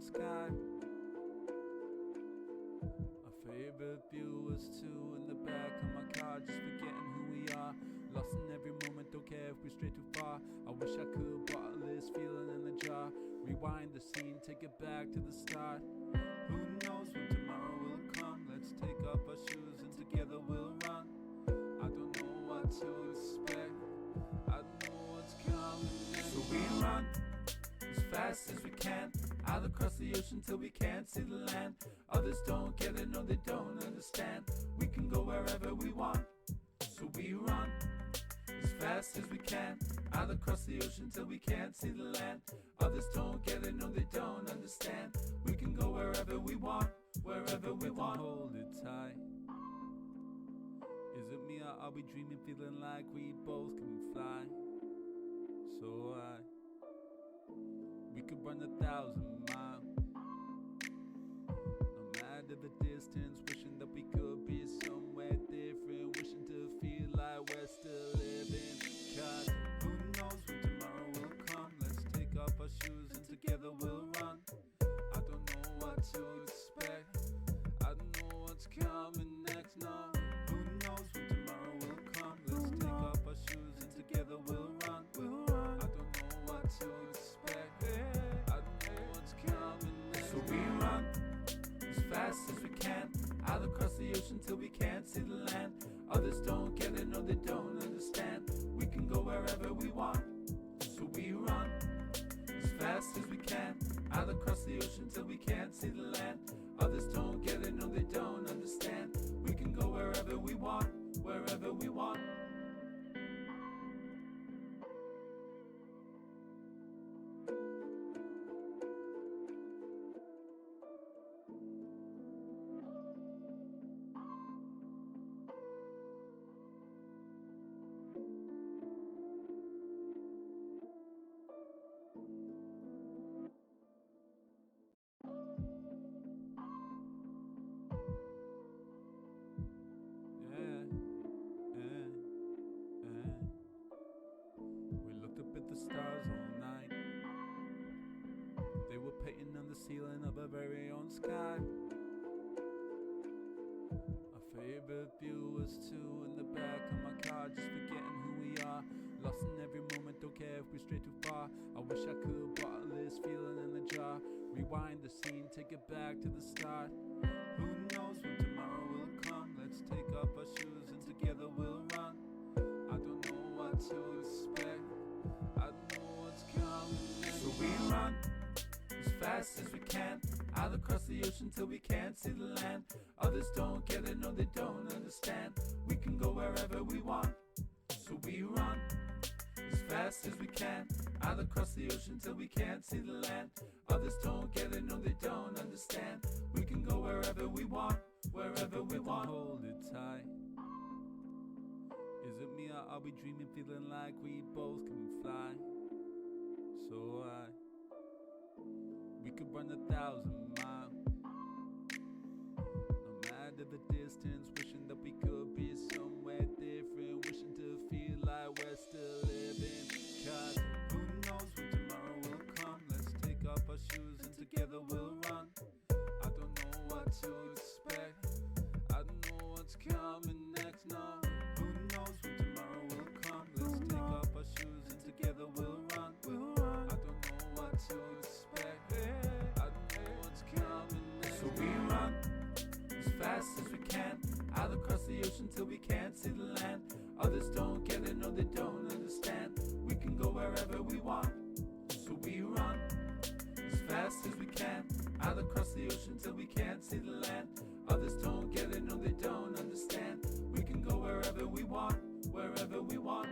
own sky. Our favorite view was two in the back of my car, just forgetting who we are. Lost in every moment, don't care if we stray too far. I wish I could bottle this feeling in the jar. Rewind the scene, take it back to the start. Who knows when tomorrow will come? Let's take off our shoes and together we'll run. I don't know what to expect, I don't know what's coming next. So we run as fast as we can, out across the ocean till we can't see the land. Others don't get it, no they don't understand. We can go wherever we want. So we run as fast as we can, out across the ocean till we can't see the land. Others don't get it, no they don't understand. We can go wherever we want, wherever we want. Hold it tight. Is it me or are we dreaming, feeling like we both can fly? So we could run 1,000 miles, no matter the distance, wishing that we could be somewhere different, wishing to feel like we're still living. Cause who knows when tomorrow will come? Let's take off our shoes and together we'll run. I don't know what to expect, I don't know what's coming next, no. Who knows when tomorrow will come? Let's take off our shoes and together we'll run. I don't know what to expect, I don't know what's coming next. So we run as fast as we can, out across the ocean till we can't see the land. Others don't get it, no they don't understand. We can go wherever we want. So we run as fast as we can, out across the ocean till we can't see the land. Others don't get it, no they don't understand. We can go wherever we want, wherever we want. We looked up at the stars all night. They were painting on the ceiling of our very own sky. Our favorite view was two in the back of my car, just forgetting who we are. Lost in every moment, don't care if we stray too far. I wish I could bottle this feeling in the jar. Rewind the scene, take it back to the start. Who knows when tomorrow will come? Let's take off our shoes and together we'll run. I don't know what to expect, I don't know what's coming next. So we run as fast as we can, out across the ocean till we can't see the land. Others don't get it, no they don't understand. We can go wherever we want. So we run as fast as we can, out across the ocean till we can't see the land. Others don't get it, no they don't understand. We can go wherever we want, wherever we want. Hold it tight. Is it me or are we dreaming, feeling like we both can fly? So we could run 1,000 miles, no matter the distance, wishing that we could be somewhere different, wishing to feel like we're still living. Cause who knows when tomorrow will come? Let's take off our shoes and together we'll run. I don't know what to expect, I don't know what's coming next, no. Who knows when tomorrow will come? Let's take off our shoes and together we'll run. I don't know what to expect, I don't know what's coming next. So we run as fast as we can, out across the ocean till we can't see the land. Others don't get it, no they don't understand. We can go wherever we want. So we run as fast as we can, out across the ocean till we can't see the land. Others don't get it, no they don't understand. We can go wherever we want, wherever we want.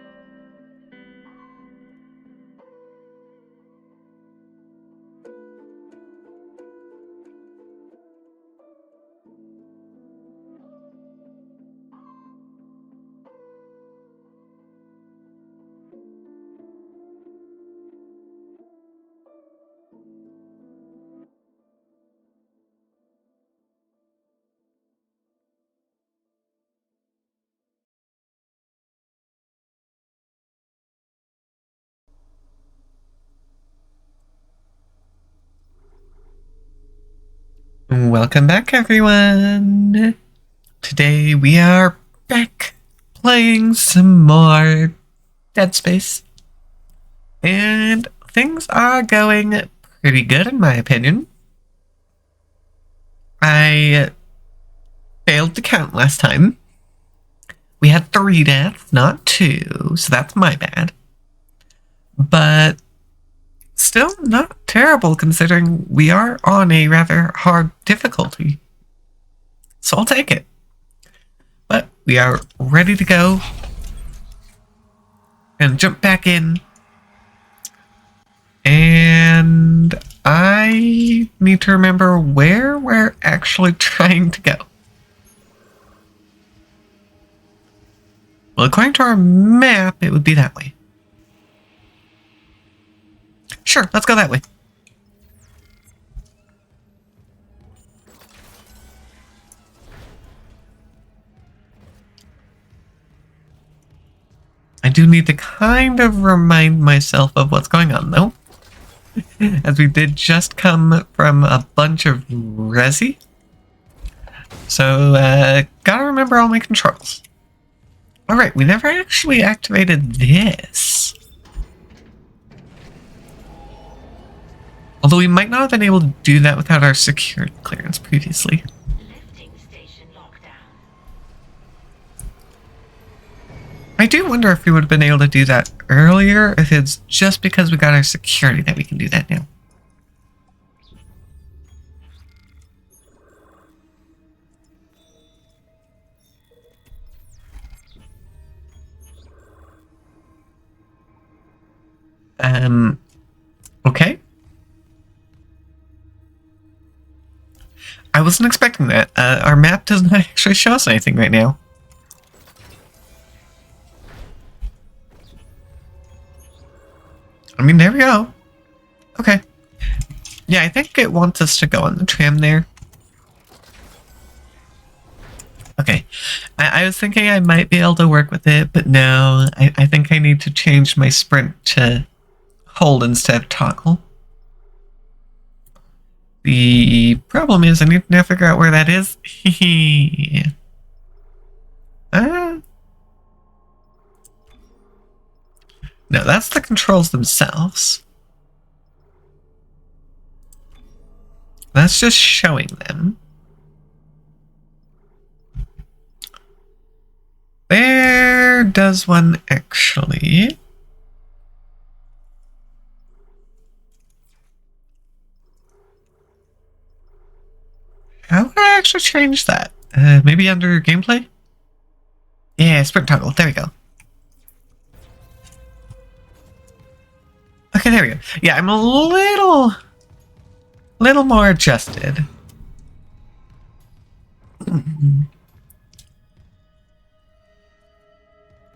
Welcome back, everyone. Today we are back playing some more Dead Space. And things are going pretty good in my opinion. I failed to count last time. We had 3 deaths, not 2, so that's my bad. But still not terrible considering we are on a rather hard difficulty. So I'll take it. But we are ready to go. And jump back in. And I need to remember where we're actually trying to go. Well, according to our map, it would be that way. Sure, let's go that way. I do need to kind of remind myself of what's going on, though. As we did just come from a bunch of resi. So, gotta remember all my controls. Alright, we never actually activated this. Although we might not have been able to do that without our security clearance previously. Lifting station lockdown. I do wonder if we would have been able to do that earlier, if it's just because we got our security that we can do that now. Okay. I wasn't expecting that. Our map doesn't actually show us anything right now. I mean, there we go. Okay. Yeah, I think it wants us to go on the tram there. Okay. I was thinking I might be able to work with it, but no. I think I need to change my sprint to hold instead of toggle. The problem is I need to now figure out where that is. No, that's the controls themselves. That's just showing them. Where does one actually... How would I actually change that? Maybe under gameplay? Yeah, sprint toggle. There we go. Okay, there we go. Yeah, I'm a little more adjusted.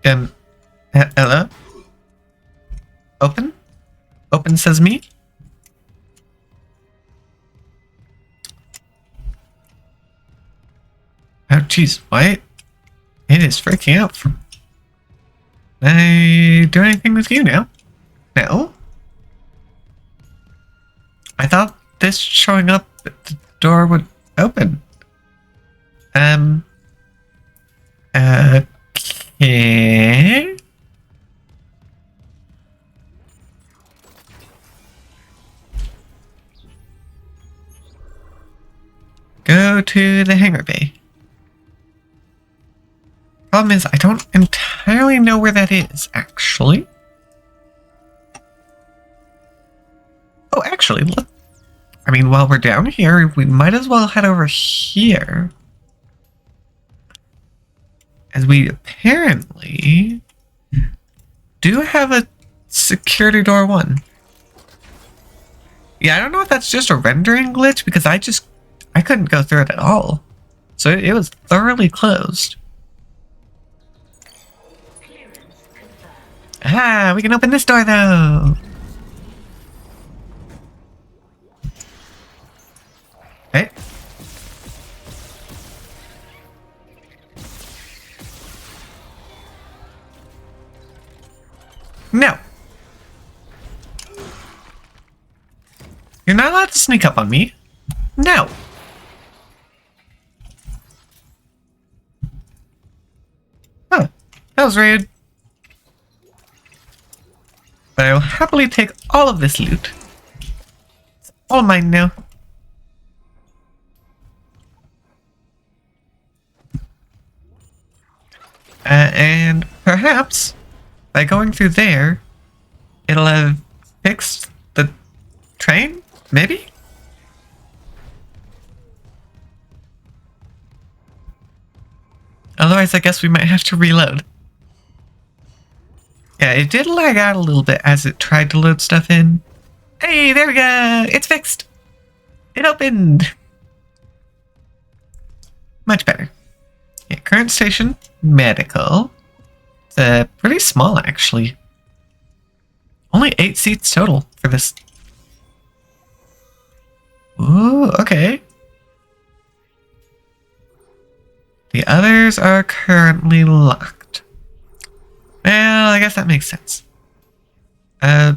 Hello? Open? Open says me? Oh, jeez, what? It is freaking out. Can I do anything with you now? No? I thought this showing up at the door would open. Okay. Go to the hangar bay. Problem is, I don't entirely know where that is, actually. Oh, actually, look. I mean, while we're down here, we might as well head over here. As we apparently do have a security door 1. Yeah, I don't know if that's just a rendering glitch, because I couldn't go through it at all. So it was thoroughly closed. Ah, we can open this door though. Hey. No. You're not allowed to sneak up on me. No. That was rude. But I will happily take all of this loot. It's all mine now. And perhaps by going through there, it'll have fixed the train? Maybe? Otherwise, I guess we might have to reload. Yeah, it did lag out a little bit as it tried to load stuff in. Hey, there we go! It's fixed! It opened! Much better. Yeah, current station, medical. It's pretty small, actually. Only 8 seats total for this. Ooh, okay. The others are currently locked. Well, I guess that makes sense. Yeah,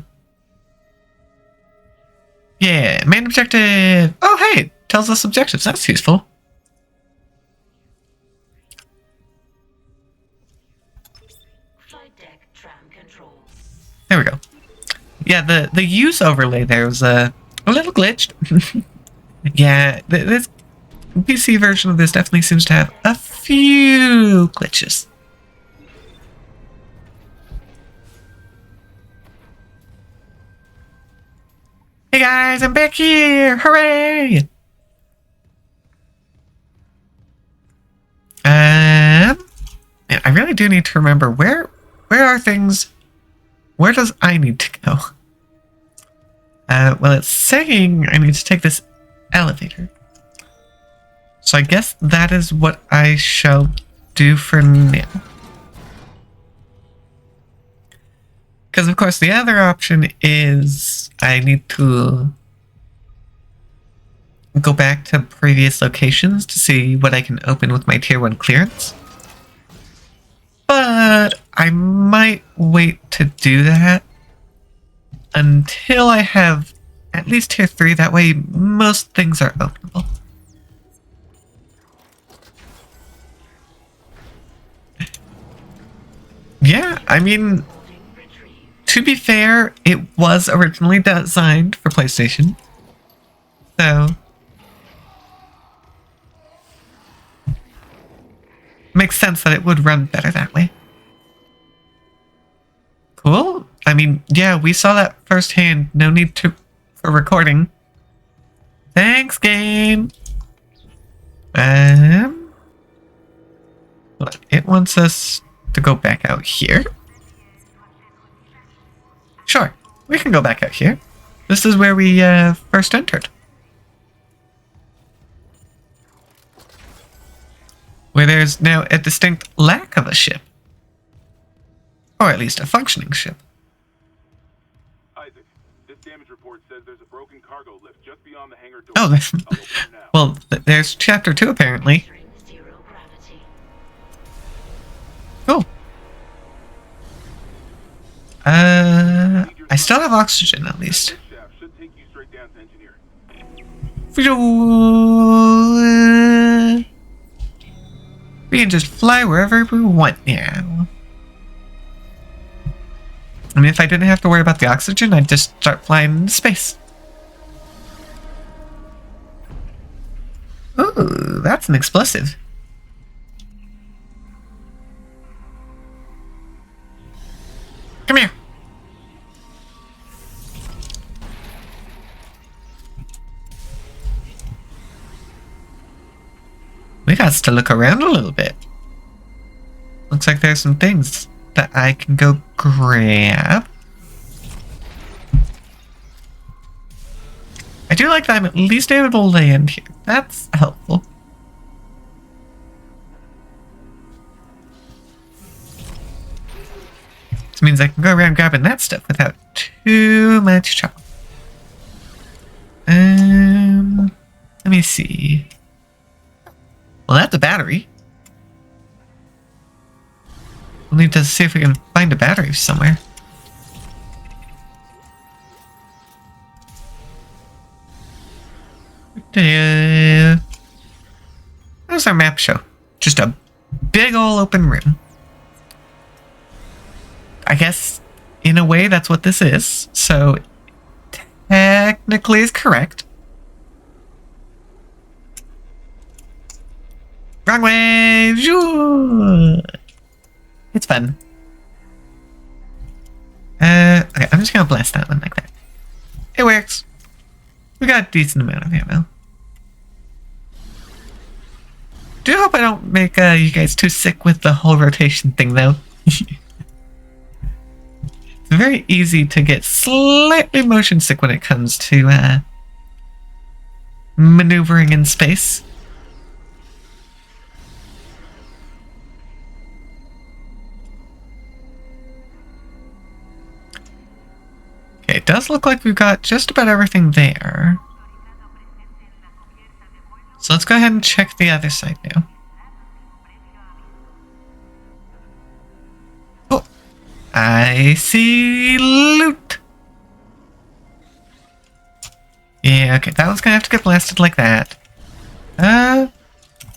main objective. Oh, hey, it tells us objectives. That's useful. Flight deck tram control. There we go. Yeah, the use overlay there was a little glitched. Yeah, this PC version of this definitely seems to have a few glitches. Hey guys, I'm back here! Hooray! Man, I really do need to remember where are things. Where does I need to go? Well, it's saying I need to take this elevator. So I guess that is what I shall do for now. Because, of course, the other option is I need to go back to previous locations to see what I can open with my Tier 1 clearance. But I might wait to do that until I have at least Tier 3. That way, most things are openable. Yeah, I mean, to be fair, it was originally designed for PlayStation. So, makes sense that it would run better that way. Cool. I mean, yeah, we saw that firsthand. No need for recording. Thanks, game. It wants us to go back out here. Sure, we can go back out here. This is where we first entered. Where there's now a distinct lack of a ship. Or at least a functioning ship. Isaac, this damage report says there's a broken cargo lift just beyond the hangar door. Oh, I'll open it now. well, there's chapter 2 apparently. Zero gravity. Cool. I still have oxygen at least. This shaft should take you straight down to engineering. We can just fly wherever we want now. I mean, if I didn't have to worry about the oxygen, I'd just start flying into space. Ooh, that's an explosive. Come here. We got to look around a little bit. Looks like there's some things that I can go grab. I do like that I'm at least able to land here. That's helpful. This means I can go around grabbing that stuff without too much trouble. Let me see. Well, that's a battery. We'll need to see if we can find a battery somewhere. How's our map show? Just a big ol' open room. I guess in a way that's what this is. So technically is correct. Wrong way! It's fun. Okay, I'm just gonna blast that one like that. It works. We got a decent amount of ammo. Do hope I don't make you guys too sick with the whole rotation thing, though. It's very easy to get slightly motion sick when it comes to maneuvering in space. Okay, it does look like we've got just about everything there. So let's go ahead and check the other side now. Oh, I see loot. Yeah, okay, that one's gonna have to get blasted like that. That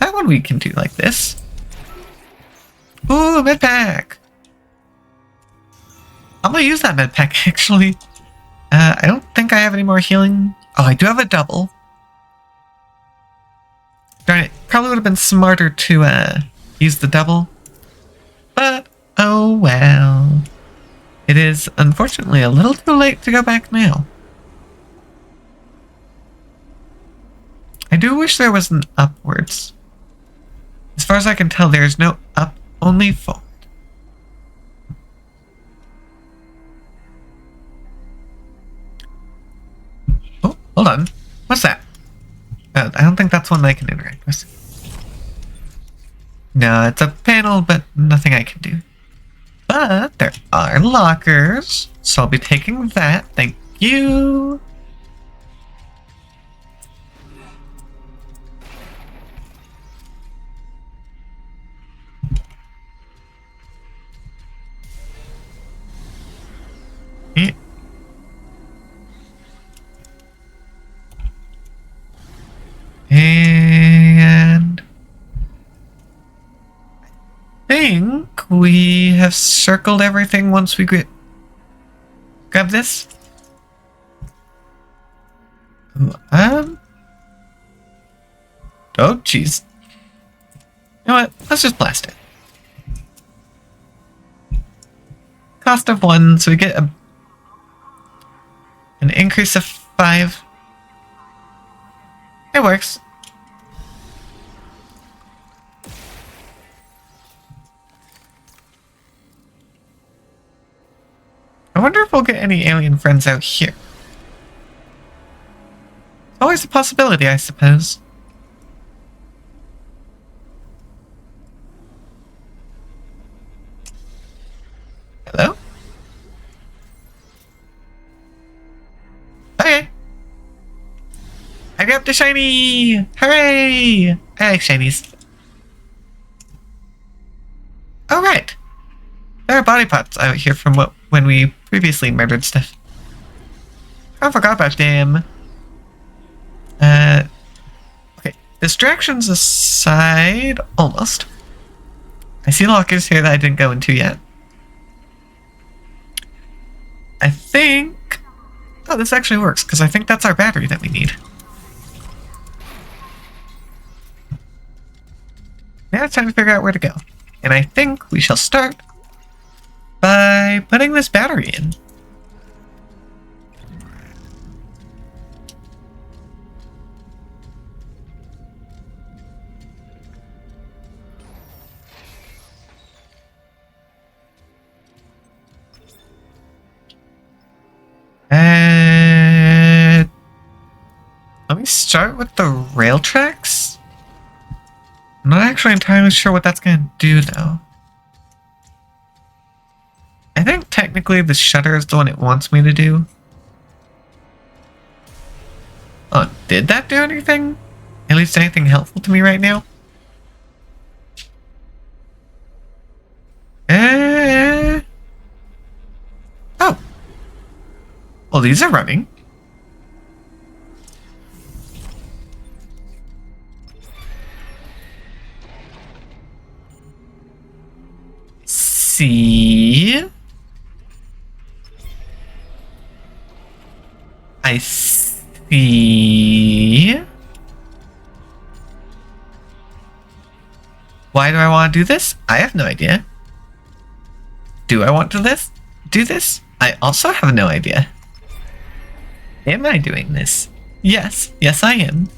one we can do like this. Ooh, med pack. I'm gonna use that med pack actually. I don't think I have any more healing. Oh, I do have a double. Darn it, probably would have been smarter to use the double. But, oh well. It is unfortunately a little too late to go back now. I do wish there was an upwards. As far as I can tell, there is no up, only forward. Oh, hold on. What's that? I don't think that's one that I can interact with. No, it's a panel, but nothing I can do. But there are lockers, so I'll be taking that. Thank you. Yeah. And I think we have circled everything once we grab this. Ooh, oh, jeez. You know what? Let's just blast it. Cost of 1, so we get an increase of 5. It works. I wonder if we'll get any alien friends out here. Always a possibility, I suppose. Hello? Okay. I grabbed a shiny! Hooray! I like shinies. Oh, right. There are body parts out here from when we previously murdered stuff. I forgot about them. Okay. Distractions aside, almost. I see lockers here that I didn't go into yet. I think... Oh, this actually works, because I think that's our battery that we need. Now it's time to figure out where to go. And I think we shall start by putting this battery in. Let me start with the rail tracks. I'm not actually entirely sure what that's going to do, though. I think technically the shutter is the one it wants me to do. Oh, did that do anything? At least anything helpful to me right now? Oh. Well, these are running. See? see. Why do I want to do this? I have no idea. Do I want to do this? I also have no idea. Am I doing this? Yes. Yes, I am.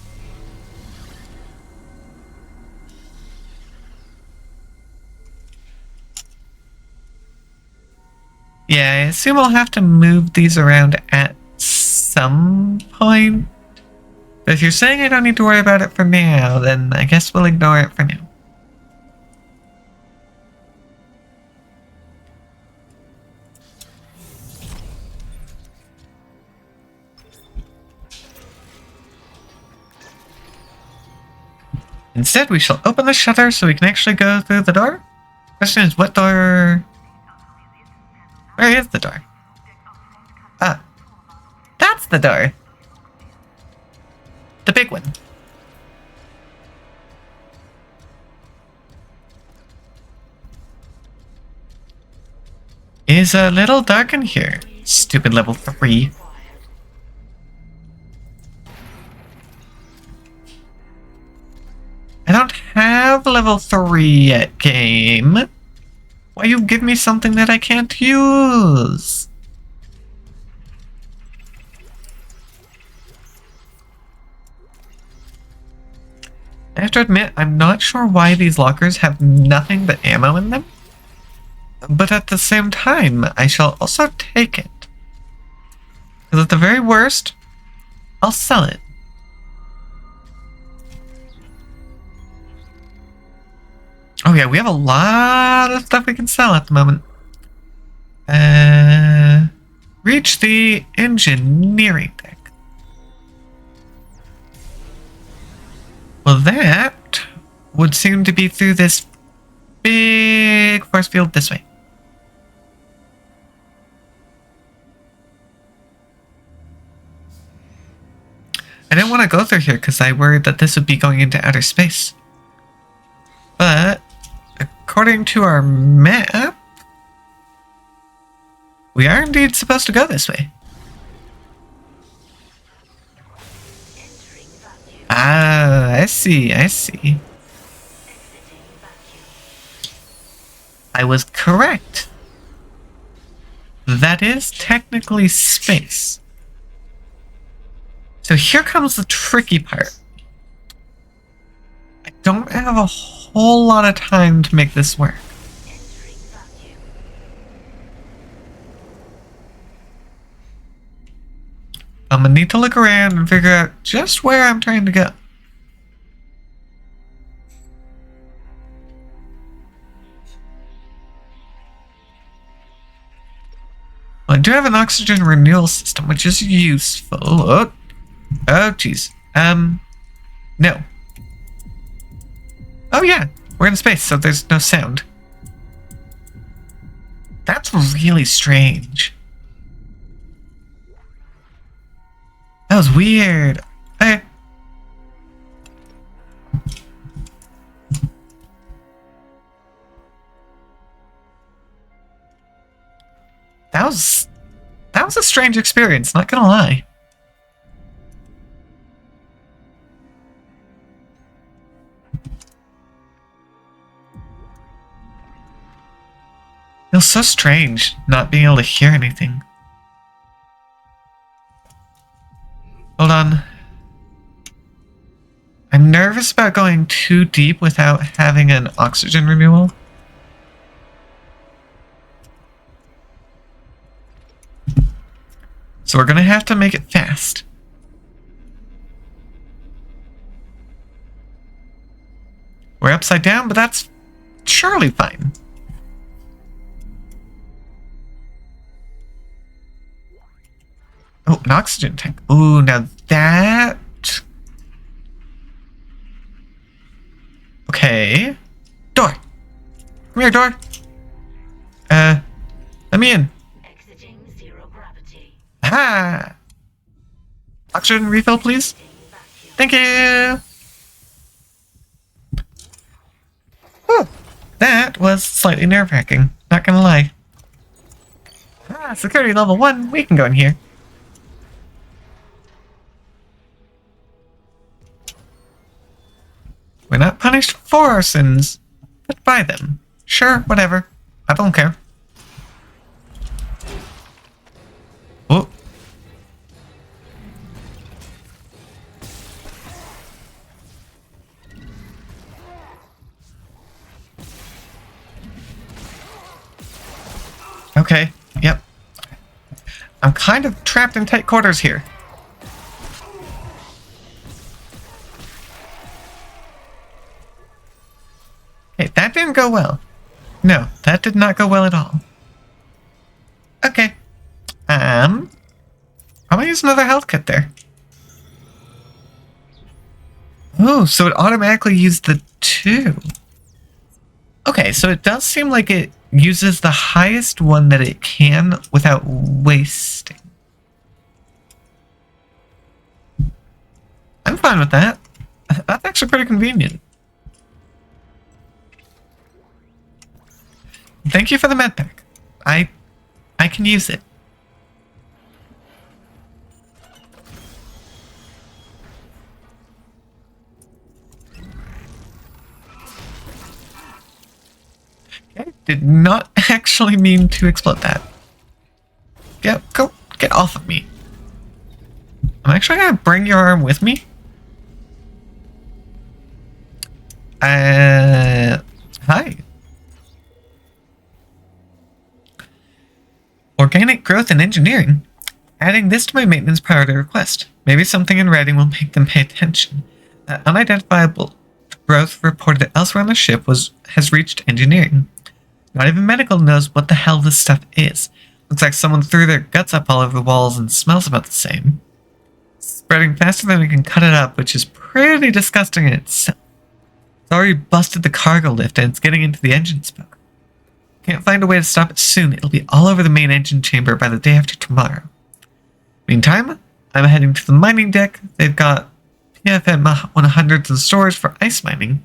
Yeah, I assume I'll have to move these around at some point. But if you're saying I don't need to worry about it for now, then I guess we'll ignore it for now. Instead, we shall open the shutter so we can actually go through the door. Question is, what door? Where is the door? Ah, that's the door. The big one. Is a little dark in here. Stupid level 3. I don't have level 3 yet, game. Why you give me something that I can't use? I have to admit, I'm not sure why these lockers have nothing but ammo in them. But at the same time, I shall also take it. Because at the very worst, I'll sell it. Oh yeah, we have a lot of stuff we can sell at the moment. Reach the engineering deck. Well, that would seem to be through this big force field this way. I didn't want to go through here because I worried that this would be going into outer space. But according to our map, we are indeed supposed to go this way. Ah, I see, I see. I was correct. That is technically space. So here comes the tricky part. I don't have a whole lot of time to make this work. I'm gonna need to look around and figure out just where I'm trying to go. Well, I do have an oxygen renewal system, which is useful. Oh, jeez. No. Oh yeah, we're in space, so there's no sound. That's really strange. That was weird. Okay. That was a strange experience, not gonna lie. Feels so strange not being able to hear anything. Hold on. I'm nervous about going too deep without having an oxygen renewal. So we're gonna have to make it fast. We're upside down, but that's surely fine. Oh, an oxygen tank. Ooh, now that... Okay. Door. Come here, door. Let me in. Exiting zero gravity. Ah! Oxygen refill, please. Thank you! Whew. That was slightly nerve-wracking. Not gonna lie. Ah, security level 1. We can go in here. We're not punished for our sins, but by them. Sure, whatever. I don't care. Oh. Okay, yep. I'm kind of trapped in tight quarters here. Okay, that didn't go well. No, that did not go well at all. Okay. I'm gonna use another health kit there. Oh, so it automatically used the 2. Okay, so it does seem like it uses the highest one that it can without wasting. I'm fine with that. That's actually pretty convenient. Thank you for the med pack. I can use it. Okay, did not actually mean to explode that. Yeah, go get off of me. I'm actually gonna bring your arm with me. Hi. Organic growth and engineering. Adding this to my maintenance priority request. Maybe something in writing will make them pay attention. That unidentifiable growth reported elsewhere on the ship has reached engineering. Not even medical knows what the hell this stuff is. Looks like someone threw their guts up all over the walls and smells about the same. Spreading faster than we can cut it up, which is pretty disgusting in itself. It's already busted the cargo lift and it's getting into the engine spoke. Can't find a way to stop it soon. It'll be all over the main engine chamber by the day after tomorrow. Meantime, I'm heading to the mining deck. They've got PFM 100s in storage for ice mining.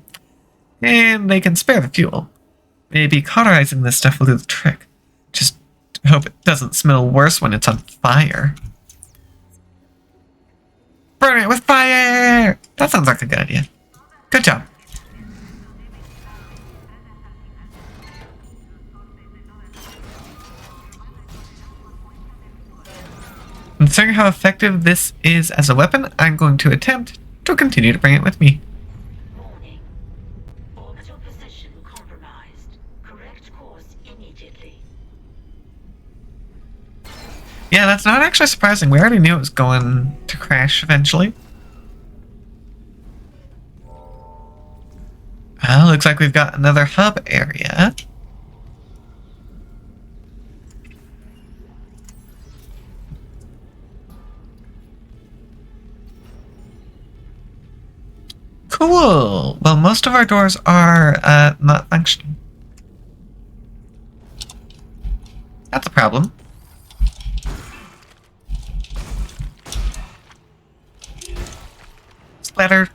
And they can spare the fuel. Maybe cauterizing this stuff will do the trick. Just hope it doesn't smell worse when it's on fire. Burn it with fire! That sounds like a good idea. Good job. Considering how effective this is as a weapon, I'm going to attempt to continue to bring it with me. Warning. Orbital position compromised. Correct course immediately. Yeah, that's not actually surprising. We already knew it was going to crash eventually. Looks like we've got another hub area. Cool. Well, most of our doors are not functioning. That's a problem. Splatter.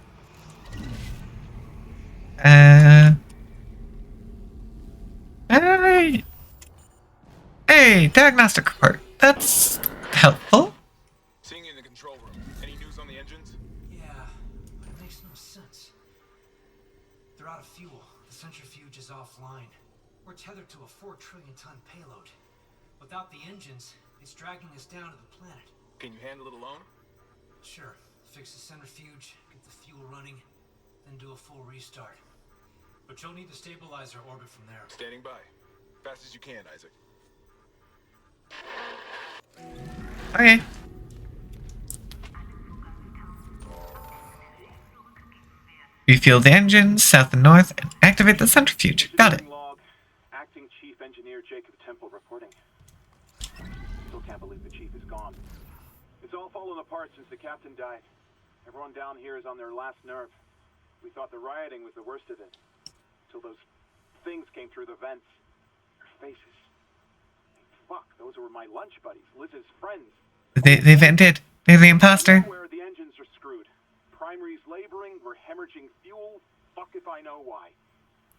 Hey, diagnostic report. That's helpful. Seeing you in the control room. Any news on the engines? Yeah, but it makes no sense. They're out of fuel. The centrifuge is offline. We're tethered to a 4 trillion ton payload. Without the engines, it's dragging us down to the planet. Can you handle it alone? Sure, fix the centrifuge, get the fuel running, then do a full restart. But you'll need to stabilize our orbit from there. Standing by. Fast as you can, Isaac. Okay. Refuel the engines south and north and activate the centrifuge. Got it. Log. Acting Chief Engineer Jacob Temple reporting. Still can't believe the chief is gone. It's all fallen apart since the captain died. Everyone down here is on their last nerve. We thought the rioting was the worst of it. Till those things came through the vents. Their faces. Fuck, those were my lunch buddies, Liz's friends. They vented. They're the imposter. Where the engines are screwed. Primary's laboring, we're hemorrhaging fuel. Fuck if I know why.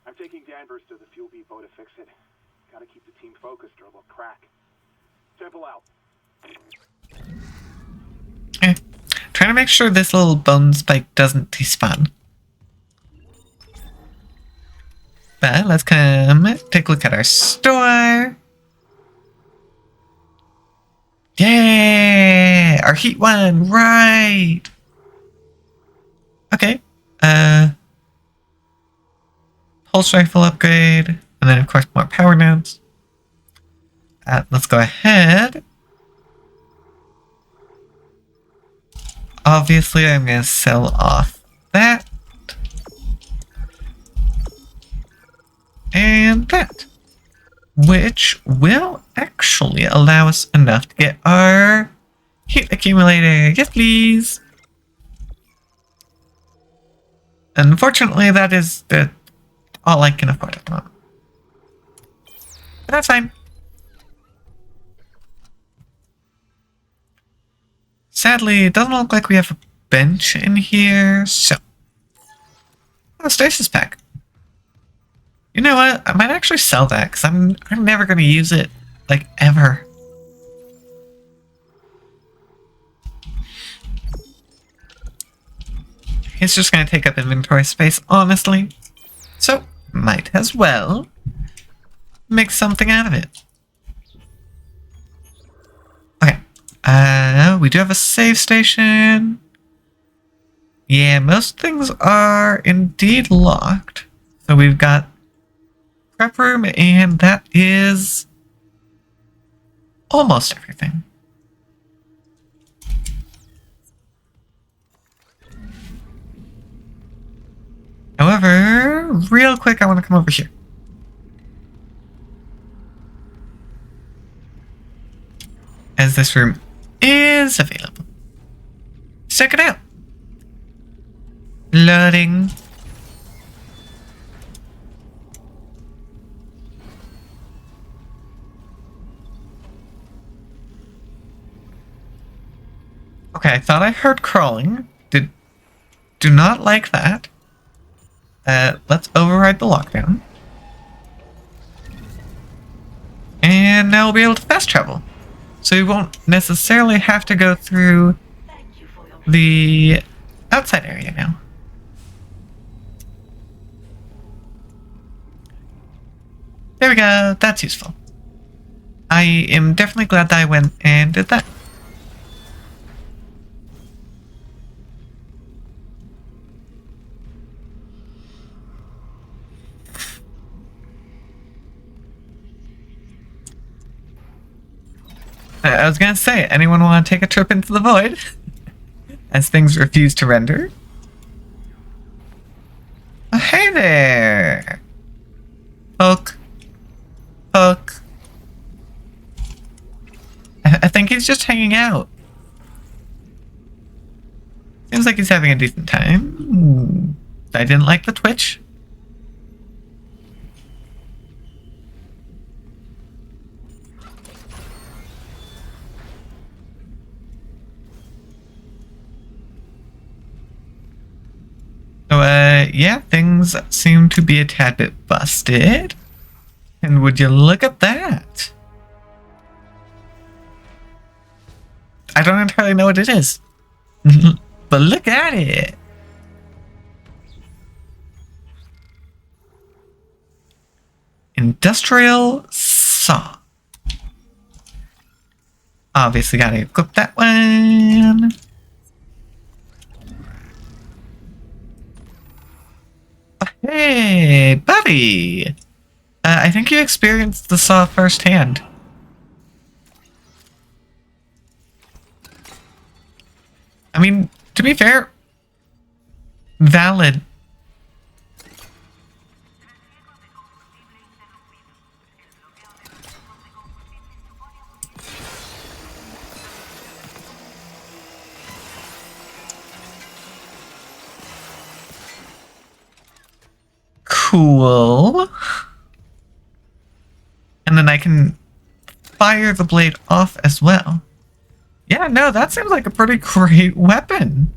I'm taking Danvers to the fuel depot to fix it. Gotta keep the team focused or they'll crack. Temple out. Okay. Trying to make sure this little bone spike doesn't despawn. But let's come take a look at our store. Yeah! Our heat one, right! Okay. Pulse rifle upgrade. And then, of course, more power nodes. Let's go ahead. Obviously, I'm going to sell off that. And that. Which will actually allow us enough to get our heat accumulator. Yes, please. Unfortunately, that is all I can afford at the moment. But that's fine. Sadly, it doesn't look like we have a bench in here, so... Oh, stasis pack. You know what? I might actually sell that, because I'm never going to use it, like, ever. It's just going to take up inventory space, honestly. So, might as well make something out of it. Okay. We do have a save station. Yeah, most things are indeed locked. So we've got prep room, and that is almost everything. However, real quick, I want to come over here. As this room is available. Check it out. Loading. Okay, I thought I heard crawling. Do not like that. Let's override the lockdown. And now we'll be able to fast travel. So we won't necessarily have to go through the outside area now. There we go. That's useful. I am definitely glad that I went and did that. I was gonna say, anyone want to take a trip into the void? As things refuse to render. Oh, hey there! Poke. Poke. I think he's just hanging out. Seems like he's having a decent time. I didn't like the twitch. So, yeah, things seem to be a tad bit busted. And would you look at that? I don't entirely know what it is. But look at it. Industrial saw. Obviously gotta equip that one. Hey, buddy! I think you experienced the saw firsthand. I mean, to be fair, valid. Cool. And then I can fire the blade off as well. Yeah, no, that seems like a pretty great weapon.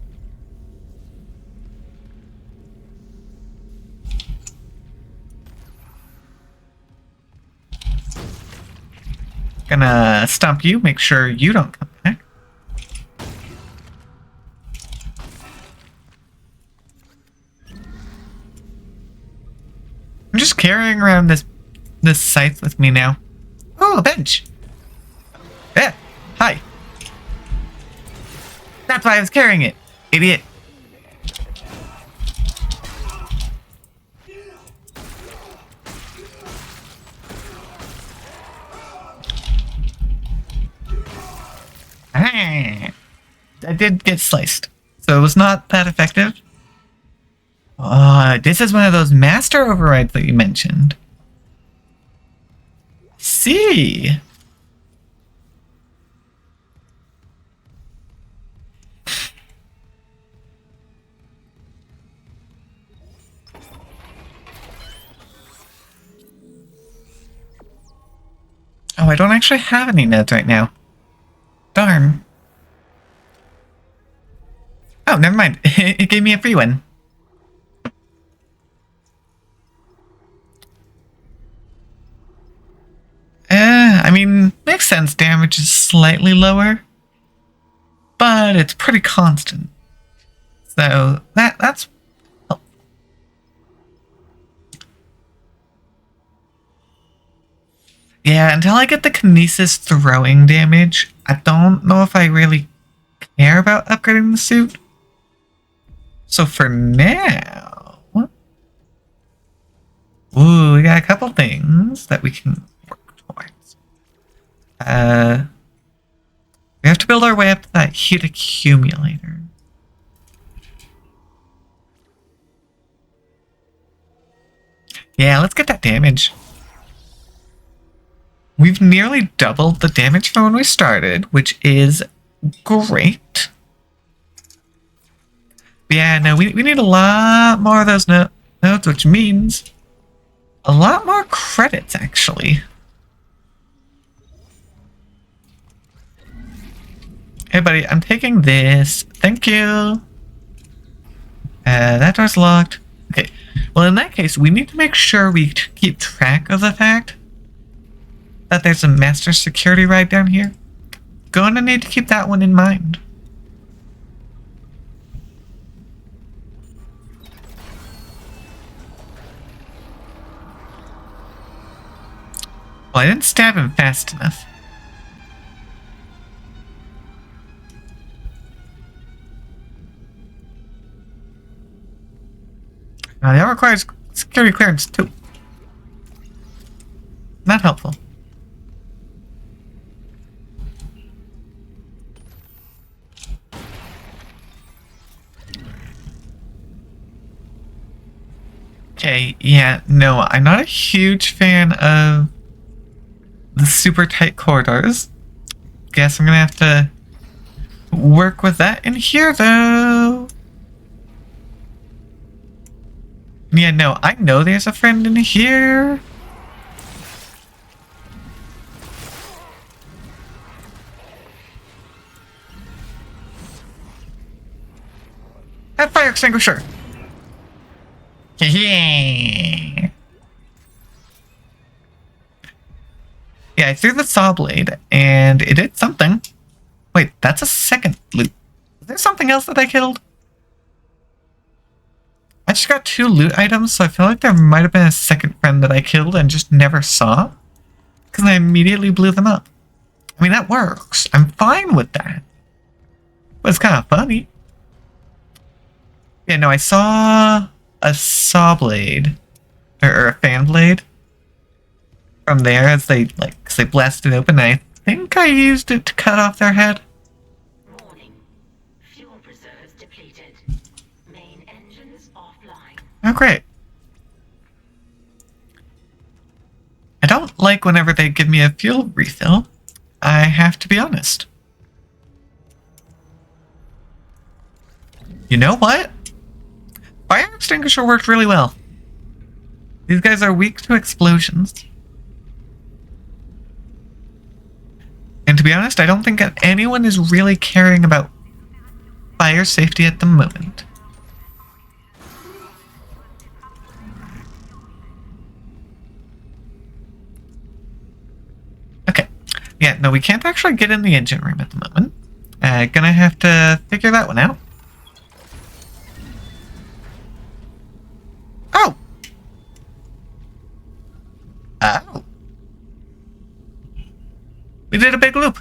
Gonna stomp you, make sure you don't come back. I'm just carrying around this scythe with me now. Oh, a bench. Yeah. Hi. That's why I was carrying it, idiot. Ah, I did get sliced, so it was not that effective. This is one of those master overrides that you mentioned. See. Oh, I don't actually have any nodes right now. Darn. Oh, never mind. It gave me a free one. I mean, makes sense. Damage is slightly lower, but it's pretty constant. So that's. Oh. Yeah, until I get the kinesis throwing damage, I don't know if I really care about upgrading the suit. So for now, ooh, we got a couple things that we can work towards. We have to build our way up to that heat accumulator. Yeah, let's get that damage. We've nearly doubled the damage from when we started, which is great. But yeah, no, we need a lot more of those nodes, which means a lot more credits, actually. Hey, buddy, I'm taking this. Thank you. That door's locked. Okay, well, in that case, we need to make sure we keep track of the fact that there's a master security ride down here. Gonna need to keep that one in mind. Well, I didn't stab him fast enough. That requires security clearance too. Not helpful. Okay, yeah, no, I'm not a huge fan of the super tight corridors. Guess I'm gonna have to work with that in here, though. Yeah, no, I know there's a friend in here. That fire extinguisher. Yeah. Yeah, I threw the saw blade, and it did something. Wait, that's a second loot. Is there something else that I killed? I just got 2 loot items, so I feel like there might have been a second friend that I killed and just never saw. Because I immediately blew them up. I mean, that works. I'm fine with that. But it's kind of funny. Yeah, no, I saw a saw blade. Or a fan blade. From there as they, cause they blasted open. I think I used it to cut off their head. Warning. Fuel reserves depleted. Main engines offline. Oh, great. I don't like whenever they give me a fuel refill. I have to be honest. You know what? Fire extinguisher worked really well. These guys are weak to explosions. And to be honest, I don't think that anyone is really caring about fire safety at the moment. Okay. Yeah, no, we can't actually get in the engine room at the moment. Gonna have to figure that one out. Oh! Oh. We did a big loop.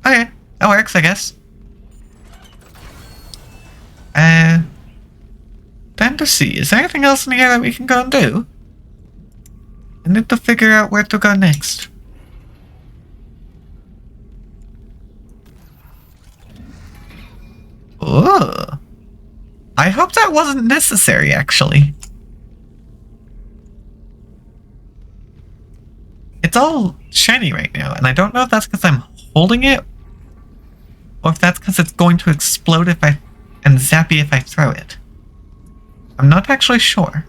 Okay, that works, I guess. Then to see, is there anything else in here that we can go and do? I need to figure out where to go next. Oh. I hope that wasn't necessary, actually. It's all shiny right now, and I don't know if that's because I'm holding it, or if that's because it's going to explode and zappy if I throw it. I'm not actually sure.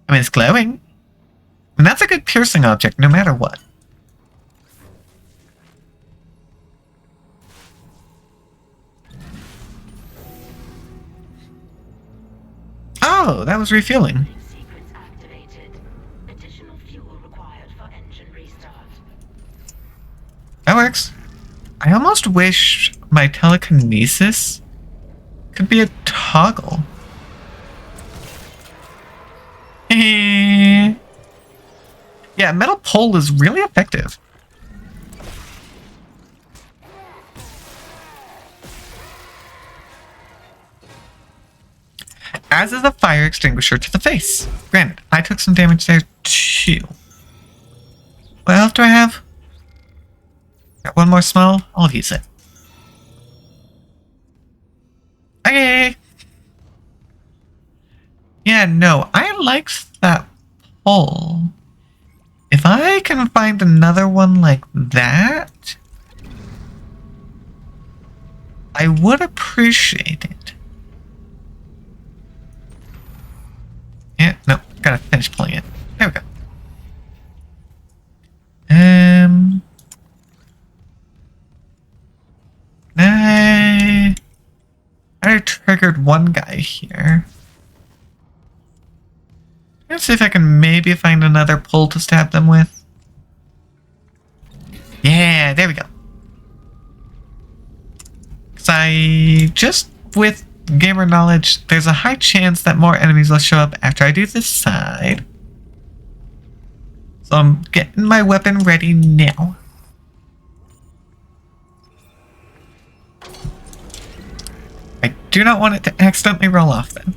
I mean, it's glowing. And that's a good piercing object, no matter what. Oh, that was refueling. Sequence activated. Additional fuel required for engine restart. That works. I almost wish my telekinesis could be a toggle. Yeah, metal pole is really effective. As is a fire extinguisher to the face. Granted, I took some damage there too. What else do I have? Got one more smell. I'll use it. Okay. Yeah, no, I liked that pole. If I can find another one like that, I would appreciate it. Yeah, no, gotta finish pulling it. There we go. I triggered one guy here. Let's see if I can maybe find another pull to stab them with. Yeah, there we go. Because I just, with gamer knowledge, there's a high chance that more enemies will show up after I do this side. So I'm getting my weapon ready now. I do not want it to accidentally roll off then.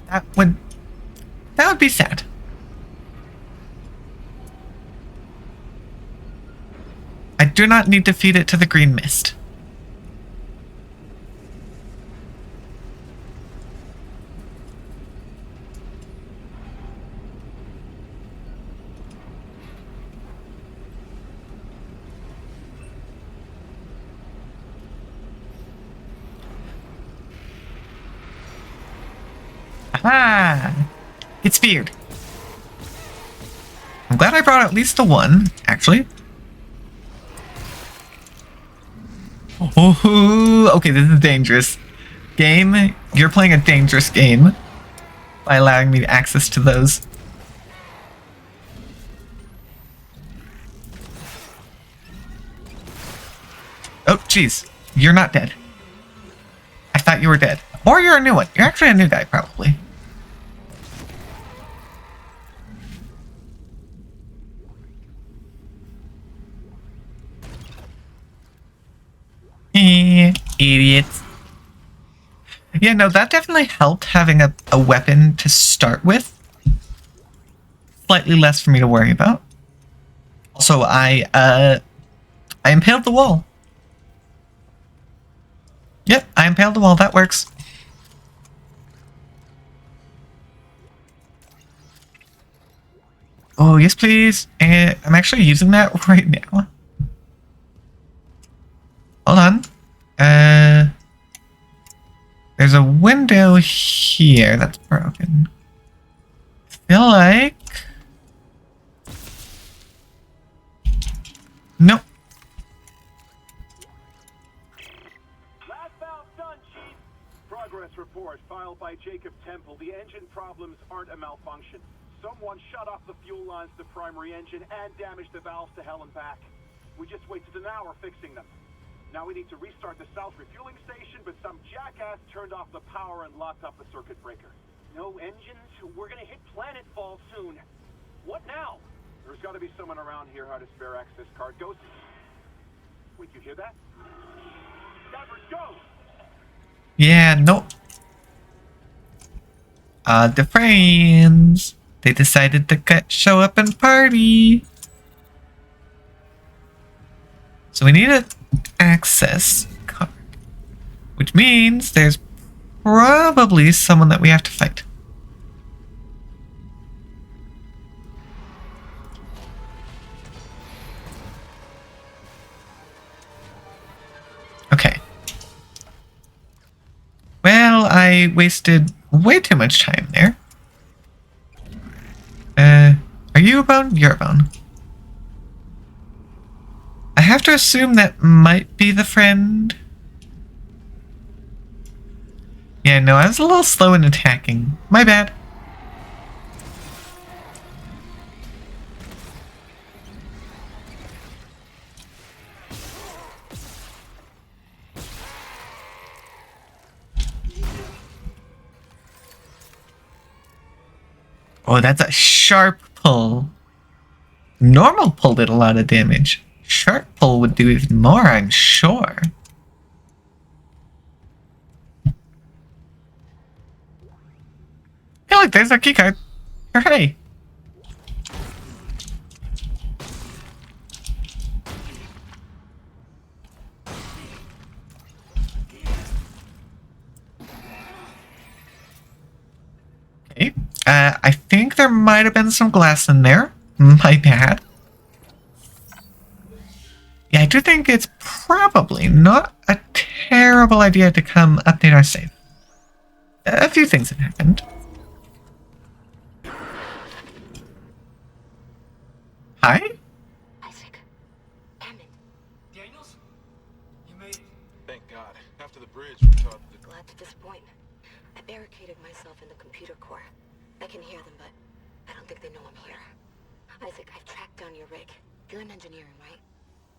That would be sad. I do not need to feed it to the green mist. Aha! It's feared. I'm glad I brought at least the one, actually. Oh, okay, this is dangerous. Game, you're playing a dangerous game by allowing me access to those. Oh, jeez. You're not dead. I thought you were dead. Or you're a new one. You're actually a new guy, probably. Idiots. Yeah, no, that definitely helped having a weapon to start with. Slightly less for me to worry about. Also, I impaled the wall. Yep, I impaled the wall. That works. Oh, yes, please. And I'm actually using that right now. Hold on. There's a window here that's broken. I feel like... Nope. Last valve done, Chief. Progress report filed by Jacob Temple. The engine problems aren't a malfunction. Someone shut off the fuel lines to the primary engine and damaged the valves to hell and back. We just wasted an hour fixing them. Now we need to restart the south refueling station, but some jackass turned off the power and locked up the circuit breaker. No engines? We're gonna hit planetfall soon. What now? There's got to be someone around here how to spare access card. Go. Wait, you hear that? Davers, go! Yeah, no. The friends. They decided to show up and party. So we need an access card. Which means there's probably someone that we have to fight. Okay. Well, I wasted way too much time there. Are you a bone? You're a bone. I have to assume that might be the friend. Yeah, no, I was a little slow in attacking. My bad. Oh, that's a sharp pull. Normal pull did a lot of damage. Sharp pull would do even more, I'm sure. Hey, look, there's our keycard. Hooray! Okay. I think there might have been some glass in there. My bad. Yeah, I do think it's probably not a terrible idea to come update our save. A few things have happened. Hi? Isaac. Damn it. Daniels? You made it. Thank God. After the bridge, we thought that... Glad to disappoint. I barricaded myself in the computer core. I can hear them, but I don't think they know I'm here. Isaac, I've tracked down your rig. You're in engineering, right?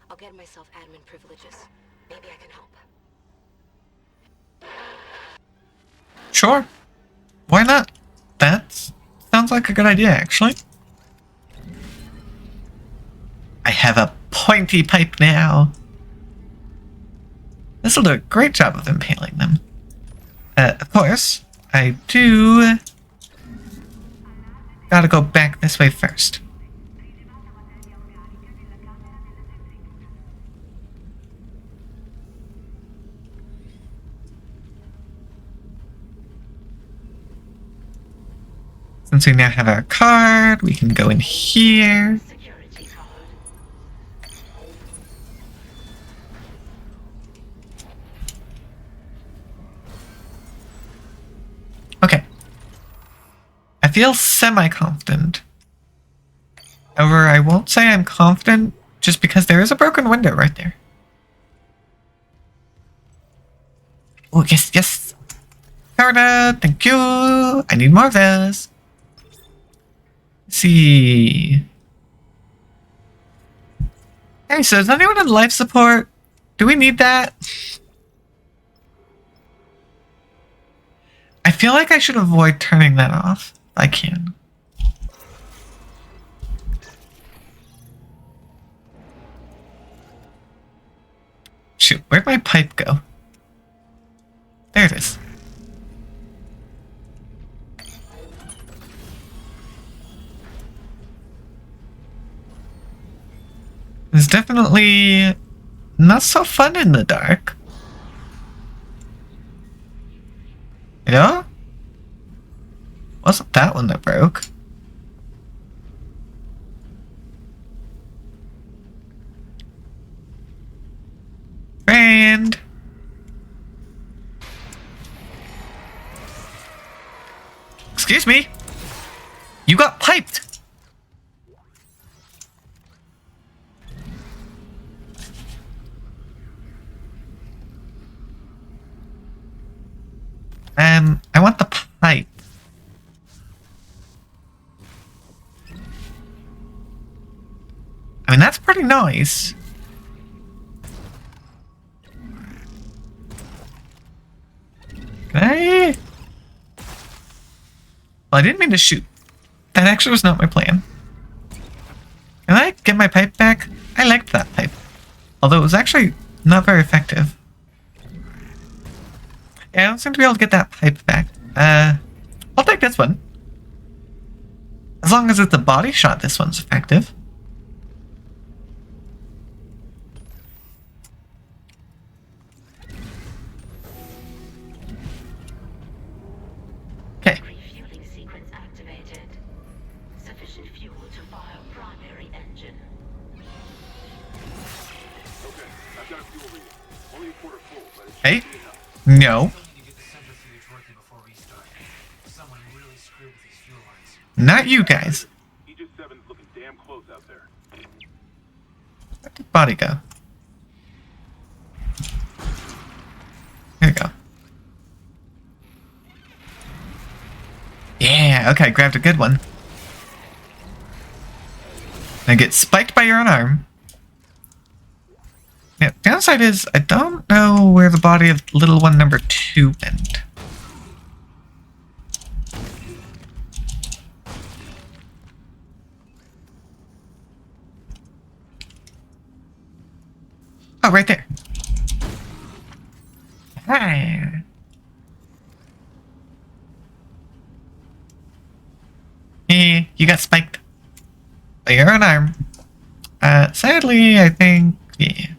I'll get myself admin privileges. Maybe I can help. Sure. Why not? That sounds like a good idea, actually. I have a pointy pipe now. This will do a great job of impaling them. Of course, I do... gotta go back this way first. Since we now have our card, we can go in here. Security code. Okay. I feel semi-confident. However, I won't say I'm confident just because there is a broken window right there. Oh, yes, yes. Carta, thank you. I need more of those. Let's see. Hey, so is anyone in life support? Do we need that? I feel like I should avoid turning that off. I can. Shoot, where'd my pipe go? There it is. It's definitely not so fun in the dark. You know? Wasn't that one that broke? Friend! Excuse me? You got piped! I want the pipe. I mean, that's pretty nice. Well, I didn't mean to shoot. That actually was not my plan. Can I get my pipe back? I liked that pipe. Although it was actually not very effective. Yeah, I don't seem to be able to get that pipe back. I'll take this one. As long as it's a body shot, this one's effective. Okay. Refueling sequence activated. Sufficient fuel to fire primary engine. Okay, I've got a fuel reading. Only a quarter full, but it Hey. should be enough. No. We need to get the centrifuge working before restart. Someone really screwed with these fuel lines. Not you guys. Aegis 7's looking damn close out there. Where did body go? Here we go. Yeah, okay, grabbed a good one. Now get spiked by your own arm. Yeah, downside is I don't know where the body of little one number 2 went. Oh, right there. Hi. You got spiked by your own arm. Sadly, I think, yeah.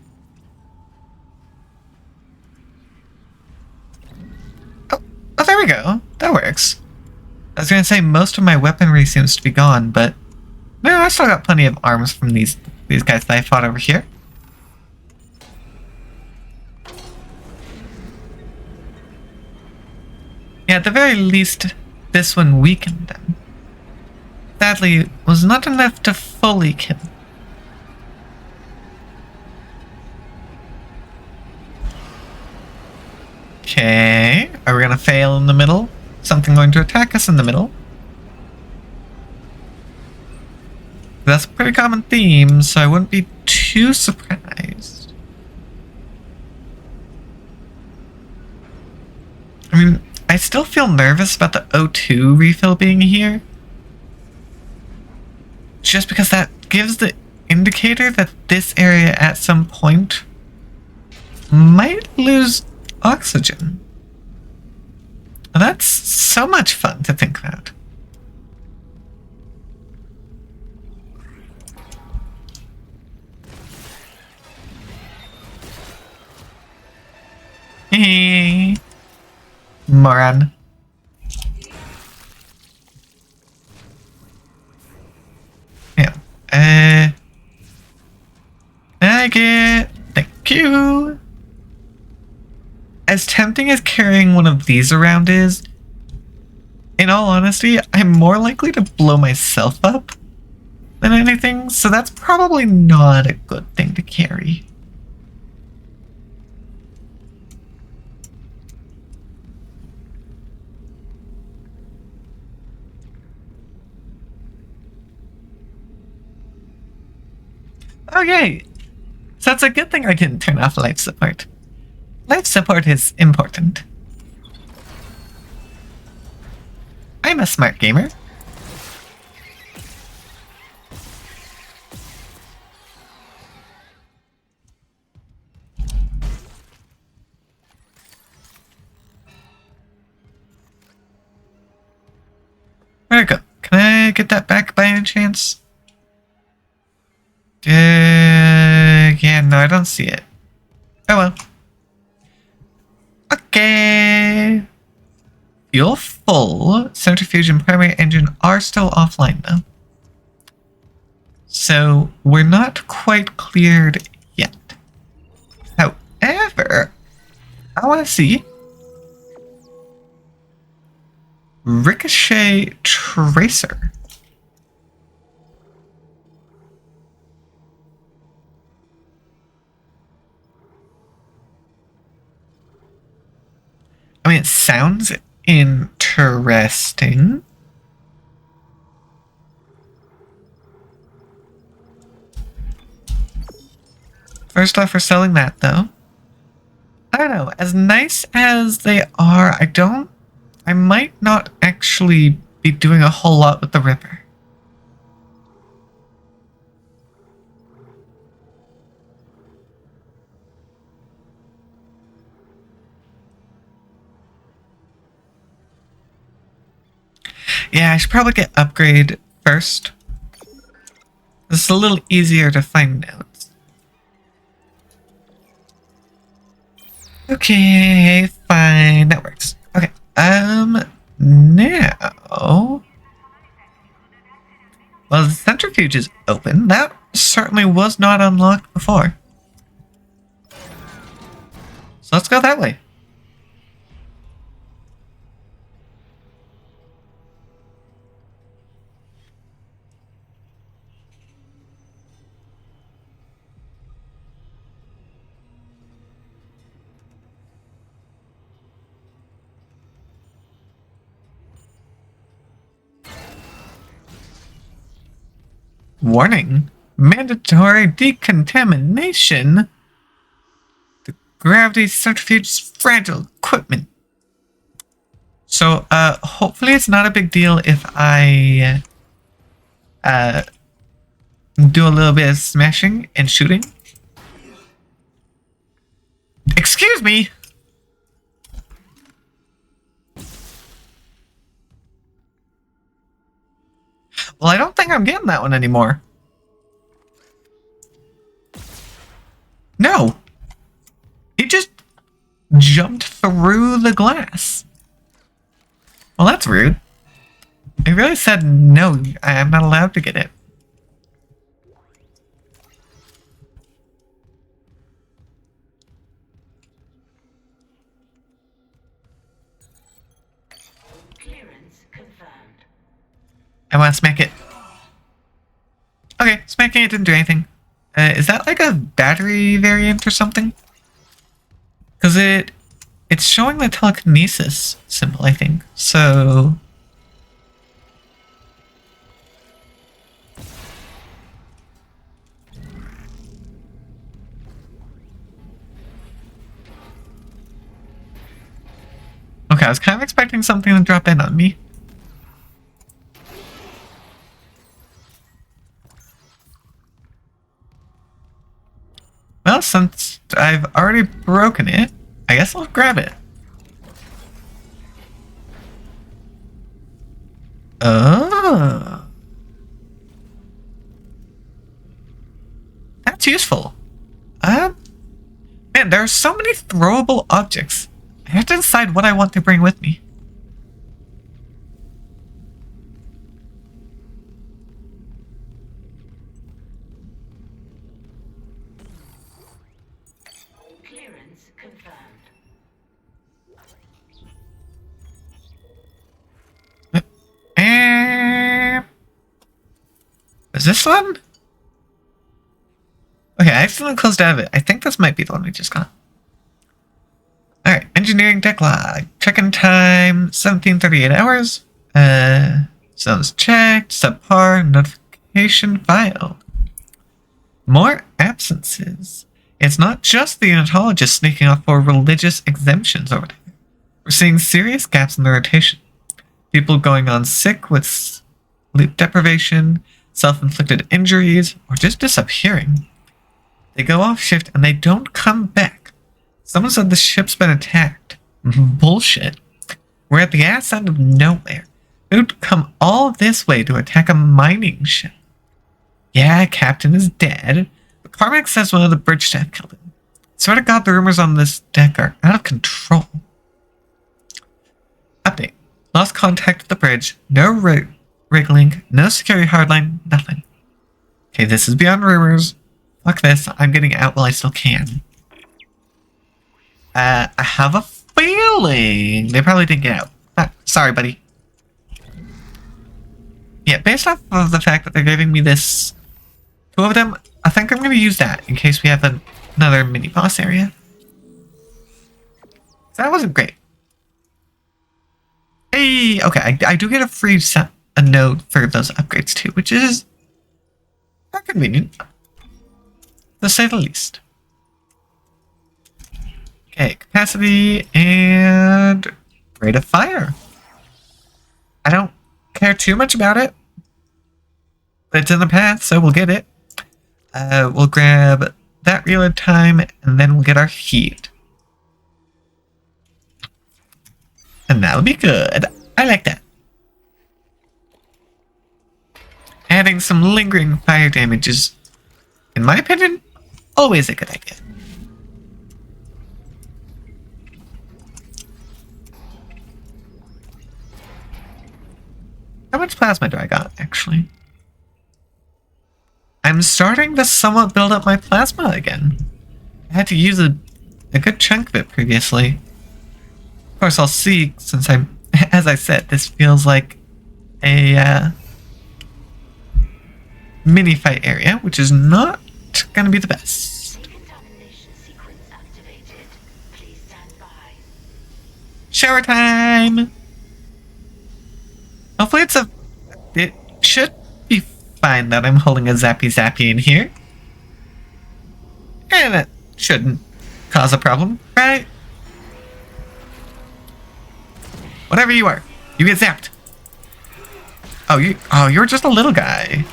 Oh, there we go. That works. I was gonna say most of my weaponry seems to be gone, but no, I still got plenty of arms from these guys that I fought over here. Yeah, at the very least, this one weakened them. Sadly, it was not enough to fully kill. Okay, are we gonna fail in the middle? Something going to attack us in the middle? That's a pretty common theme, so I wouldn't be too surprised. I mean, I still feel nervous about the O2 refill being here. Just because that gives the indicator that this area at some point might lose oxygen. And that's so much fun to think about. Hey, moron. Yeah. Thank you. As tempting as carrying one of these around is, in all honesty, I'm more likely to blow myself up than anything, so that's probably not a good thing to carry. Oh yay! So it's a good thing I can turn off life support. Life support is important. I'm a smart gamer. Where'd it go? Can I get that back by any chance? Yeah, no, I don't see it. Oh well. Okay. Fuel full. Centrifuge and primary engine are still offline though. So we're not quite cleared yet. However, I want to see Ricochet Tracer. I mean, it sounds interesting. First off, we're selling that, though. I don't know. As nice as they are, I might not actually be doing a whole lot with the Ripper. Yeah, I should probably get upgrade first. This is a little easier to find notes. Okay, fine, that works. Okay, now... Well, the centrifuge is open. That certainly was not unlocked before. So let's go that way. Warning. Mandatory decontamination. The gravity centrifuge is fragile equipment. So, hopefully it's not a big deal if I, do a little bit of smashing and shooting. Excuse me! Well, I don't think I'm getting that one anymore. No! It just jumped through the glass. Well, that's rude. It really said no, I am not allowed to get it. Clearance confirmed. I want to smack it. Okay, smacking it didn't do anything. Is that like a battery variant or something? Because it's showing the telekinesis symbol, I think. So... Okay, I was kind of expecting something to drop in on me. Well, since I've already broken it, I guess I'll grab it. Oh. That's useful. Man, there are so many throwable objects. I have to decide what I want to bring with me. Clearance confirmed. Is this one? Okay, I accidentally closed out of it. I think this might be the one we just got. Alright, engineering deck log. Check-in time, 1738 hours. Zones checked, subpar, notification filed. More absences. It's not just the unitologists sneaking off for religious exemptions over there. We're seeing serious gaps in the rotation. People going on sick with sleep deprivation, self-inflicted injuries, or just disappearing. They go off shift and they don't come back. Someone said the ship's been attacked. Bullshit. We're at the ass end of nowhere. They would come all this way to attack a mining ship. Yeah, Captain is dead, but Carmack says one of the bridge staff killed him. Swear to God, the rumors on this deck are out of control. Update. Lost contact with the bridge. No rig link. No security hardline. Nothing. Okay, this is beyond rumors. Fuck this. I'm getting out while I still can. I have a feeling they probably didn't get out. Ah, sorry, buddy. Yeah, based off of the fact that they're giving me this... two of them, I think I'm going to use that in case we have another mini-boss area. That wasn't great. Hey, okay, I do get a free a node for those upgrades too, which is not convenient, to say the least. Okay, capacity and rate of fire. I don't care too much about it. But it's in the path, so we'll get it. We'll grab that reload time, and then we'll get our heat. And that'll be good. I like that. Adding some lingering fire damage is, in my opinion, always a good idea. How much plasma do I got, actually? I'm starting to somewhat build up my plasma again. I had to use a good chunk of it previously. Of course, I'll see, since as I said, this feels like a mini fight area, which is not going to be the best. Decontamination sequence activated. Please stand by. Shower time! Hopefully it should be fine that I'm holding a zappy in here. And it shouldn't cause a problem, right? Whatever you are, you get zapped. You're just a little guy.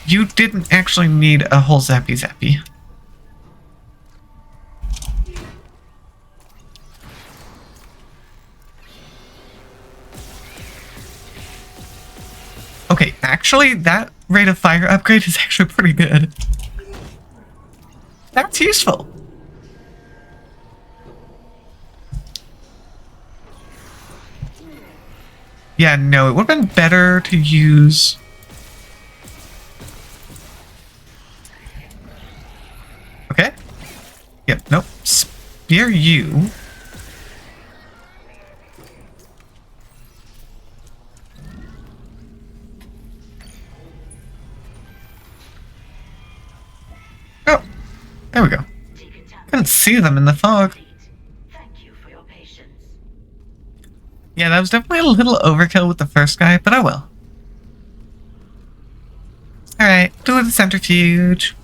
You didn't actually need a whole zappy. Okay, actually, that rate of fire upgrade is actually pretty good. That's useful. Yeah, no, it would have been better to use... Okay. Yep, nope. Spear you. Oh, there we go. Couldn't see them in the fog. Thank you for your patience. Yeah, that was definitely a little overkill with the first guy, but oh well. Alright, do the centrifuge.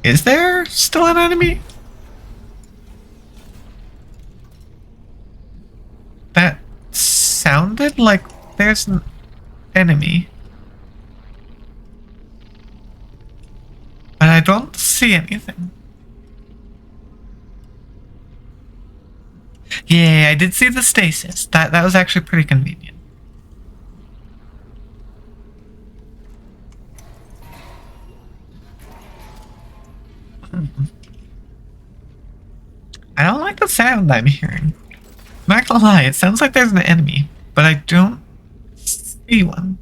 Is there still an enemy? That sounded like there's an enemy. But I don't see anything. Yeah, I did see the stasis. That was actually pretty convenient. I don't like the sound I'm hearing. I'm not gonna lie, it sounds like there's an enemy, but I don't see one.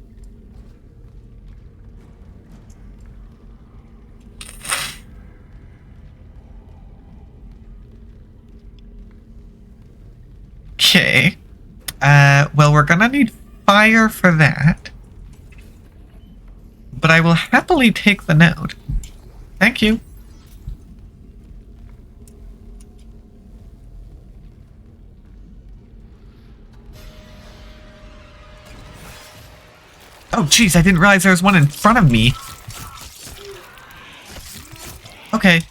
Okay. Well, we're gonna need fire for that. But I will happily take the node. Thank you. Oh, jeez, I didn't realize there was one in front of me. Okay.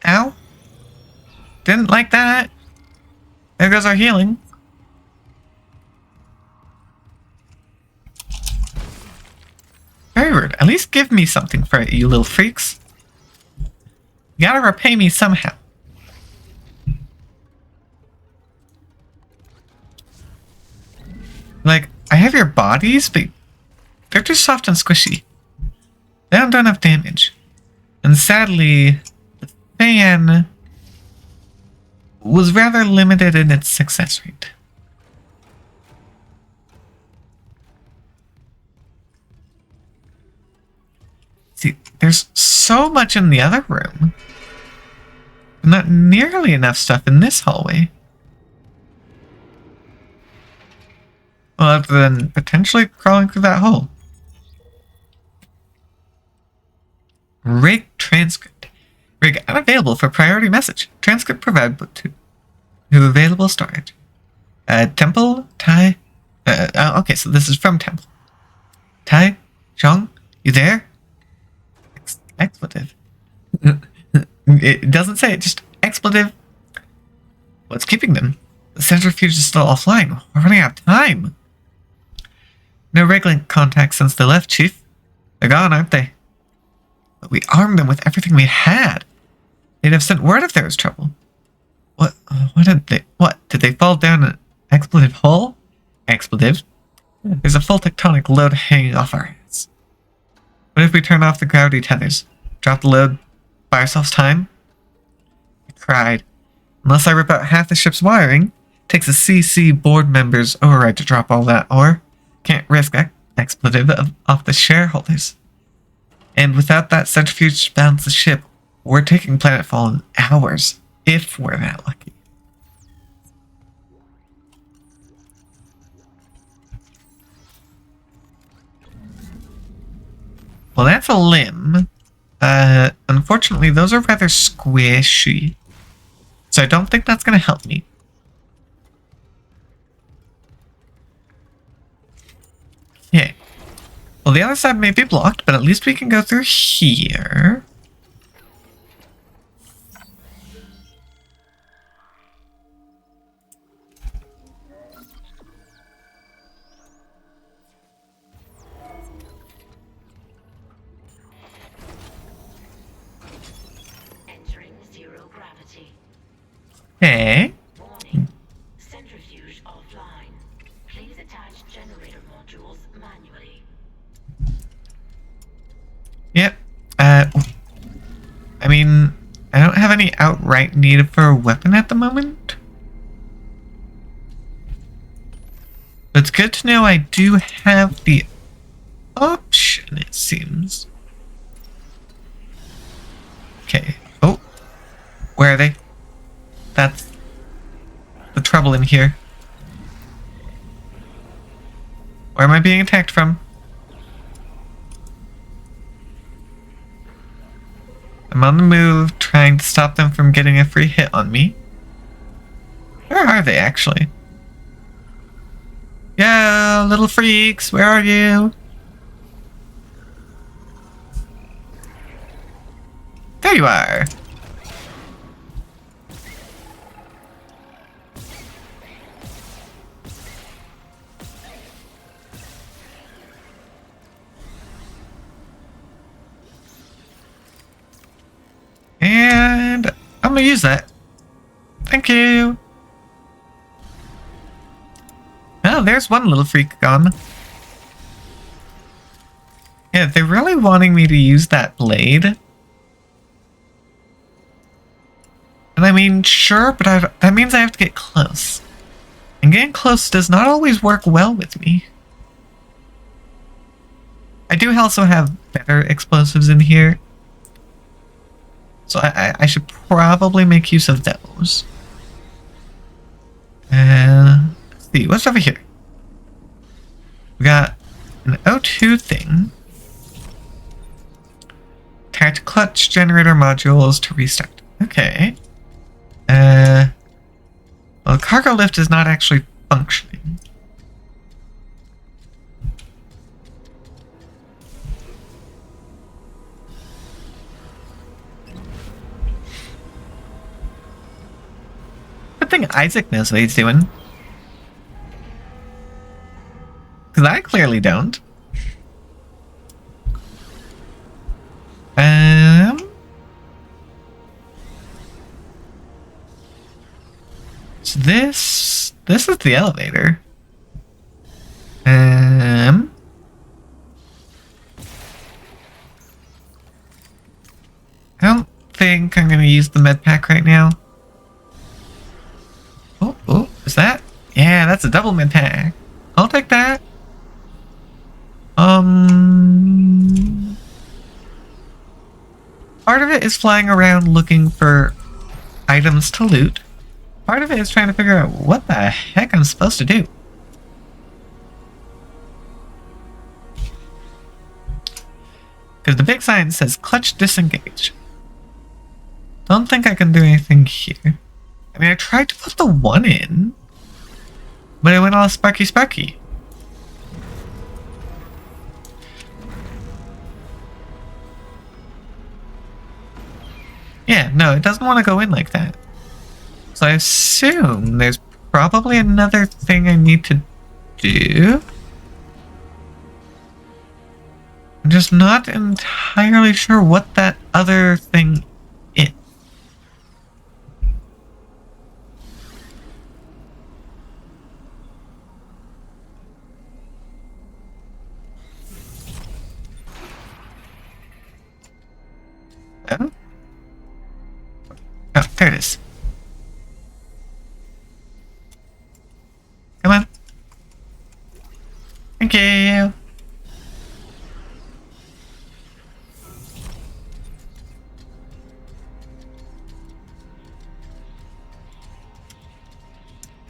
Ow. Didn't like that. There goes our healing. Very rude. At least give me something for it, you little freaks. You gotta repay me somehow. Like, I have your bodies, but they're too soft and squishy. They don't do enough damage. And sadly, the fan was rather limited in its success rate. See, there's so much in the other room. Not nearly enough stuff in this hallway. Well, other than potentially crawling through that hole. Rig transcript. Rig unavailable for priority message. Transcript provided to available storage. Temple, Tai. Okay, so this is from Temple. Tai, Zhang, you there? Expletive. It doesn't say it, just expletive. What's keeping them? The centrifuge is still offline. We're running out of time. No regular contact since they left, Chief. They're gone, aren't they? But we armed them with everything we had. They'd have sent word if there was trouble. What did they fall down an expletive hole? Expletives? There's a full tectonic load hanging off our heads. What if we turn off the gravity tethers? Drop the load? Buy ourselves time? I cried. Unless I rip out half the ship's wiring, takes a CC board member's override to drop all that ore. Can't risk expletive off the shareholders. And without that centrifuge to balance the ship, we're taking planetfall in hours, if we're that lucky. Well, that's a limb. Unfortunately, those are rather squishy. So I don't think that's going to help me. Okay. Well, the other side may be blocked, but at least we can go through here. Entering zero gravity. Okay. Warning. Centrifuge offline. Please attach generator modules manually. Yep. I mean, I don't have any outright need for a weapon at the moment. But it's good to know I do have the option, it seems. Okay. Oh. Where are they? That's the trouble in here. Where am I being attacked from? I'm on the move, trying to stop them from getting a free hit on me. Where are they, actually? Yo, little freaks, where are you? There you are. And I'm gonna use that. Thank you. Oh, there's one little freak gone. Yeah, they're really wanting me to use that blade. And I mean, sure, but that means I have to get close. And getting close does not always work well with me. I do also have better explosives in here. So I should probably make use of those. Let's see, what's over here? We got an O2 thing. Attach clutch generator modules to restart. Okay. Well, the cargo lift is not actually functioning. Good thing Isaac knows what he's doing. Because I clearly don't. So this is the elevator. I don't think I'm gonna use the med pack right now. Oh, is that? Yeah, that's a double med pack. I'll take that. Part of it is flying around looking for items to loot. Part of it is trying to figure out what the heck I'm supposed to do. Because the big sign says clutch disengage. Don't think I can do anything here. I mean, I tried to put the 1 in, but it went all sparky. Yeah, no, it doesn't want to go in like that. So I assume there's probably another thing I need to do. I'm just not entirely sure what that other thing is. Oh? Oh, there it is. Come on. Thank you.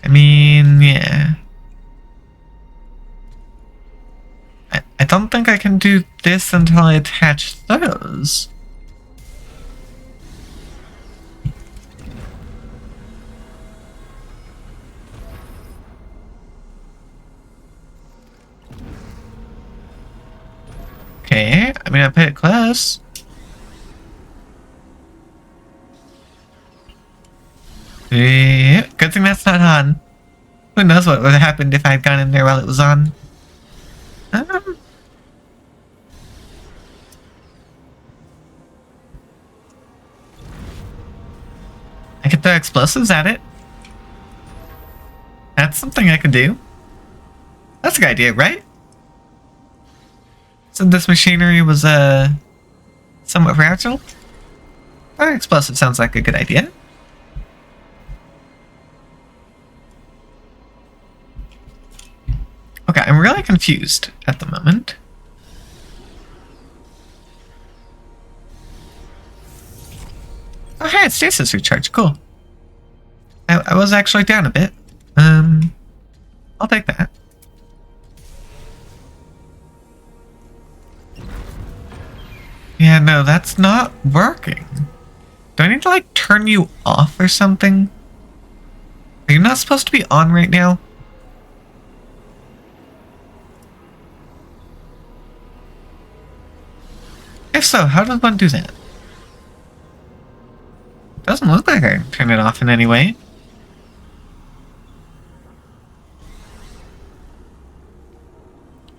I mean, yeah. I don't think I can do this until I attach those. Okay, I mean, I put it close. Yeah, good thing that's not on. Who knows what would have happened if I had gone in there while it was on. I could throw explosives at it. That's something I could do. That's a good idea, right? So this machinery was somewhat fragile. Explosive sounds like a good idea. Okay, I'm really confused at the moment. Oh, hey, it's stasis recharge. Cool. I was actually down a bit. I'll take that. Yeah, no, that's not working. Do I need to, like, turn you off or something? Are you not supposed to be on right now? If so, how does one do that? Doesn't look like I can turn it off in any way.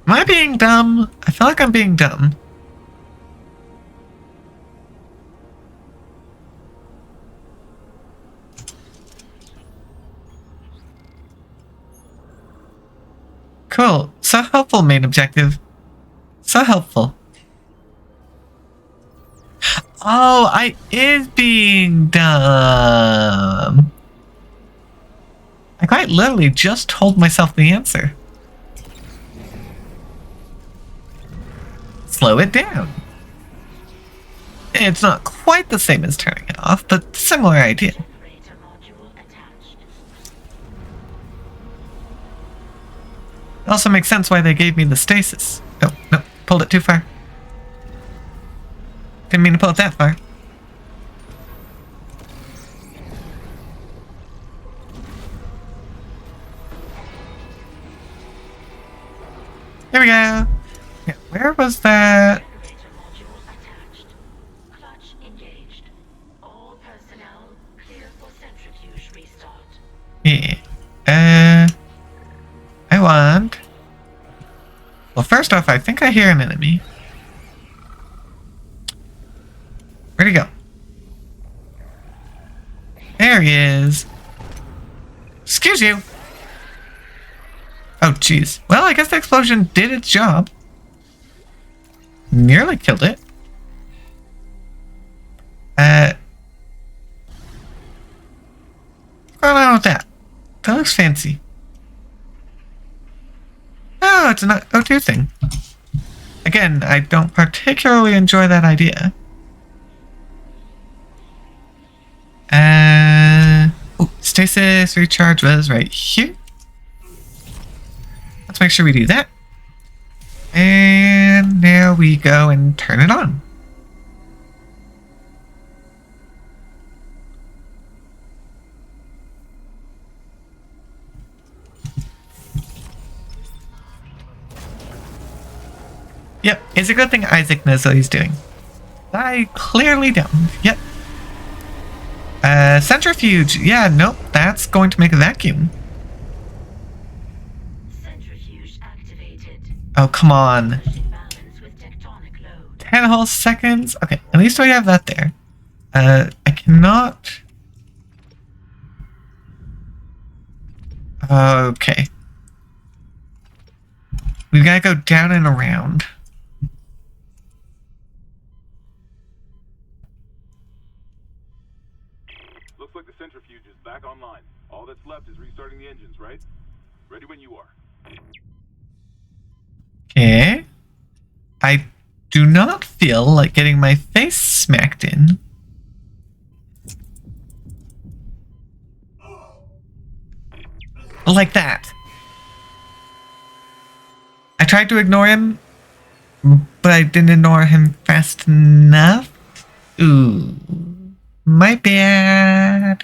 Am I being dumb? I feel like I'm being dumb. Cool. So helpful, main objective. So helpful. Oh, I is being dumb. I quite literally just told myself the answer. Slow it down. It's not quite the same as turning it off, but similar idea. Generator module attached. It also makes sense why they gave me the stasis. Oh, no, pulled it too far. Didn't mean to pull it that far. There we go. Yeah, where was that? Generator module attached. Clutch engaged. All personnel clear for centrifuge restart. Yeah. I want... Well, first off, I think I hear an enemy. Where'd he go? There he is. Excuse you. Oh, jeez. Well, I guess the explosion did its job. Nearly killed it. What's going on with that? That looks fancy. Oh, it's an O2 thing. Again, I don't particularly enjoy that idea. Stasis recharge was right here. Let's make sure we do that. And there we go and turn it on. Yep, it's a good thing Isaac knows what he's doing. I clearly don't. Yep. Centrifuge. Yeah, nope, that's going to make a vacuum. Centrifuge activated. Oh, come on. Pushing balance with tectonic load. 10 whole seconds. Okay, at least we have that there. I cannot... Okay. We've got to go down and around. Looks like the centrifuge is back online. All that's left is restarting the engines, right? Ready when you are. Okay. I do not feel like getting my face smacked in. Like that. I tried to ignore him, but I didn't ignore him fast enough. Ooh. My bad.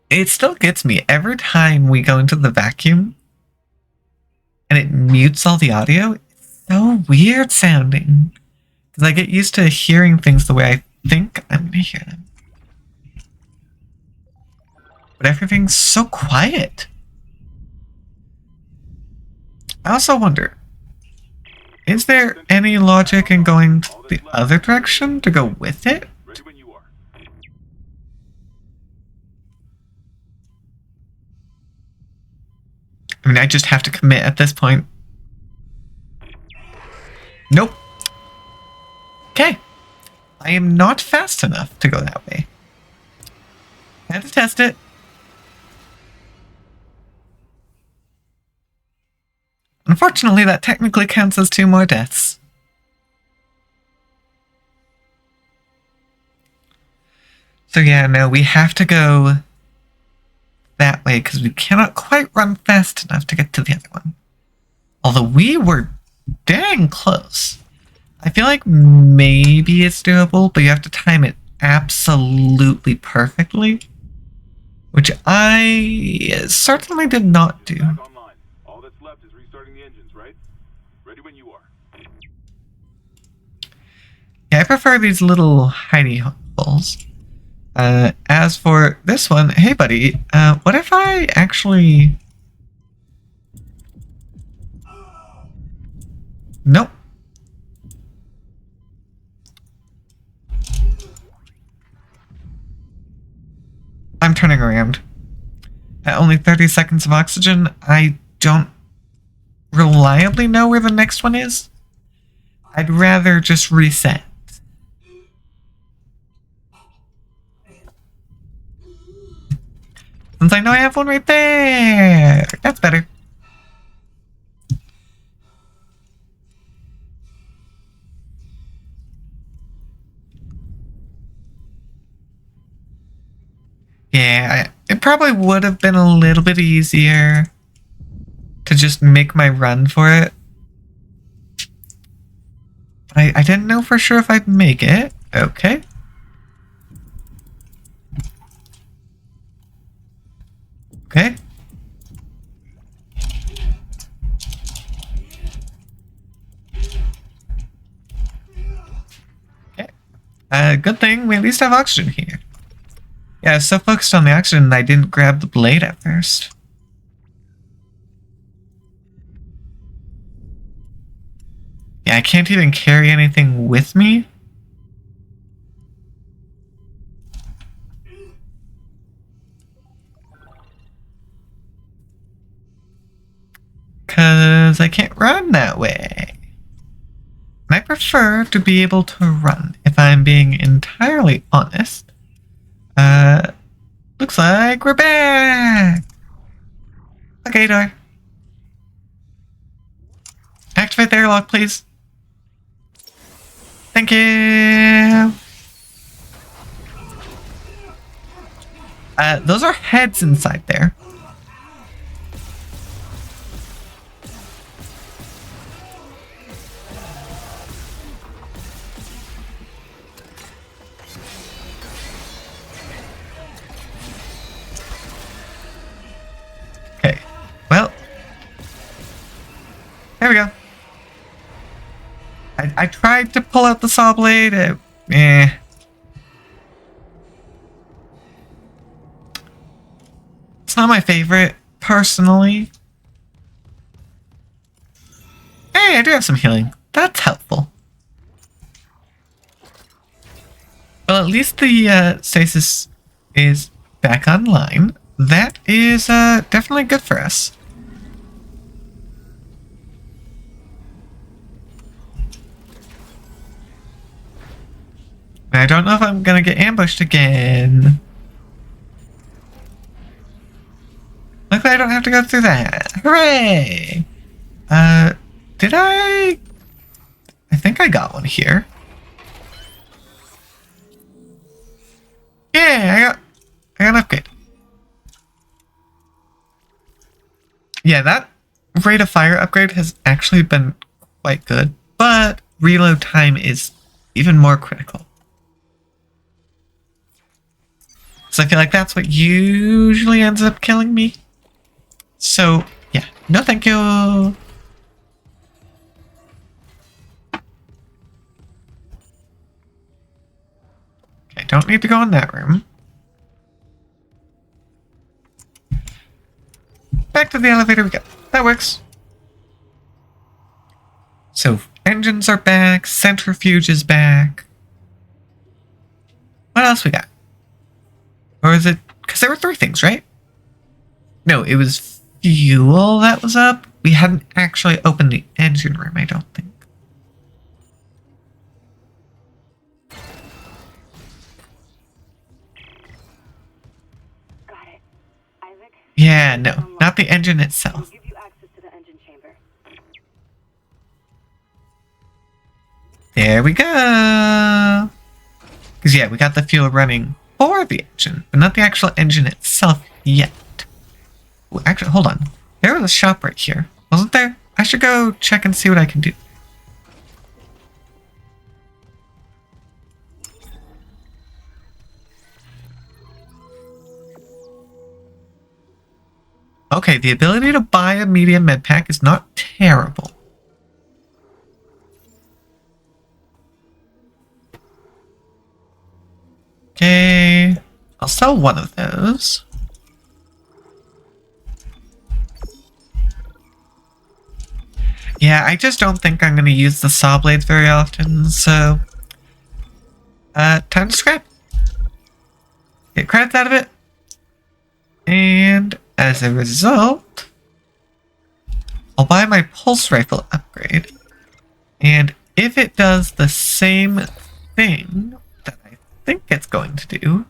It still gets me every time we go into the vacuum and it mutes all the audio. It's so weird sounding. Because I get used to hearing things the way I think I'm going to hear them. But everything's so quiet. I also wonder, is there any logic in going the other direction to go with it? Ready when you are. I mean, I just have to commit at this point. Nope. Okay. I am not fast enough to go that way. Had to test it. Unfortunately, that technically counts as 2 more deaths. So yeah, no, we have to go that way because we cannot quite run fast enough to get to the other one. Although we were dang close. I feel like maybe it's doable, but you have to time it absolutely perfectly. Which I certainly did not do. Back online. All that's left is restarting the engines, right? Ready when you are. Yeah, I prefer these little hidey holes. As for this one, hey buddy, what if I actually... Nope. I'm turning around. At only 30 seconds of oxygen, I don't reliably know where the next one is. I'd rather just reset. Since I know I have one right there. That's better. Yeah, it probably would have been a little bit easier to just make my run for it. But I didn't know for sure if I'd make it. Okay. Okay. Okay. Good thing we at least have oxygen here. Yeah, I was so focused on the oxygen I didn't grab the blade at first. Yeah, I can't even carry anything with me. Because I can't run that way. And I prefer to be able to run, if I'm being entirely honest. Looks like we're back! Okay, door. Activate the airlock, please. Thank you! Those are heads inside there. we go. I tried to pull out the saw blade. It's not my favorite, personally. Hey, I do have some healing. That's helpful. Well, at least the stasis is back online. That is definitely good for us. I don't know if I'm gonna get ambushed again. Luckily I don't have to go through that. Hooray! Did I think I got one here. Yeah, I got an upgrade. Yeah, that rate of fire upgrade has actually been quite good, but reload time is even more critical. So I feel like that's what usually ends up killing me. So, yeah. No thank you. Okay, don't need to go in that room. Back to the elevator we go. That works. So, engines are back. Centrifuge is back. What else we got? Or is it... Because there were 3 things, right? No, it was fuel that was up. We hadn't actually opened the engine room, I don't think. Got it. Isaac? Yeah, no. Not the engine itself. I'll give you access to the engine chamber. There we go. Because, yeah, we got the fuel running for the engine, but not the actual engine itself yet. Ooh, actually, hold on. There was a shop right here, wasn't there? I should go check and see what I can do. Okay, the ability to buy a medium med pack is not terrible. Okay, I'll sell one of those. Yeah, I just don't think I'm going to use the saw blades very often, so... time to scrap. Get credits out of it. And as a result, I'll buy my pulse rifle upgrade. And if it does the same thing that I think it's going to do,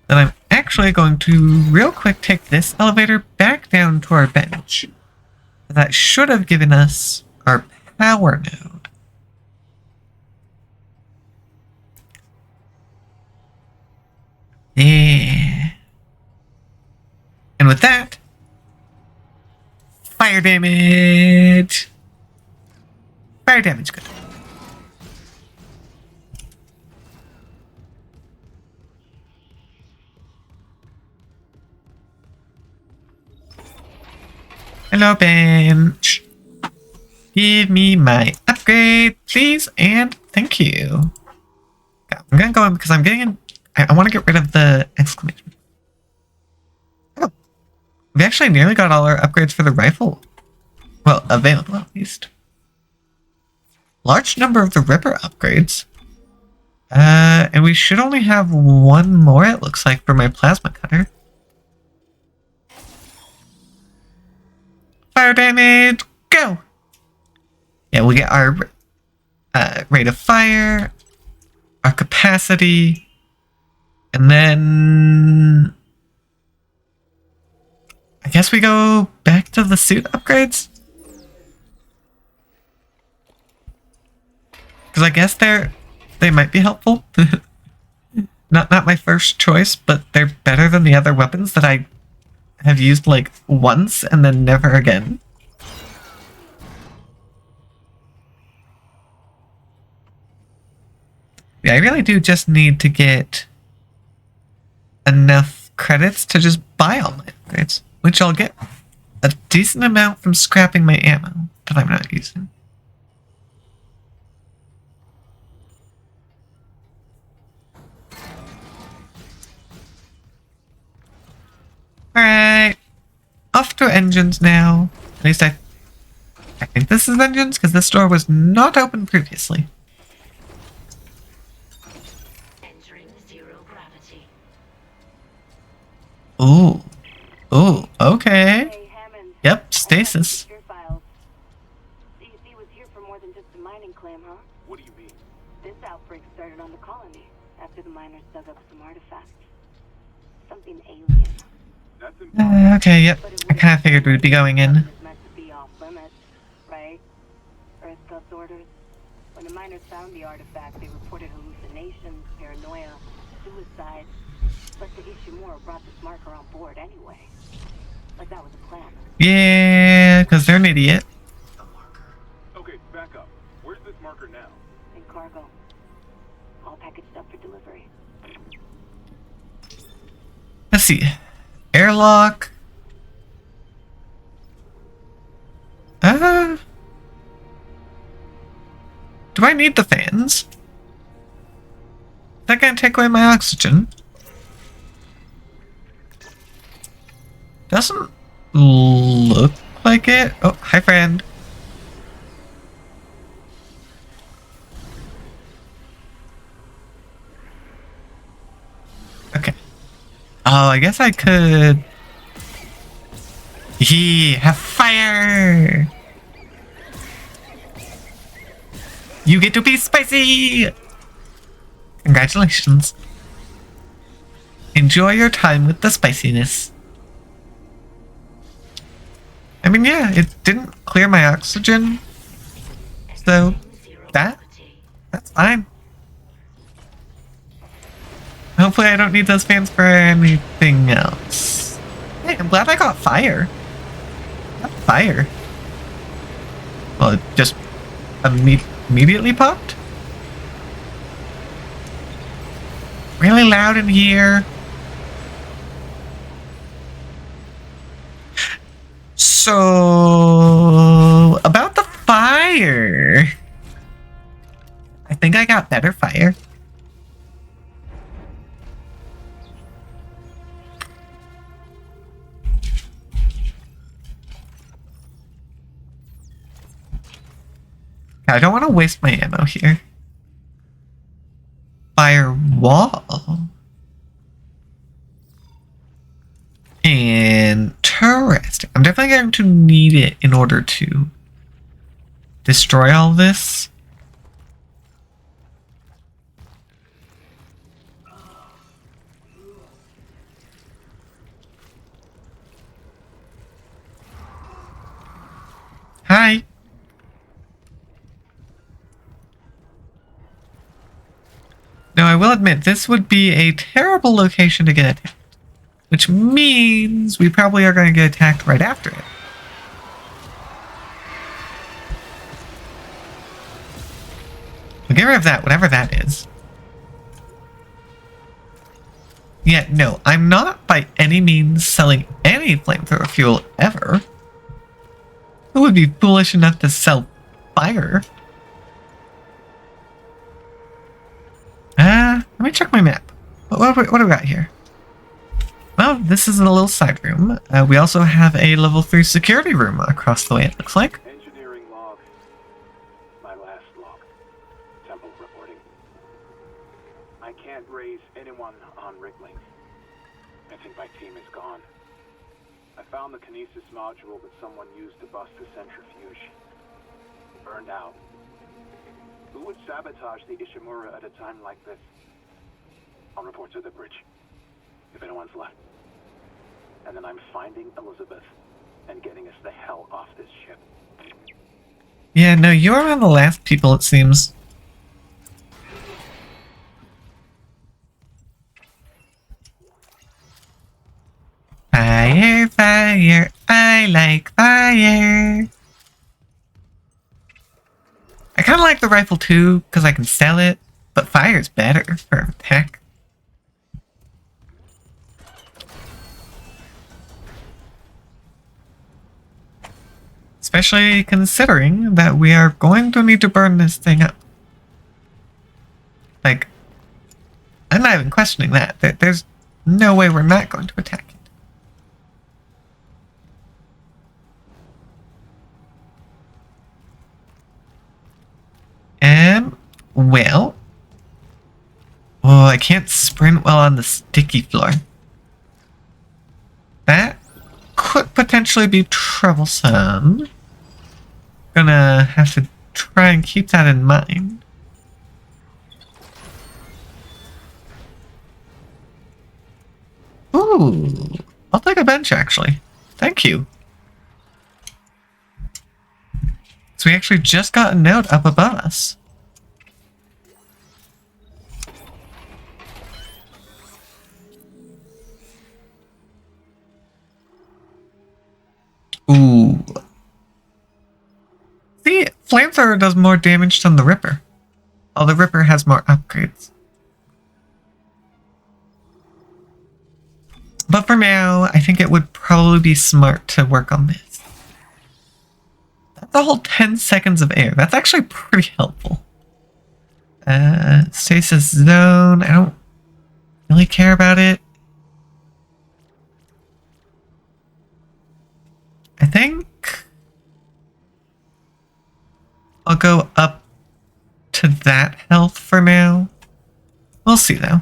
then I'm actually going to real quick take this elevator back down to our bench. That should have given us our power node. Yeah. And with that, fire damage. Fire damage, good. Hello, bench. Give me my upgrade, please, and thank you. I'm gonna go in because I'm getting in. I want to get rid of the exclamation. Oh, we actually nearly got all our upgrades for the rifle. Well, available at least. Large number of the Ripper upgrades. And we should only have one more, it looks like, for my plasma cutter. Fire damage, go! Yeah, we'll get our rate of fire, our capacity, and then I guess we go back to the suit upgrades? Because I guess they might be helpful. Not my first choice, but they're better than the other weapons that I have used like once and then never again. Yeah, I really do just need to get enough credits to just buy all my upgrades, which I'll get a decent amount from scrapping my ammo that I'm not using. Alright. Off to engines now. At least I think this is engines, because this door was not open previously. Entering zero gravity. Ooh. Ooh, okay. Hey, Hammond. Yep, stasis. Your files. CEC was here for more than just a mining claim, huh? What do you mean? This outbreak started on the colony after the miners dug up some artifacts. Something alien. That's impossible. Okay, yep. I kind of figured we'd be going in. It's meant to be off limits, right? Earth God's orders. When the miners found the artifact, they reported hallucinations, paranoia, suicide. But the Ishimura brought this marker on board anyway. Like that was a plan. Yeah, because they're an idiot. Okay, back up. Where's this marker now? In cargo. All packaged up for delivery. Let's see. Airlock. Do I need the fans? Is that gonna take away my oxygen? Doesn't look like it. Oh, hi friend. Okay. Oh, I guess I could... have fire! You get to be spicy! Congratulations. Enjoy your time with the spiciness. I mean, yeah, it didn't clear my oxygen. So, that's fine. Hopefully I don't need those fans for anything else. Hey, I'm glad I got fire. Not fire. Well, it just immediately popped. Really loud in here. So, about the fire. I think I got better fire. I don't want to waste my ammo here. Firewall. Interesting. I'm definitely going to need it in order to destroy all this. Hi. Now, I will admit, this would be a terrible location to get attacked. Which means we probably are going to get attacked right after it. We'll get rid of that, whatever that is. Yeah, no, I'm not by any means selling any flamethrower fuel ever. Who would be foolish enough to sell fire? Let me check my map. What do we got here? Well, this is a little side room. We also have a level 3 security room across the way, it looks like. Engineering log. My last log. Temple reporting. I can't raise anyone on Riglink. I think my team is gone. I found the kinesis module that someone used to bust the centrifuge. Burned out. Who would sabotage the Ishimura at a time like this? I'll report to the bridge, if anyone's left. And then I'm finding Elizabeth and getting us the hell off this ship. Yeah, no, you're one of the last people, it seems. Fire, fire, I like fire. I kind of like the rifle too, because I can sell it, but fire's better for attack. Especially considering that we are going to need to burn this thing up. Like, I'm not even questioning that. There's no way we're not going to attack it. Well. Oh, I can't sprint well on the sticky floor. That could potentially be troublesome. Gonna have to try and keep that in mind. Ooh, I'll take a bench actually. Thank you. So we actually just got a note up above us. Ooh. See, Flamethrower does more damage than the Ripper. Oh, the Ripper has more upgrades. But for now, I think it would probably be smart to work on this. That's a whole 10 seconds of air. That's actually pretty helpful. Stasis zone. I don't really care about it. I think I'll go up to that health for now. We'll see though.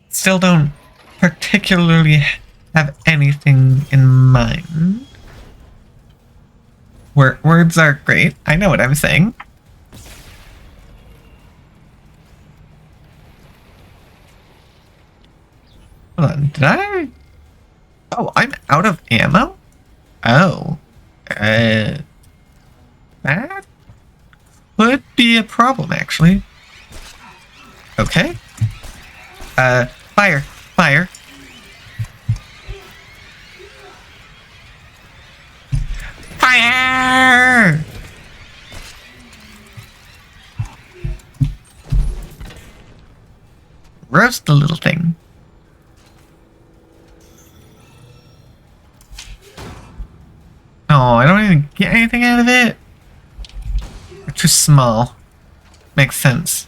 Still don't particularly have anything in mind. Words are great. I know what I'm saying. Hold on, did I? Oh, I'm out of ammo? Oh. That would be a problem, actually. Okay. Fire. Fire. Fire! Roast the little thing. Oh, I don't even get anything out of it. They're too small. Makes sense.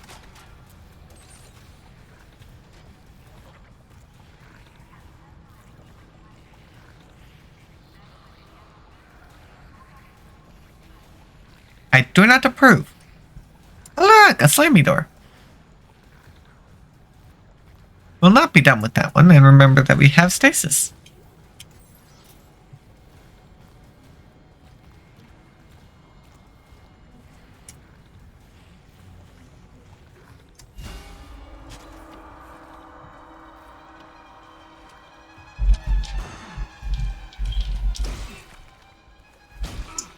I do not approve. Look, a slimy door. We'll not be done with that one, and remember that we have stasis.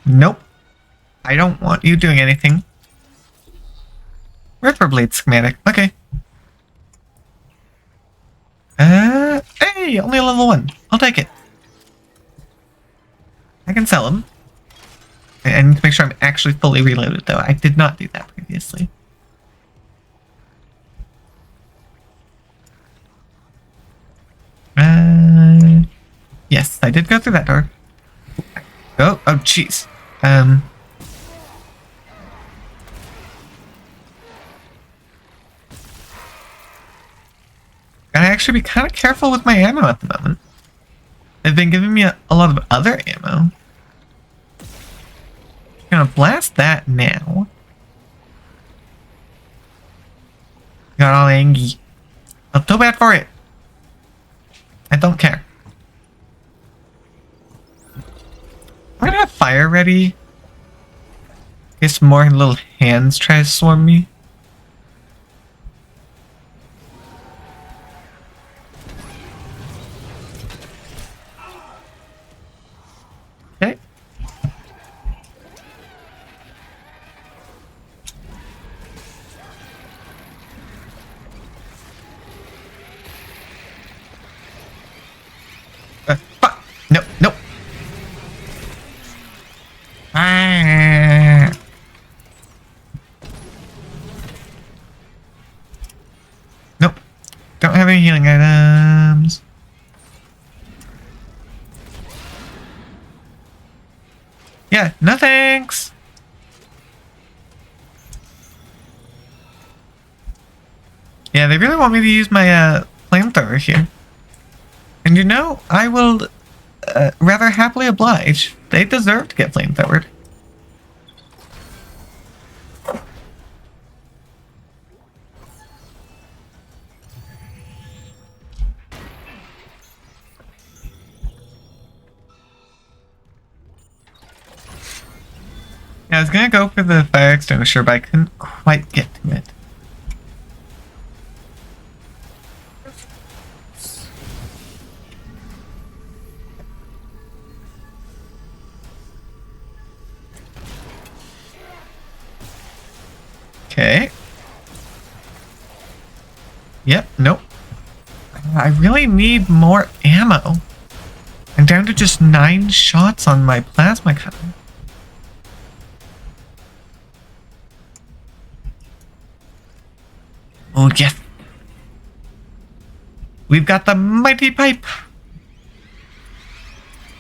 Nope. I don't want you doing anything. Ripper Blade schematic. Okay. Hey, only level 1. I'll take it. I can sell them. I need to make sure I'm actually fully reloaded, though. I did not do that previously. Yes, I did go through that door. Oh, jeez. Gotta actually be kind of careful with my ammo at the moment. They've been giving me a lot of other ammo. Gonna blast that now. Got all angry. Not too bad for it. I don't care. I'm gonna have fire ready. In case more little hands try to swarm me. Okay. Fuck! No, no. Ah. Nope. Don't have any healing items. Yeah, no thanks. Yeah, they really want me to use my flamethrower here. And you know, I will rather happily oblige. They deserve to get flamethrowered. Yeah, I was gonna go for the fire extinguisher, but I couldn't quite get to it. Okay. Yep, nope. I really need more ammo. I'm down to just 9 shots on my plasma cutter. Oh, yes. We've got the mighty pipe.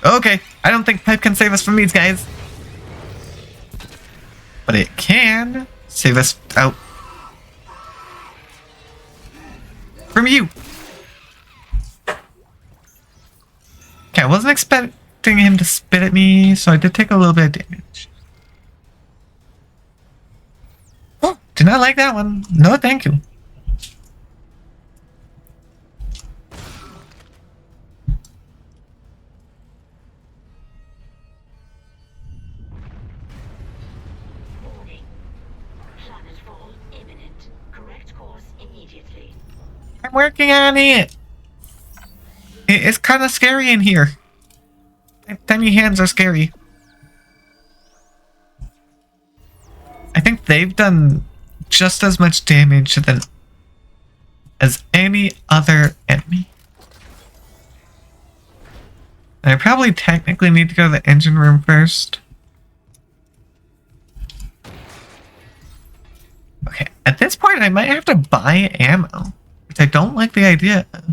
Okay, I don't think pipe can save us from these guys. But it can save us out from you. Okay, I wasn't expecting him to spit at me, so I did take a little bit of damage. Oh, did not like that one. No, thank you. Warning. Planetfall imminent. Correct course immediately. I'm working on it. It's kind of scary in here. Tiny hands are scary. I think they've done just as much damage as any other enemy. I probably technically need to go to the engine room first. Okay, at this point I might have to buy ammo, which I don't like the idea of.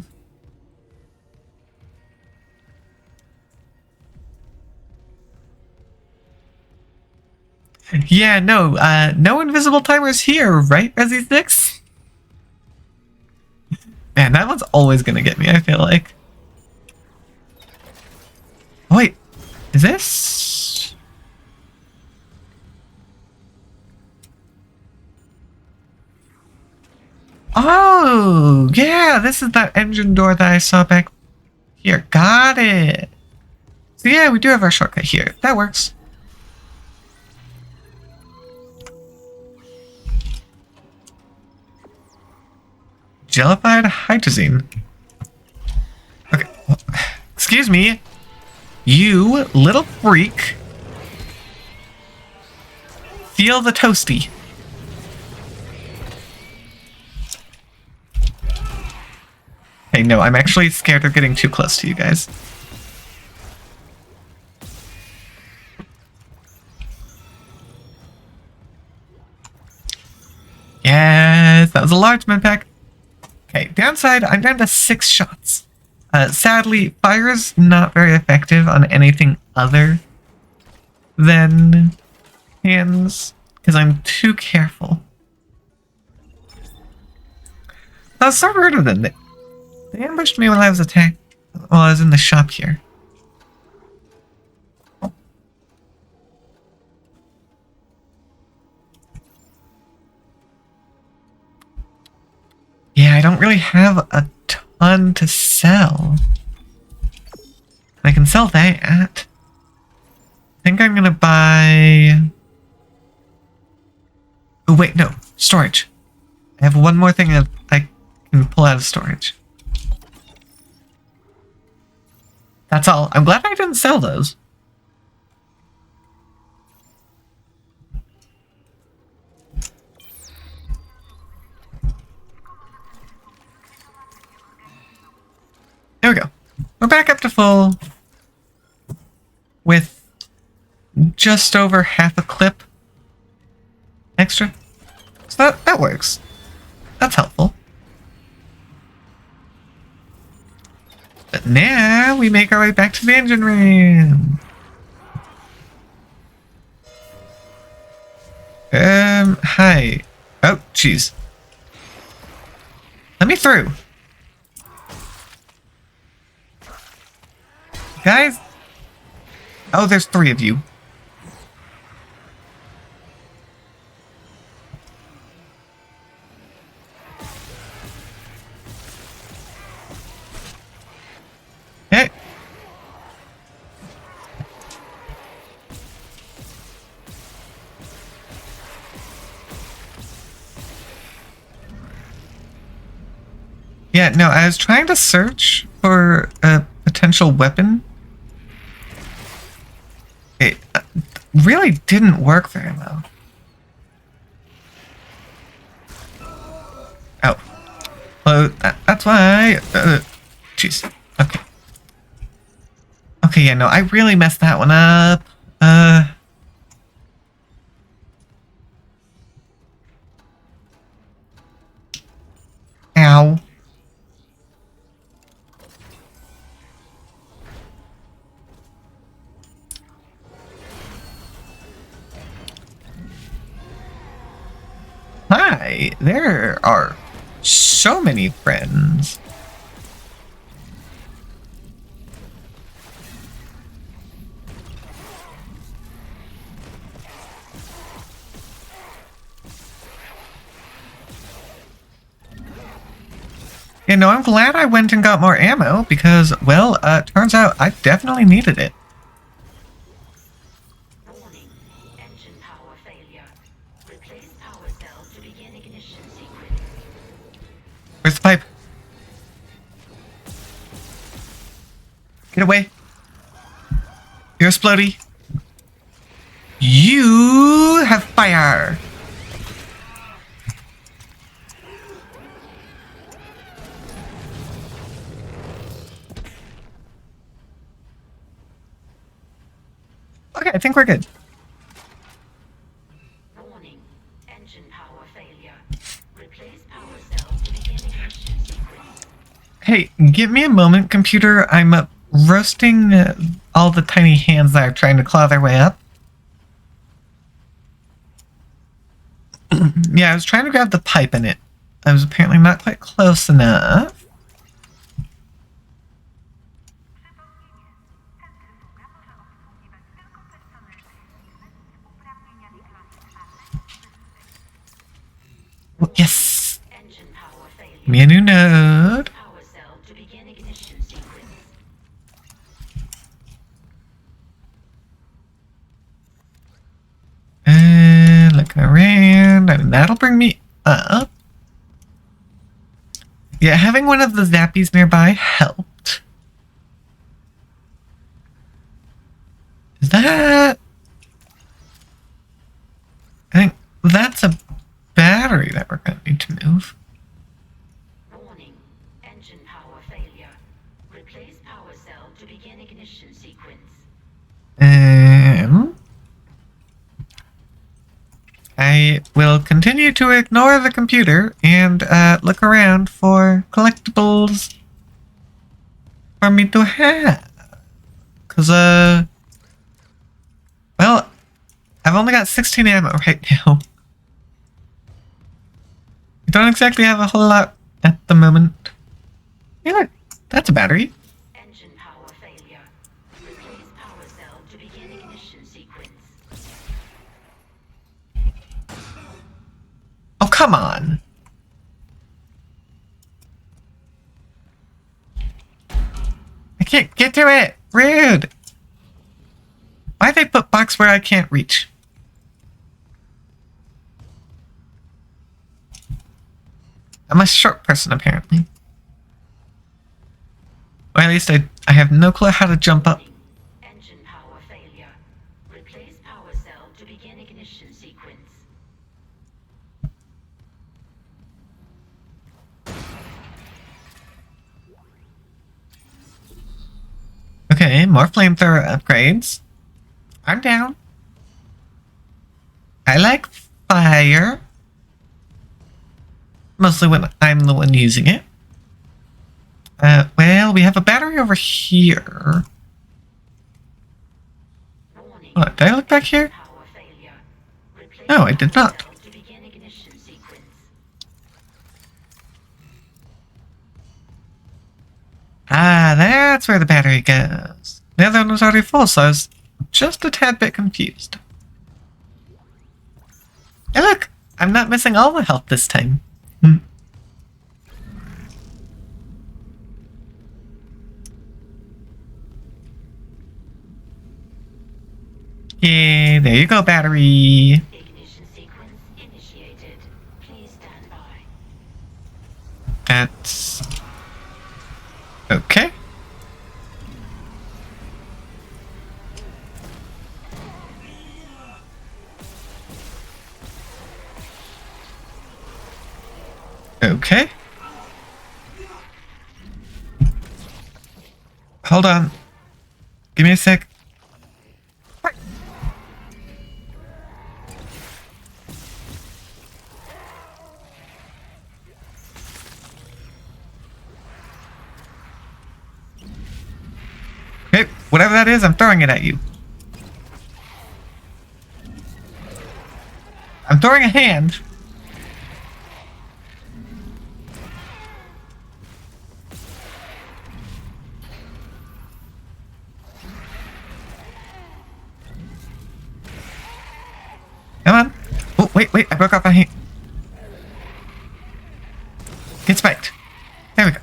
Yeah, no, no invisible timers here, right, Resi 6? Man, that one's always gonna get me, I feel like. Oh, wait, is this? Oh, yeah, this is that engine door that I saw back here. Got it. So yeah, we do have our shortcut here. That works. Jellified hydrazine. Okay. Excuse me. You little freak. Feel the toasty. Hey, no, I'm actually scared of getting too close to you guys. Yes, that was a large med pack. Okay, downside, I'm down to 6 shots. Sadly, fire is not very effective on anything other than hands, because I'm too careful. That was so rude of them. They ambushed me while I was while I was in the shop here. Yeah, I don't really have a ton to sell. I can sell that. I think I'm gonna buy... Oh wait, no. Storage. I have one more thing that I can pull out of storage. That's all. I'm glad I didn't sell those. There we go. We're back up to full with just over half a clip extra. So that works. That's helpful. But now we make our way back to the engine room. Hi. Oh, jeez. Let me through. Guys. Oh, there's 3 of you. Hey. Yeah, no, I was trying to search for a potential weapon. It really didn't work very well. Oh. Well, that's why... Jeez. Okay. Okay, yeah, no, I really messed that one up. Ow. Hi, there are so many friends. You know, I'm glad I went and got more ammo because, well, turns out I definitely needed it. Warning. Engine power failure. Replace power cell to begin ignition sequence. Where's the pipe? Get away. You're a splody. You have fire. Okay, I think we're good. Warning. Engine power failure. Replace power cell to begin ignition sequence. Hey, give me a moment, computer. I'm roasting all the tiny hands that are trying to claw their way up. Yeah, I was trying to grab the pipe in it. I was apparently not quite close enough. Oh, yes! Engine power failure. Give me a new node. Power cell to begin ignition sequence. And looking around. I mean, that'll bring me up. Yeah, having one of the zappies nearby helped. Is that... I think that's a battery that we're going to need to move. Warning. Engine power failure. Replace power cell to begin ignition sequence. I will continue to ignore the computer and look around for collectibles for me to have. Because, well, I've only got 16 ammo right now. I don't exactly have a whole lot at the moment. Yeah, look, that's a battery. Engine power failure. Replace power cell to begin ignition sequence. Oh, come on. I can't get to it. Rude. Why they put box where I can't reach? I'm a short person, apparently. Or at least I have no clue how to jump up. Engine power failure. Replace power cell to begin ignition sequence. Okay, more flamethrower upgrades. I'm down. I like fire. Mostly when I'm the one using it. Well, we have a battery over here. Warning. What, did I look back here? Power failure. Replace No, I did not. To begin ignition sequence. Ah, that's where the battery goes. The other one was already full, so I was just a tad bit confused. Hey look! I'm not missing all the health this time. Yay, there you go, battery. Ignition sequence initiated. Please stand by. That's... okay. Okay. Hold on. Give me a sec. Okay, whatever that is, I'm throwing it at you. I'm throwing a hand. Come on. Oh, wait, I broke off my hand. Get spiked. There we go.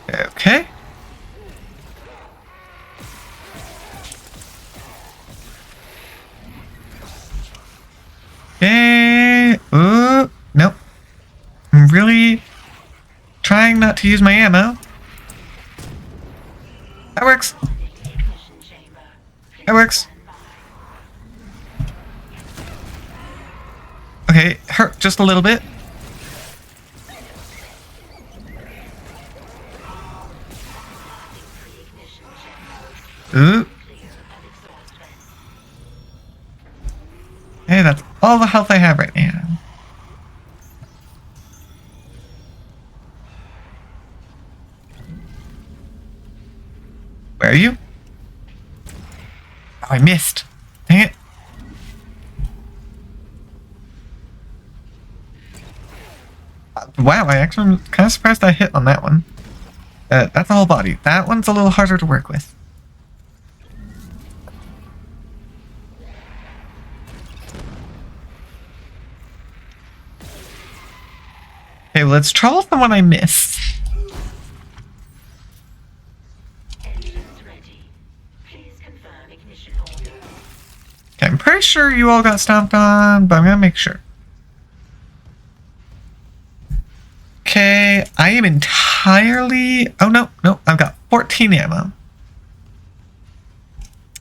Okay. Okay. Ooh, nope. I'm really trying not to use my ammo. That works. That works. Okay, hurt just a little bit. Ooh. Hey, that's all the health I have right now. Where are you? Oh, I missed. Dang it. Wow, I actually am kind of surprised I hit on that one. That's a whole body. That one's a little harder to work with. Okay, well, let's try the one I missed. Okay, I'm pretty sure you all got stomped on, but I'm gonna make sure. Okay, I am entirely... oh, no, I've got 14 ammo.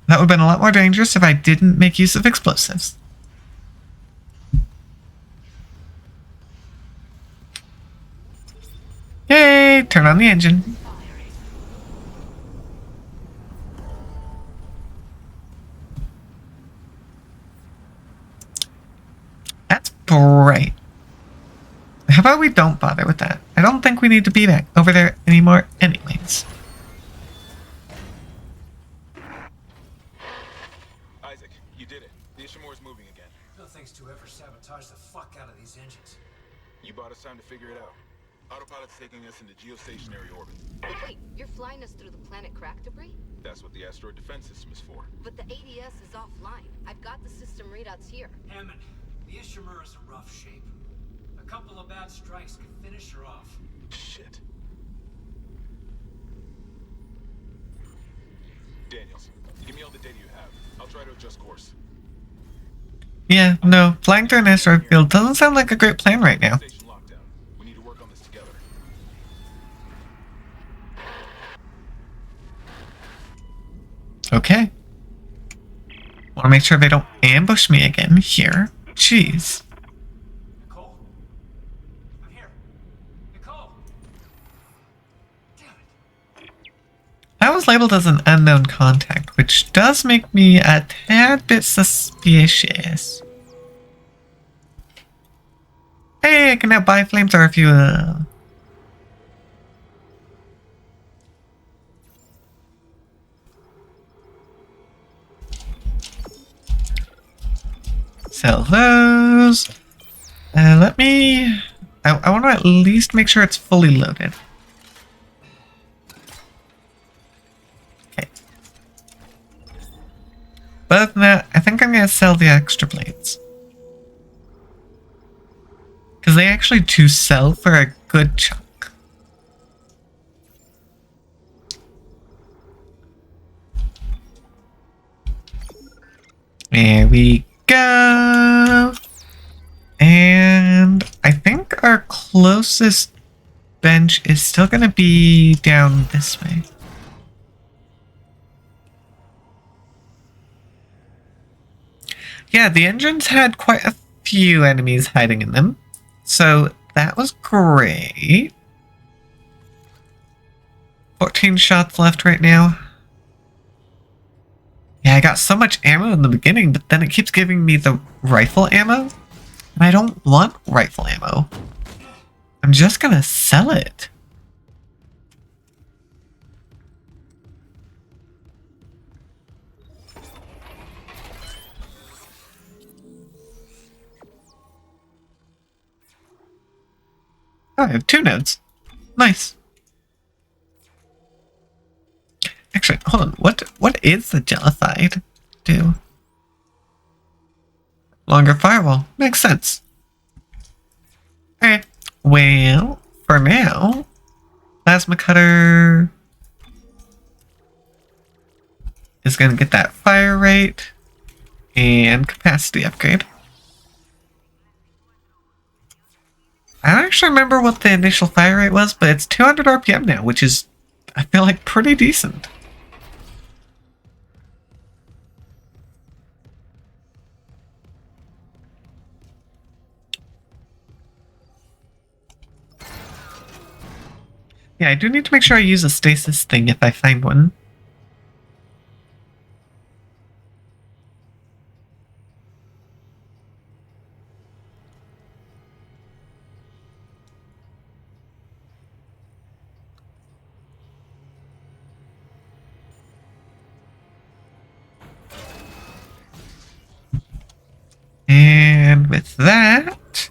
That would have been a lot more dangerous if I didn't make use of explosives. Yay! Turn on the engine. That's bright. How about we don't bother with that? I don't think we need to be back over there anymore anyways. Isaac, you did it. The Ishimura's moving again. No thanks to whoever sabotaged the fuck out of these engines. You bought us time to figure it out. Autopilot's taking us into geostationary orbit. Wait, you're flying us through the planet crack debris? That's what the asteroid defense system is for. But the ADS is offline. I've got the system readouts here. Hammond, the Ishimura's in rough shape. A couple of bad strikes could finish her off. Shit. Daniels, give me all the data you have. I'll try to adjust course. Yeah, no, flying through an asteroid field doesn't sound like a great plan right now. Station lockdown. We need to work on this together. Okay. Want to make sure they don't ambush me again here. Jeez. Nicole? I'm here. Nicole! Damn it. That was labeled as an unknown contact, which does make me a tad bit suspicious. Hey, I can now buy flamethrower fuel. sell those. Let me... I want to at least make sure it's fully loaded. Okay. But other than that, I think I'm going to sell the extra blades. Because they actually do sell for a good chunk. There we go. And I think our closest bench is still going to be down this way. Yeah, the engines had quite a few enemies hiding in them. So that was great. 14 shots left right now. Yeah, I got so much ammo in the beginning, but then it keeps giving me the rifle ammo. And I don't want rifle ammo. I'm just gonna sell it. Oh, I have 2 nodes. Nice. Actually, hold on. What is the jellified do? Longer firewall. Makes sense. Alright. Well, for now, plasma cutter is going to get that fire rate and capacity upgrade. I don't actually remember what the initial fire rate was, but it's 200 RPM now, which is, I feel like, pretty decent. Yeah, I do need to make sure I use a stasis thing if I find one. And with that,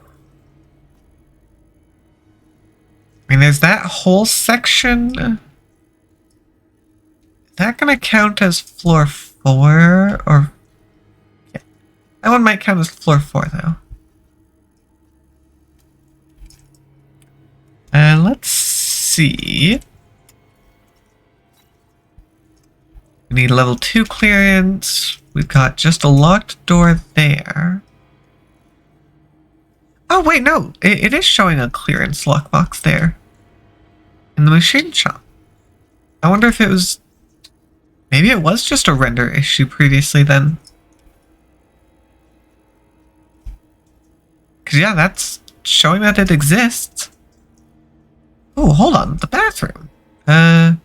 I mean, there's that whole section. Is that going to count as floor 4? Or yeah. That one might count as floor 4, though. Let's see. We need level 2 clearance. We've got just a locked door there. Oh, wait, no. It is showing a clearance lockbox there. In the machine shop. I wonder if it was... Maybe it was just a render issue previously then. Because, yeah, that's showing that it exists. Oh, hold on. The bathroom. Okay.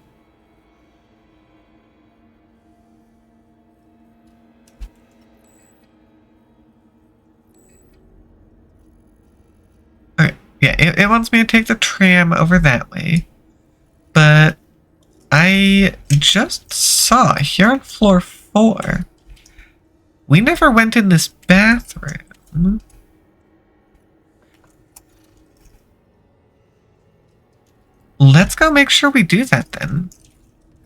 Yeah, it wants me to take the tram over that way. But I just saw here on floor 4. We never went in this bathroom. Let's go make sure we do that then.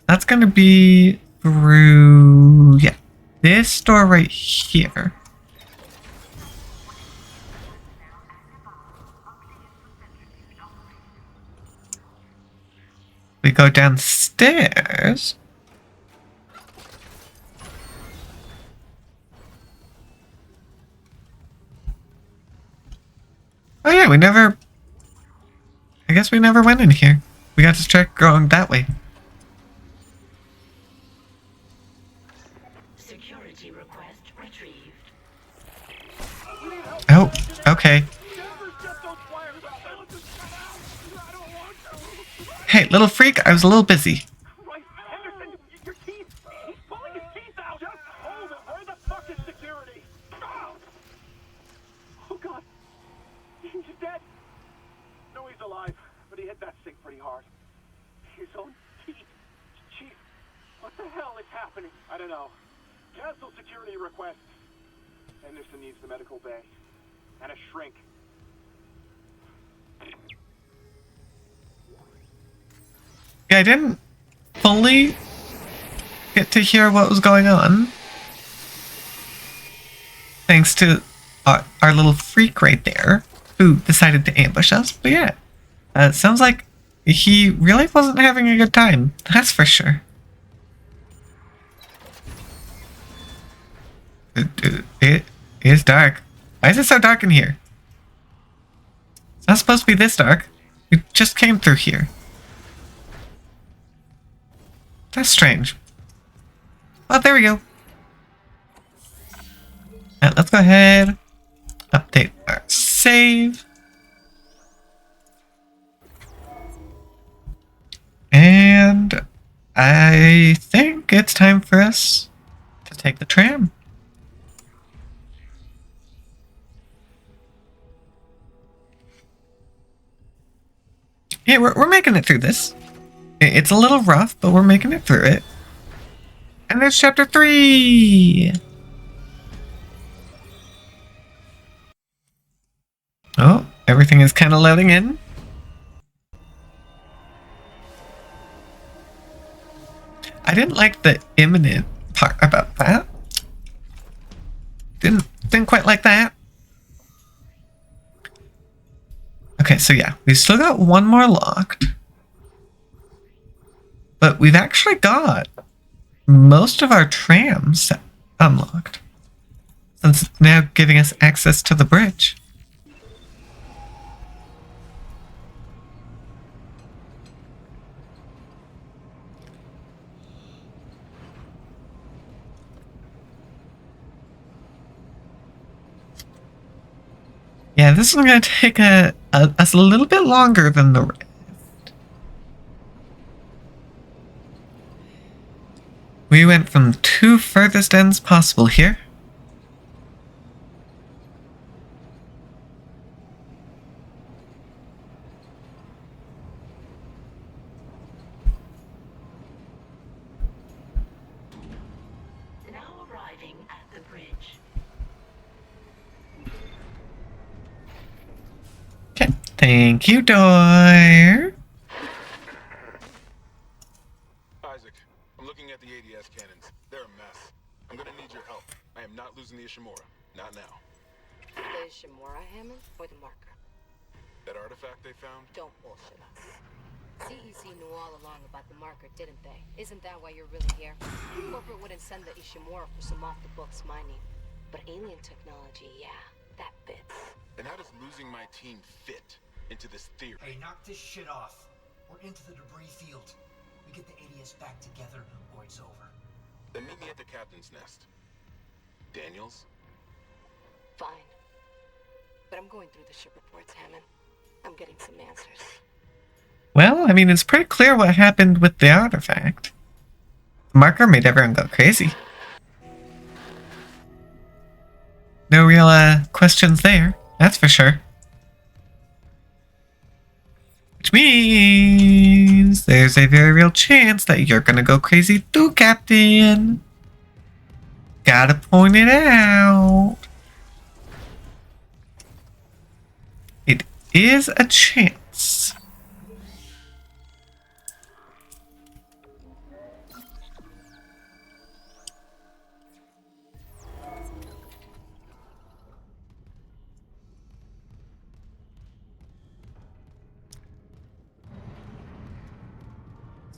That's going to be through, yeah, this door right here. We go downstairs. Oh yeah, we never... I guess we never went in here. We got to start going that way. Security request retrieved. Oh, okay. Hey, little freak, I was a little busy. Right, Henderson, your teeth! He's pulling his teeth out! Just hold it! Where the fuck is security? Oh, God. He's dead. No, he's alive, but he hit that thing pretty hard. His own teeth. Chief, what the hell is happening? I don't know. Cancel security requests. Anderson needs the medical bay. And a shrink. Yeah, I didn't fully get to hear what was going on. Thanks to our little freak right there, who decided to ambush us. But yeah, it sounds like he really wasn't having a good time. That's for sure. It is dark. Why is it so dark in here? It's not supposed to be this dark. We just came through here. That's strange. Oh, there we go. Let's go ahead. Update our save. And I think it's time for us to take the tram. Yeah, we're making it through this. It's a little rough, but we're making it through it. And there's chapter 3! Oh, everything is kind of loading in. I didn't like the imminent part about that. Didn't quite like that. Okay, so yeah, we've still got one more locked. But we've actually got most of our trams unlocked. Since it's now giving us access to the bridge. Yeah, this is going to take us a little bit longer than the rest. We went from 2 furthest ends possible here. Now arriving at the bridge. Okay, thank you, door. Isaac, I'm looking at the ADS cannons. They're a mess. I'm gonna need your help. I am not losing the Ishimura. Not now. The Ishimura, Hammond, or the marker? That artifact they found? Don't bullshit us. CEC knew all along about the marker, didn't they? Isn't that why you're really here? Corporate wouldn't send the Ishimura for some off-the-books mining. But alien technology, yeah, that fits. Then how does losing my team fit into this theory? Hey, knock this shit off. We're into the debris field. We get the ADS back together, or it's over. Then meet me at the captain's nest. Daniels? Fine. But I'm going through the ship reports, Hammond. I'm getting some answers. Well, I mean, it's pretty clear what happened with the artifact. The marker made everyone go crazy. No real questions there, that's for sure. Which means there's a very real chance that you're gonna go crazy too, Captain. Gotta point it out. It is a chance.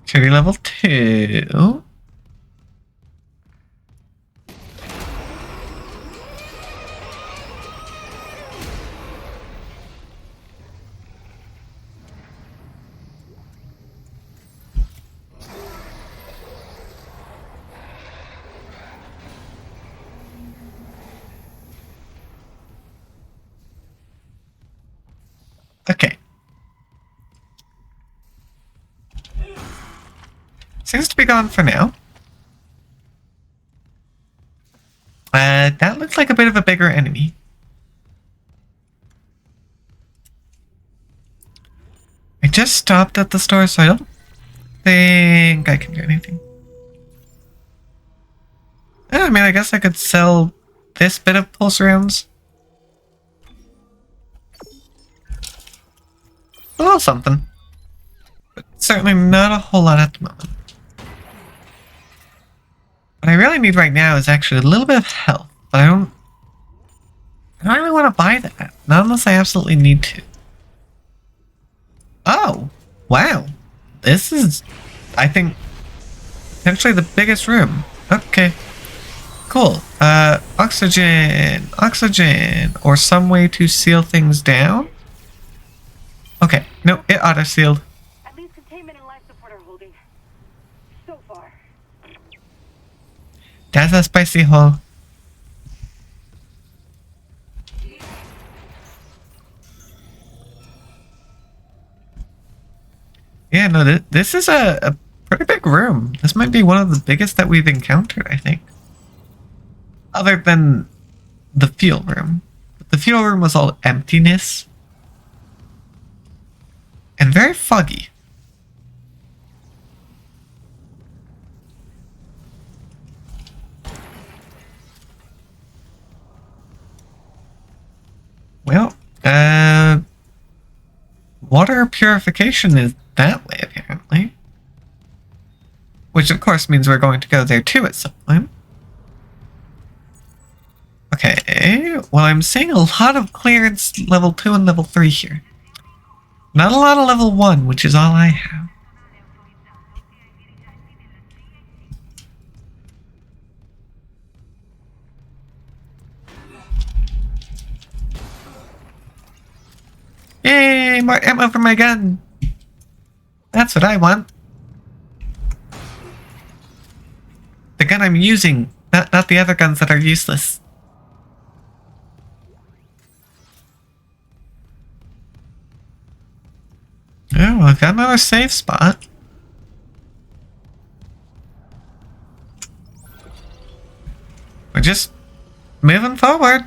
Security level 2. Okay. Seems to be gone for now. That looks like a bit of a bigger enemy. I just stopped at the store, so I don't think I can do anything. I mean, I guess I could sell this bit of pulse rounds. A little something. But certainly not a whole lot at the moment. What I really need right now is actually a little bit of health. But I don't really want to buy that. Not unless I absolutely need to. Oh! Wow. This is, I think, potentially the biggest room. Okay. Cool. Oxygen. Oxygen. Or some way to seal things down? Okay. No, it auto-sealed. At least containment and life support are holding. So far. That's a spicy hole. Yeah, no, this is a pretty big room. This might be one of the biggest that we've encountered, I think. Other than the fuel room. The fuel room was all emptiness. And very foggy. Well, water purification is that way, apparently. Which, of course, means we're going to go there too at some point. Okay, well, I'm seeing a lot of clearance level 2 and level 3 here. Not a lot of level 1, which is all I have. Yay, more ammo for my gun. That's what I want. The gun I'm using, not the other guns that are useless. Oh, I got another safe spot. We're just moving forward.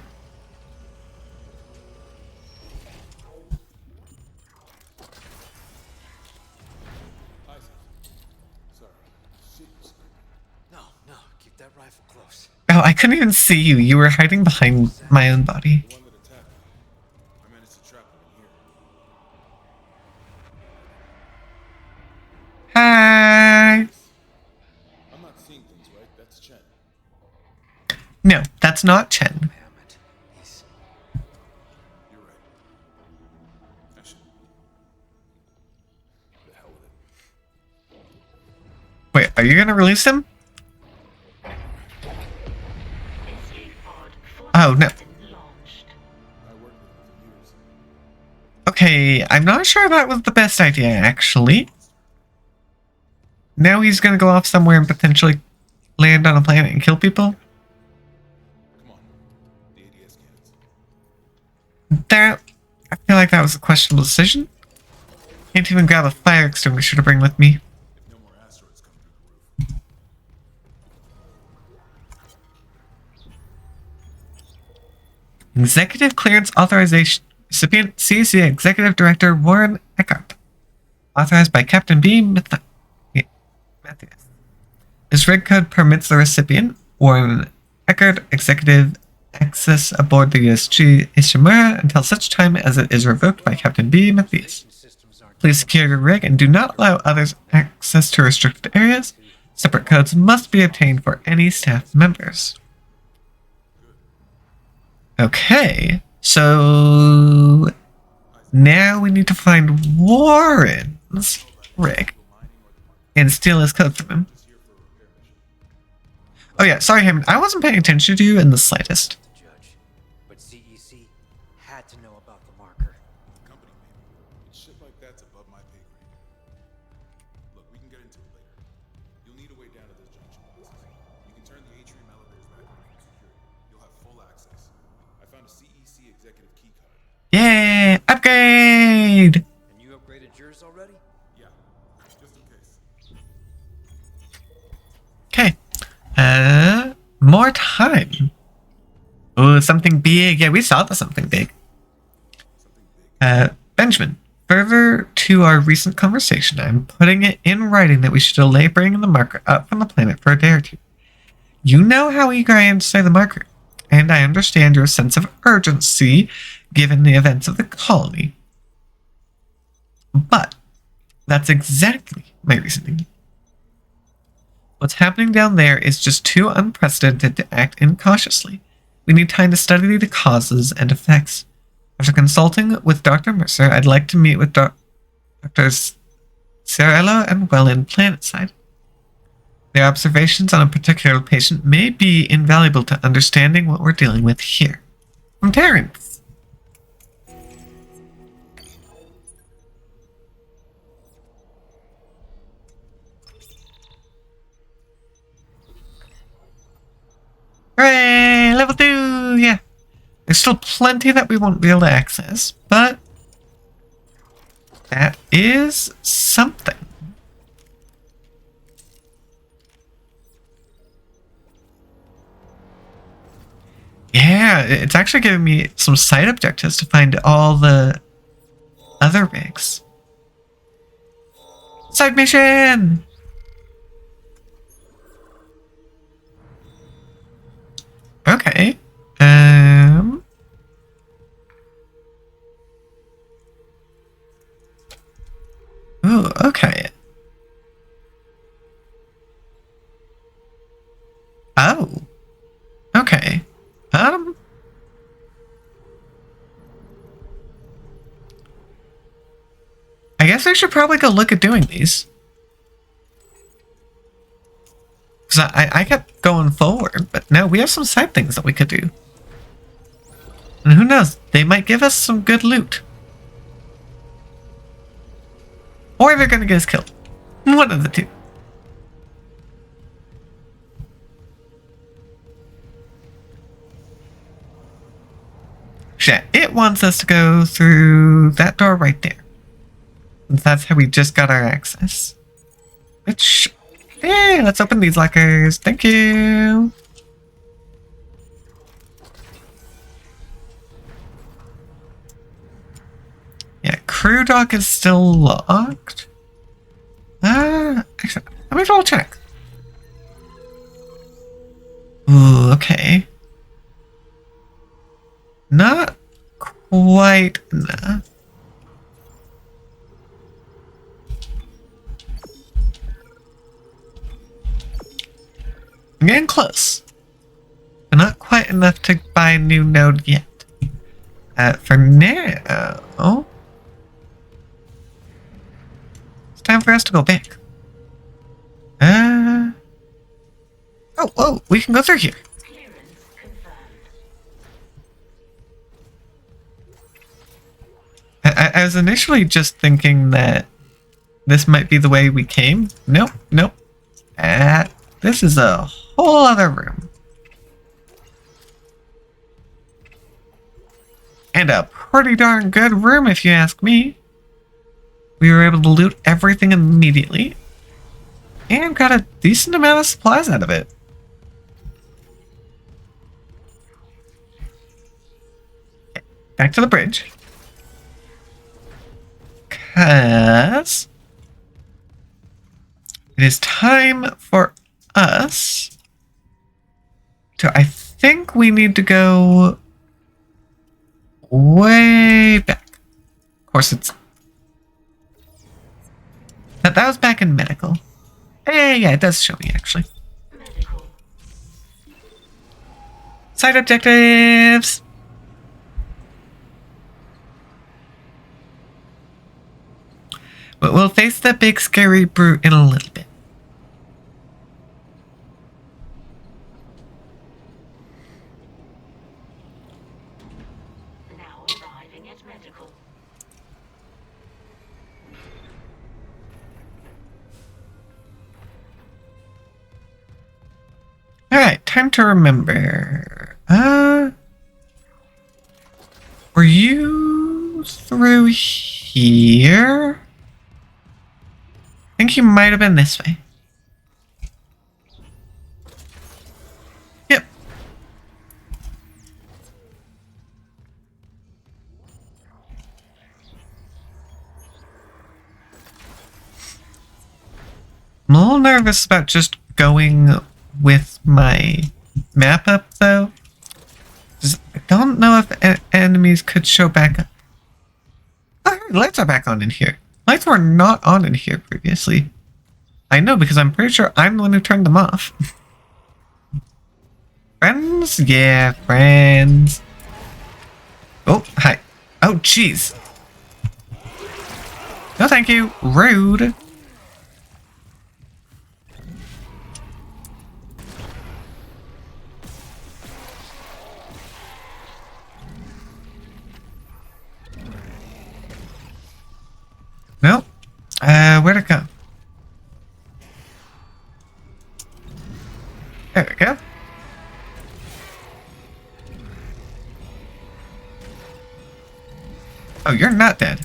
No, keep that rifle close. Oh, I couldn't even see you. You were hiding behind my own body. The one that attacked me. I managed to trap him in here. Hi. I'm not seeing things right. That's Chen. No, that's not Chen. Damn it. You're right. I should. The hell with it. Wait, are you gonna release him? Oh, no. I worked with him for years. Okay, I'm not sure that was the best idea, actually. Now he's gonna go off somewhere and potentially land on a planet and kill people? Come on. The ADS cannons. That... I feel like that was a questionable decision. Can't even grab a fire extinguisher to bring with me. If no more asteroids come through the roof. Executive Clearance Authorization. Recipient CEC Executive Director Warren Eckhart. Authorized by Captain B. Mathias. This rig code permits the recipient, Warren Eckhart, executive access aboard the USG Ishimura until such time as it is revoked by Captain B. Mathias. Please secure your rig and do not allow others access to restricted areas. Separate codes must be obtained for any staff members. Okay, so now we need to find Warren's rig and steal his code from him. Oh yeah, sorry Hammond, I wasn't paying attention to you in the slightest. Judge, but CEC had to know about the marker. Company maybe. Shit like that's above my pay grade. Look, we can get into it later. You'll need a way down to those junction boxes. You can turn the atrium elevators back on for security. You'll have full access. I found a CEC executive key card. Yay! Upgrade! And you upgraded yours already? Yeah, just in case. Okay. More time. Oh, something big. Yeah, we saw the something big. Benjamin, further to our recent conversation, I'm putting it in writing that we should delay bringing the marker up from the planet for a day or two. You know how eager I am to say the marker, and and I understand your sense of urgency given the events of the colony. But that's exactly my reasoning. What's happening down there is just too unprecedented to act incautiously. We need time to study the causes and effects. After consulting with Dr. Mercer, I'd like to meet with Drs. Ciarello and Wellen planetside. Their observations on a particular patient may be invaluable to understanding what we're dealing with here. From Terrence. Hooray! Level 2! Yeah. There's still plenty that we won't be able to access, but that is something. Yeah, it's actually giving me some side objectives to find all the other rigs. Side mission! Okay. Ooh, okay. Oh. Okay. I guess I should probably go look at doing these. Because I kept going forward, but now we have some side things that we could do. And who knows, they might give us some good loot. Or they're gonna get us killed. One of the two. Shit, it wants us to go through that door right there. Since that's how we just got our access. Which, hey, let's open these lockers. Thank you. Yeah, crew dock is still locked. Actually, let me double check. Ooh, okay. Not quite enough. I'm getting close. But not quite enough to buy a new node yet. For now, it's time for us to go back. Oh, we can go through here. I was initially just thinking that this might be the way we came. Nope. This is a whole other room. And a pretty darn good room if you ask me. We were able to loot everything immediately. And got a decent amount of supplies out of it. Okay, back to the bridge. Because it is time for us to, I think we need to go way back. Of course, it's that was back in medical. Hey, yeah, it does show me actually. Side objectives. But we'll face the big scary brute in a little bit. Now arriving at medical. Alright, time to remember. Were you through here? I think you might have been this way. Yep. I'm a little nervous about just going with my map up, though. don't know if enemies could show back up. Oh, lights are back on in here. Lights were not on in here previously. I know because I'm pretty sure I'm the one who turned them off. Friends? Yeah, friends. Oh, hi. Oh, jeez. No, thank you. Rude. No. Where'd it go? There we go. Oh, you're not dead.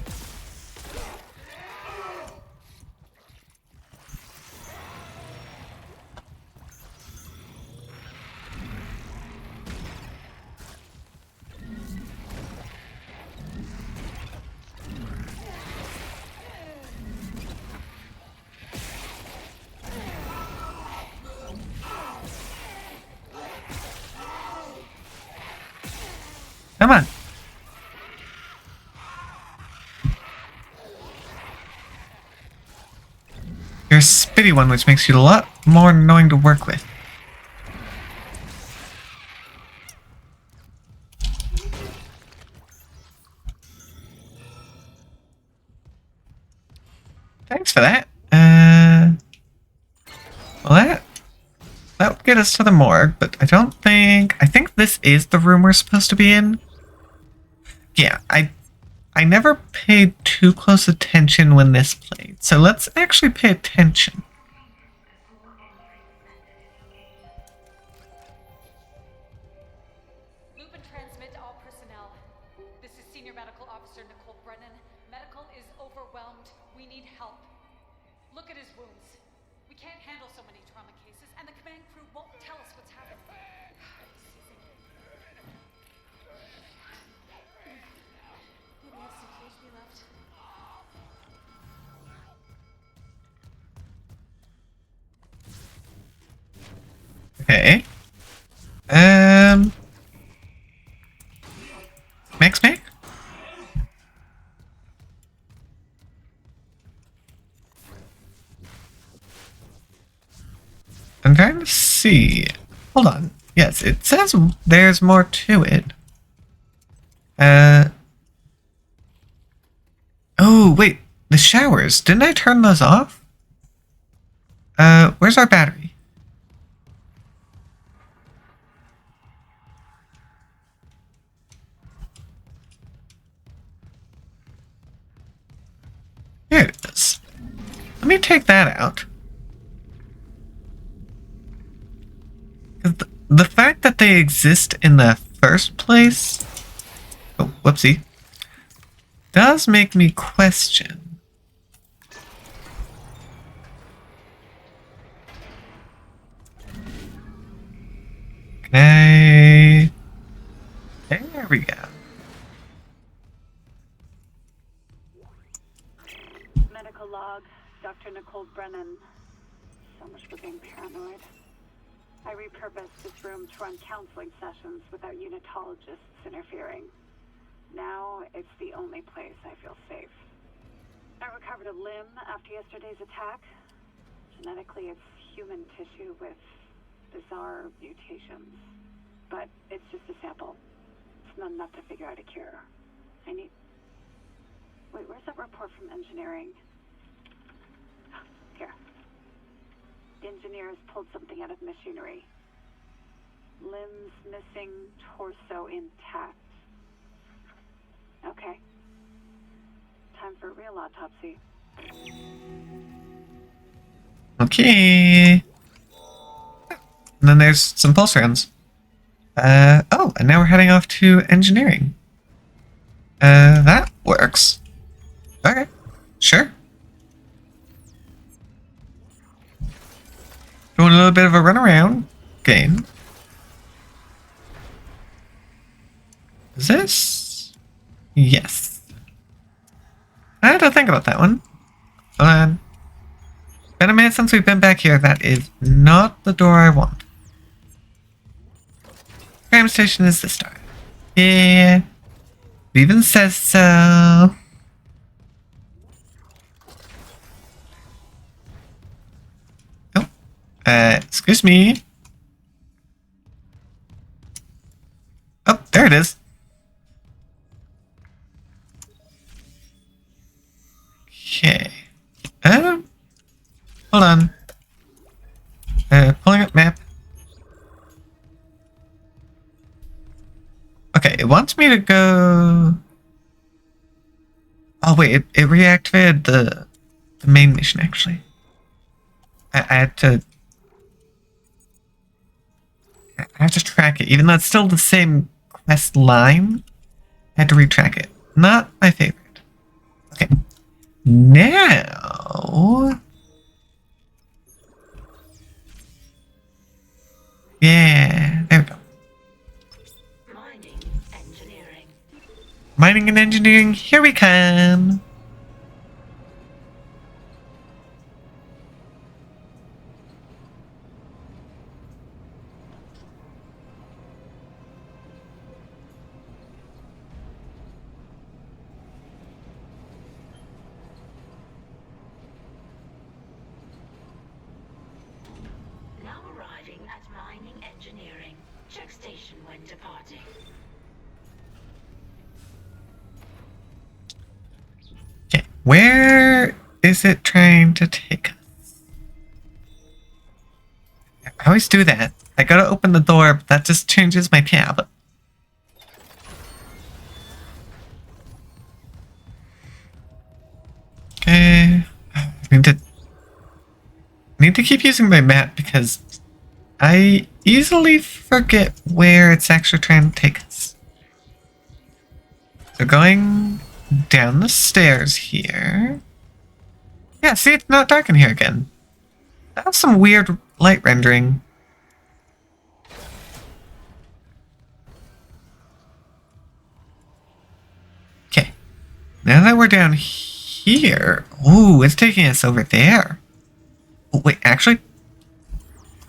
Come on. You're a spitty one, which makes you a lot more annoying to work with. Thanks for that. Well, that would get us to the morgue, but I think this is the room we're supposed to be in. Yeah, I never paid too close attention when this played, so let's actually pay attention. Loop and transmit to all personnel. This is Senior Medical Officer Nicole Brennan. Medical is overwhelmed. We need help. Look at his wounds. We can't handle so many trauma cases, and the command crew won't tell us what's happening. Maybe have some PhD left. Okay. Max Mac? I'm trying to see. Hold on. Yes, it says there's more to it. Oh, wait. The showers. Didn't I turn those off? Where's our battery? Here it is. Let me take that out. The fact that they exist in the first place, oh, whoopsie, does make me question. Okay. There we go. Medical log, Dr. Nicole Brennan. So much for being paranoid. I repurposed this room to run counseling sessions without unitologists interfering. Now, it's the only place I feel safe. I recovered a limb after yesterday's attack. Genetically, it's human tissue with bizarre mutations. But it's just a sample. It's not enough to figure out a cure. I need... Wait, where's that report from engineering? Here. The engineers pulled something out of machinery. Limbs missing, torso intact. Okay. Time for a real autopsy. Okay. And then there's some pulse rounds. Oh, and now we're heading off to engineering. That works. Okay, sure. Doing a little bit of a run around game. Is this? Yes. I had to think about that one. Hold on. Been a minute since we've been back here. That is not the door I want. Cram station is this door. Yeah. It even says so. Oh. Excuse me. Oh, there it is. Okay. Hold on. Pulling up map. Okay, it wants me to go... Oh wait, it reactivated the main mission actually. I had to... I have to track it, even though it's still the same quest line. I had to retrack it. Not my favorite. Okay. Now... Yeah, there we go. Mining and engineering, here we come. Now arriving at mining engineering. Check station when departing. Okay, where is it trying to take us? I always do that. I gotta open the door, but that just changes my tab. Okay, I need to keep using my map because I easily forget where it's actually trying to take us. So going down the stairs here. Yeah, see, it's not dark in here again. That's some weird light rendering. Okay. Now that we're down here... Ooh, it's taking us over there. Oh, wait, actually...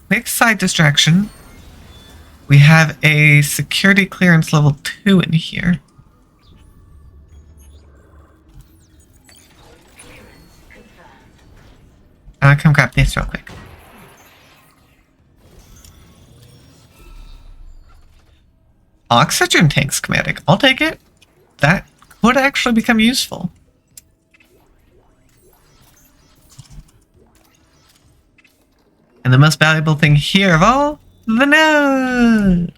Quick side distraction. We have a security clearance level 2 in here. Come grab this real quick. Oxygen tank schematic. I'll take it. That would actually become useful. And the most valuable thing here of all, the node.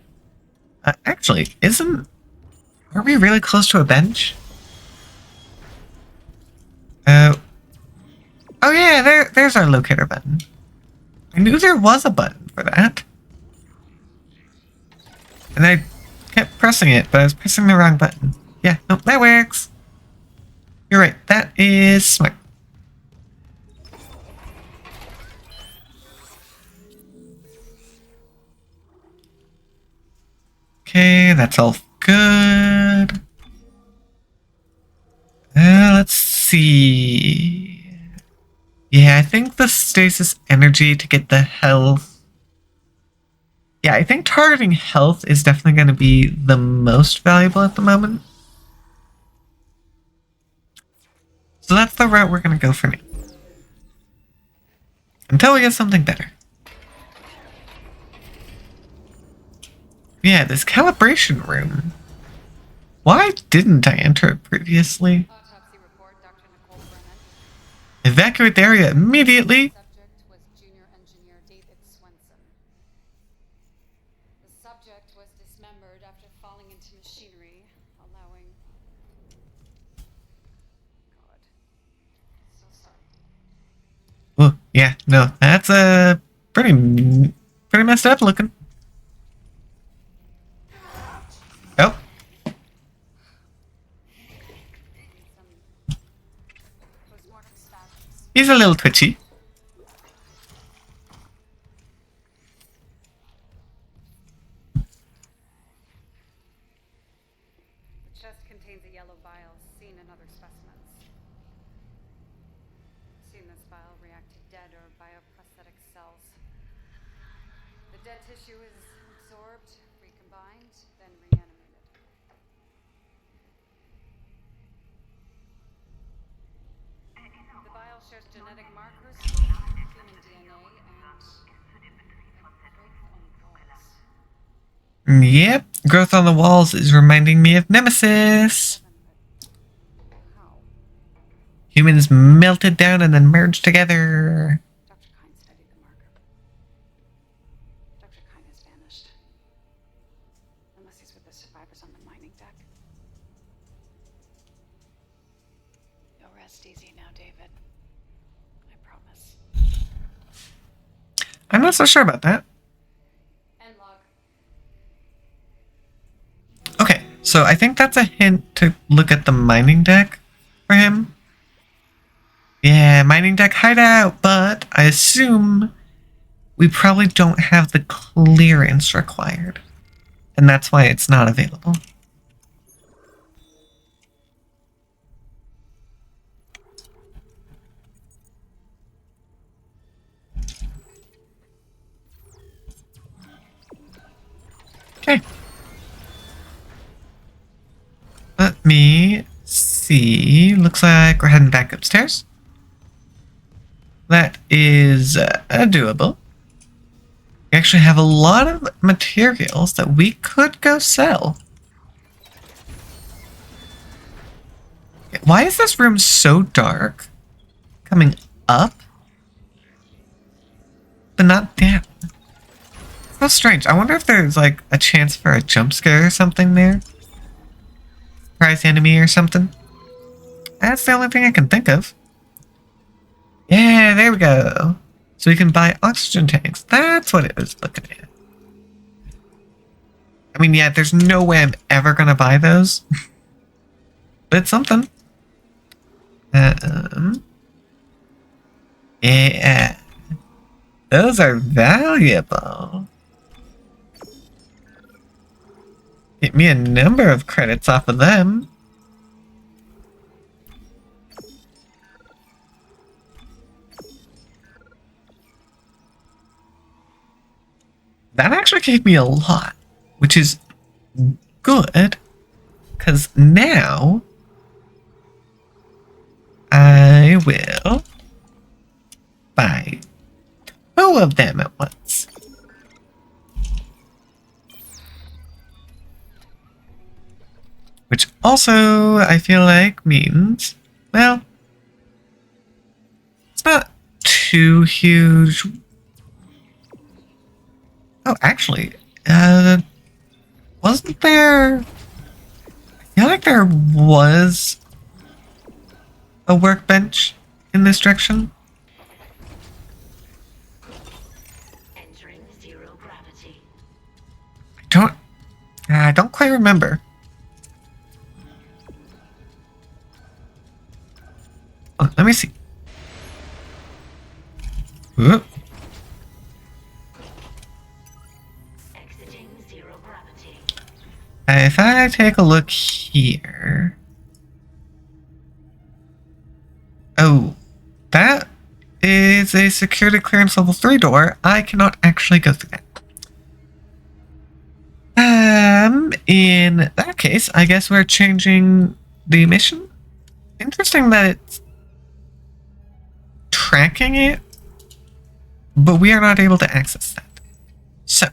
Actually, are we really close to a bench? Oh yeah, there's our locator button. I knew there was a button for that. And I kept pressing it, but I was pressing the wrong button. Yeah, no, that works. You're right, that is smart. Okay, that's all good. Let's see. Yeah, I think the stasis energy to get the health. Yeah, I think targeting health is definitely going to be the most valuable at the moment. So that's the route we're going to go for now. Until we get something better. Yeah, this calibration room. Why didn't I enter it previously? Autopsy report, Dr. Nicole Brennan. Evacuate the area immediately. Subject was junior engineer David Swenson. The subject was dismembered after falling into machinery, allowing... God. So sorry. Oh, yeah, no, that's pretty messed up looking. Oh. Postmortem spasms. He's a little twitchy. The chest contains a yellow vial seen in other specimens. Seen this vial react to dead or bioprosthetic cells. The dead tissue is absorbed, recombined, then reanimated. genetic markers, human DNA, and Yep, growth on the walls is reminding me of Nemesis. Humans melted down and then merged together. Dr. Kine studied the marker. Dr. Kine has vanished. Unless he's with the survivors on the mining deck. You'll rest easy now, David. I promise. I'm not so sure about that. End log. Okay, so I think that's a hint to look at the mining deck for him. Yeah, mining deck hideout, but I assume we probably don't have the clearance required. And that's why it's not available. Okay. Let me see. Looks like we're heading back upstairs. That is doable. We actually have a lot of materials that we could go sell. Why is this room so dark? Coming up? But not down. So strange. I wonder if there's like a chance for a jump scare or something there. Surprise enemy or something. That's the only thing I can think of. Yeah, there we go. So we can buy oxygen tanks. That's what it was looking at. I mean, yeah, there's no way I'm ever going to buy those. But it's something. Yeah. Those are valuable. Get me a number of credits off of them. That actually gave me a lot, which is good, because now I will buy 2 of them at once. Which also, I feel like, means, well, it's not too huge. Oh, actually, wasn't there... I feel like there was a workbench in this direction. Entering zero gravity. I don't quite remember. Oh, let me see. Whoop. Exiting zero gravity. If I take a look here... Oh, that is a security clearance level 3 door. I cannot actually go through that. In that case, I guess we're changing the mission. Interesting that it's tracking it, but we are not able to access that. So,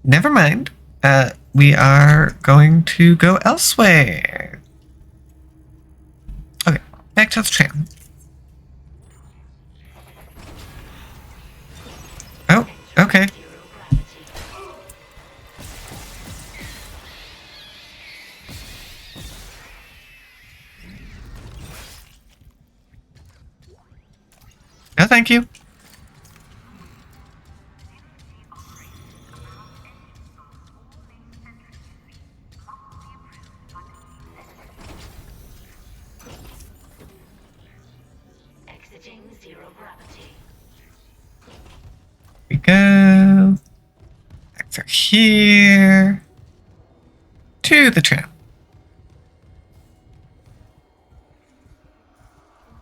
never mind. We are going to go elsewhere. Okay, back to the tram. Oh, okay. No, thank you. Exiting zero gravity. Here we go. Back through here. To the tram.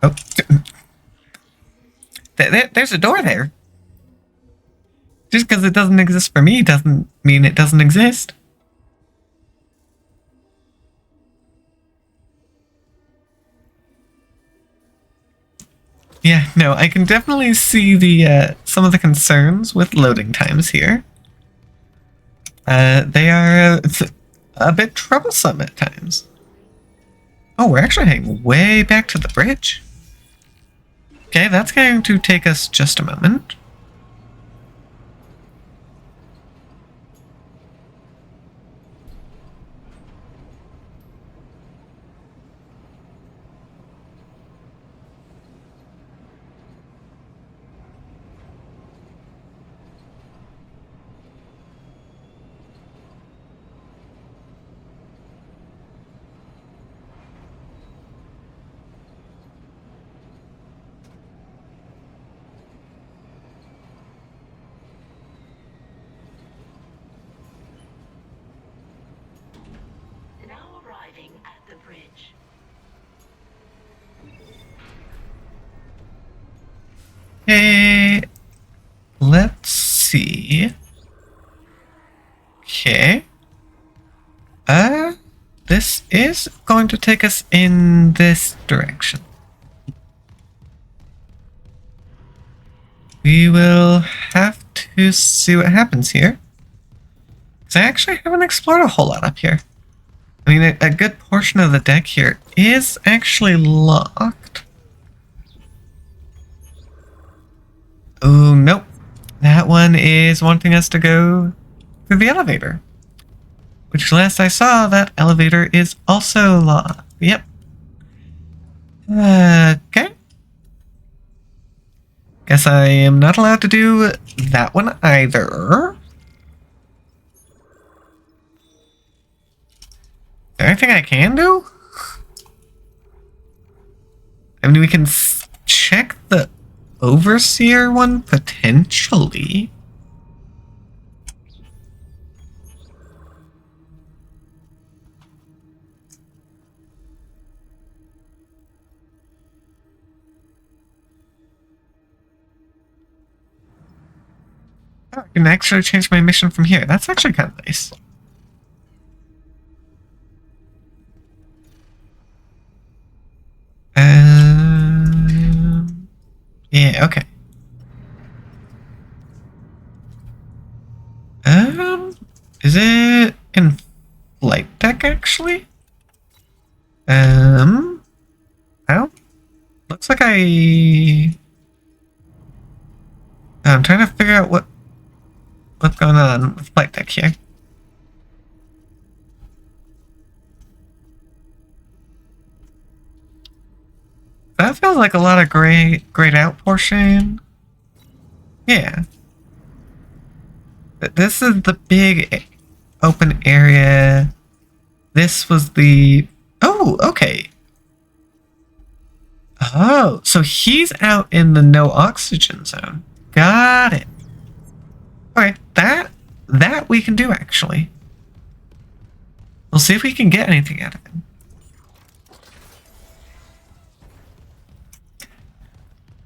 Oh. There's a door there. Just because it doesn't exist for me doesn't mean it doesn't exist. Yeah, no, I can definitely see the some of the concerns with loading times here. They are a bit troublesome at times. Oh, we're actually heading way back to the bridge. Okay, that's going to take us just a moment. Now arriving at the bridge. Okay, let's see. Okay. This is going to take us in this direction. We will have to see what happens here. Because I actually haven't explored a whole lot up here. I mean, a good portion of the deck here is actually locked. Oh, nope. That one is wanting us to go through the elevator. Which last I saw, that elevator is also locked. Yep. Okay. Guess I am not allowed to do that one either. Is there anything I can do? I mean, we can check the Overseer one, potentially. Oh, I can actually change my mission from here. That's actually kind of nice. Yeah, okay. Is it in flight deck actually? Well, looks like I'm trying to figure out what's going on with flight deck here. That feels like a lot of grayed out portion. Yeah. But this is the big open area. This was the... Oh, okay. Oh, so he's out in the no oxygen zone. Got it. Alright, that we can do actually. We'll see if we can get anything out of it.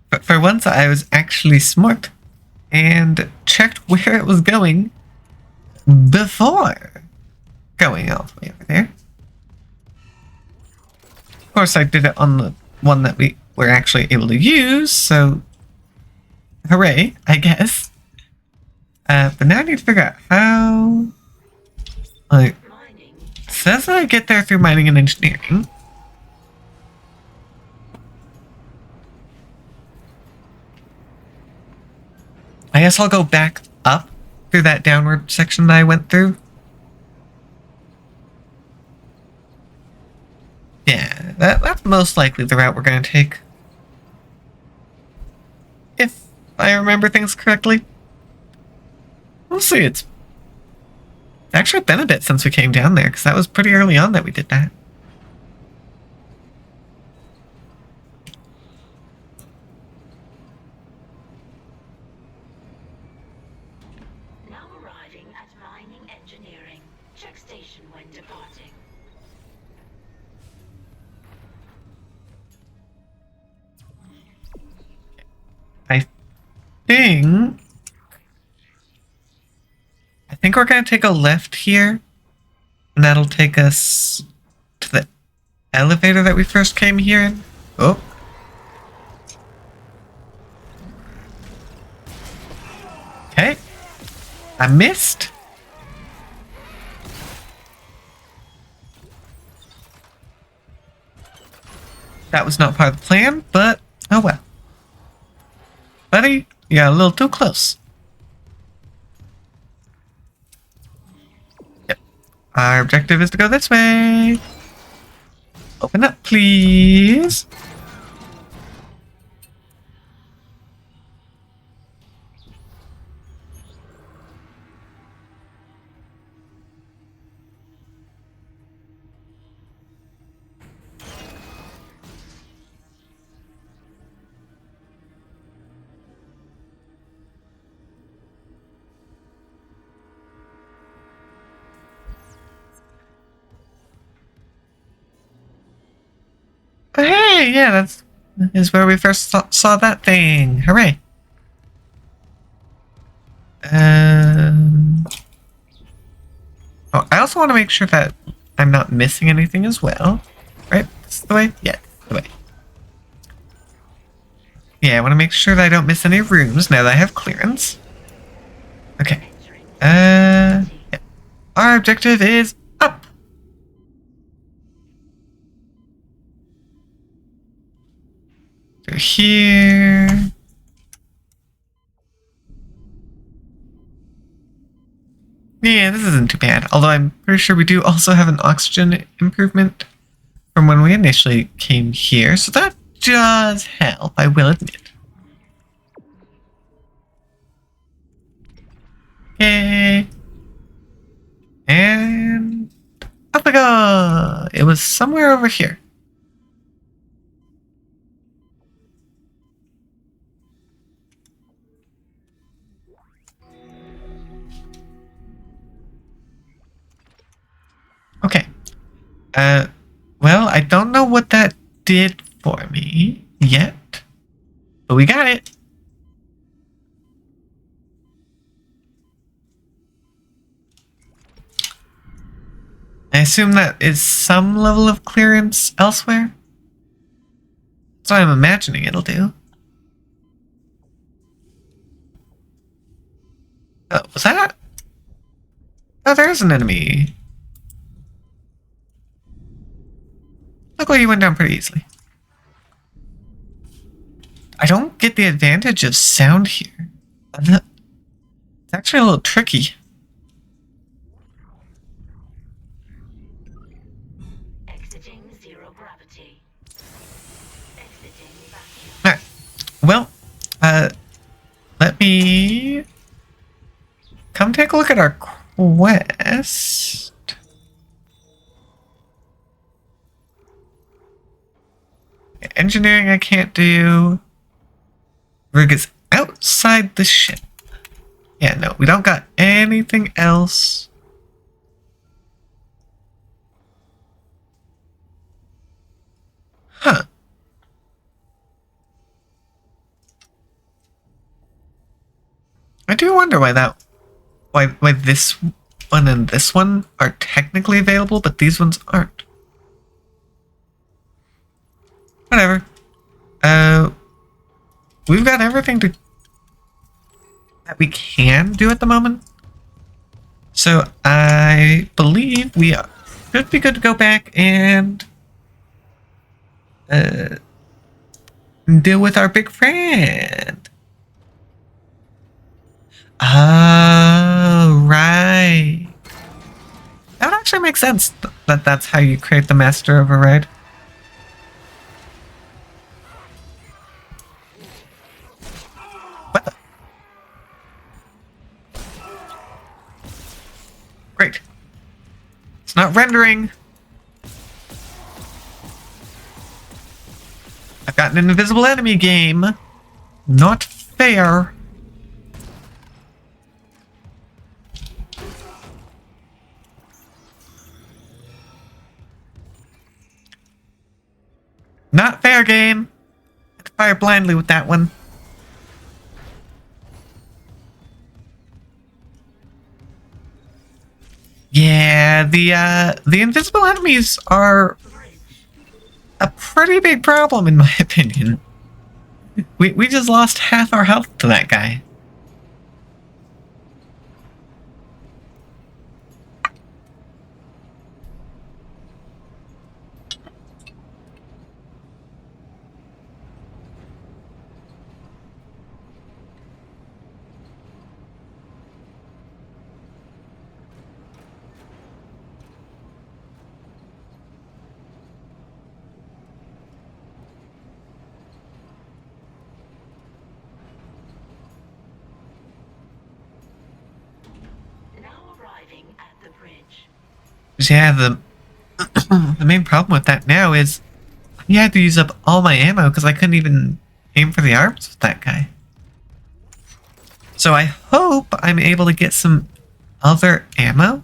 But for once, I was actually smart and checked where it was going before going all the way over there. Of course, I did it on the one that we were actually able to use, so hooray, I guess. But now I need to figure out how... Like, it says that I get there through mining and engineering. I guess I'll go back up through that downward section that I went through. Yeah, that's most likely the route we're going to take. If I remember things correctly. We'll see, it's actually been a bit since we came down there, because that was pretty early on that we did that. Now arriving at mining engineering. Check station when departing. I think we're going to take a left here, and that'll take us to the elevator that we first came here in. Oh. I missed. That was not part of the plan, but oh well. Buddy, you got a little too close. Yep. Our objective is to go this way. Open up, please. Oh, hey, yeah, that is where we first saw that thing. Hooray. Oh, I also want to make sure that I'm not missing anything as well. Right? This is the way? Yeah, the way. Yeah, I want to make sure that I don't miss any rooms now that I have clearance. Okay. Yeah. Our objective is up. Through here. Yeah, this isn't too bad. Although I'm pretty sure we do also have an oxygen improvement from when we initially came here. So that does help, I will admit. Okay. And up we go. It was somewhere over here. Okay. Well, I don't know what that did for me yet, but we got it. I assume that is some level of clearance elsewhere. That's what I'm imagining it'll do. Oh, was that? Oh, there's an enemy. Luckily, he went down pretty easily. I don't get the advantage of sound here. It's actually a little tricky. Exiting zero gravity. Exiting vacuum. Alright. Well, let me come take a look at our quest. Engineering I can't do. Rig is outside the ship. Yeah, no, we don't got anything else. Huh. I do wonder why this one and this one are technically available, but these ones aren't. Whatever. We've got everything that we can do at the moment. So I believe we should be good to go back and deal with our big friend. Oh, right. That would actually make sense that that's how you create the master override. What the? Great. It's not rendering. I've got an invisible enemy game. Not fair. Not fair, game. I had to fire blindly with that one. Yeah, the invisible enemies are a pretty big problem in my opinion. We just lost half our health to that guy. Yeah, the main problem with that now is I had to use up all my ammo because I couldn't even aim for the arms with that guy. So I hope I'm able to get some other ammo.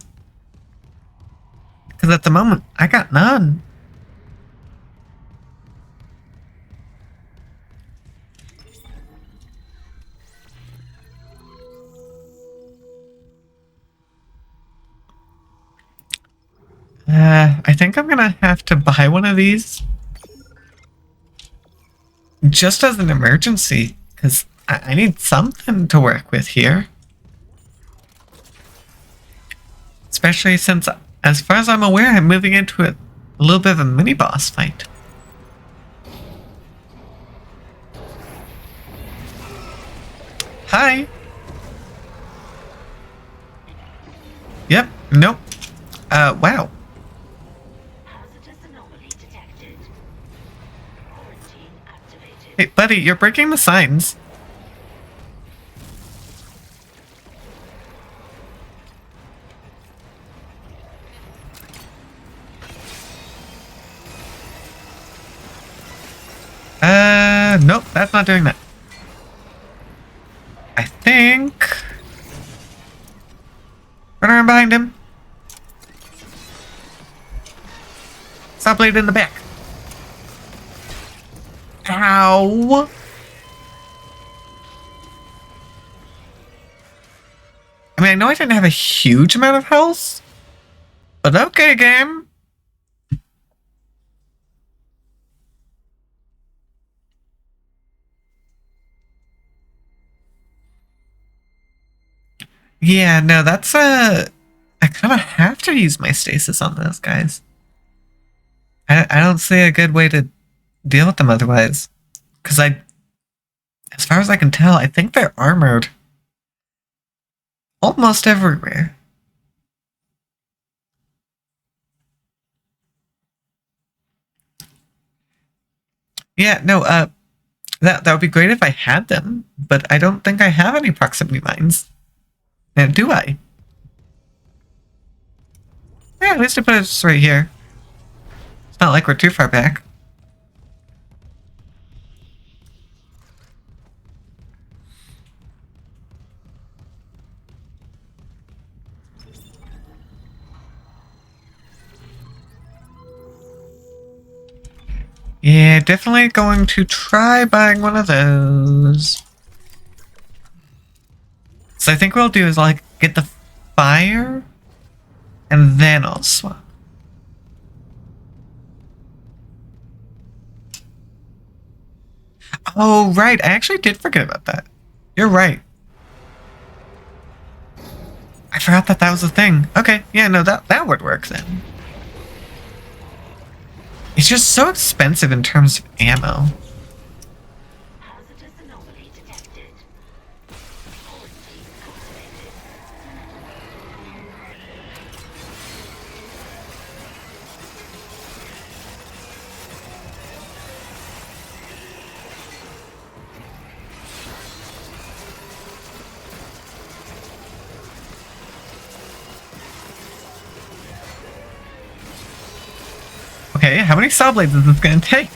Because at the moment, I got none. I think I'm gonna have to buy one of these. Just as an emergency. Because I need something to work with here. Especially since, as far as I'm aware, I'm moving into a little bit of a mini-boss fight. Hi! Yep, nope. Wow. Hazardous anomaly detected. Quarantine activated. Hey, buddy, you're breaking the signs. Nope, that's not doing that. I think... Run around behind him. Stop blade in the back. Ow! I mean, I know I didn't have a huge amount of health, but okay, game. Yeah, no, that's I kind of have to use my stasis on those guys. I don't see a good way to deal with them otherwise. Because as far as I can tell, I think they're armored almost everywhere. Yeah, no, that would be great if I had them, but I don't think I have any proximity mines. Now, do I? Yeah, at least I put it right here. It's not like we're too far back. Yeah, definitely going to try buying one of those. So I think what I'll do is like get the fire and then I'll swap. Oh, right. I actually did forget about that. You're right. I forgot that that was a thing. Okay, yeah, no, that would work then. It's just so expensive in terms of ammo. Hazardous anomaly detected. Quarantine activated. Okay, how many saw blades is this gonna take?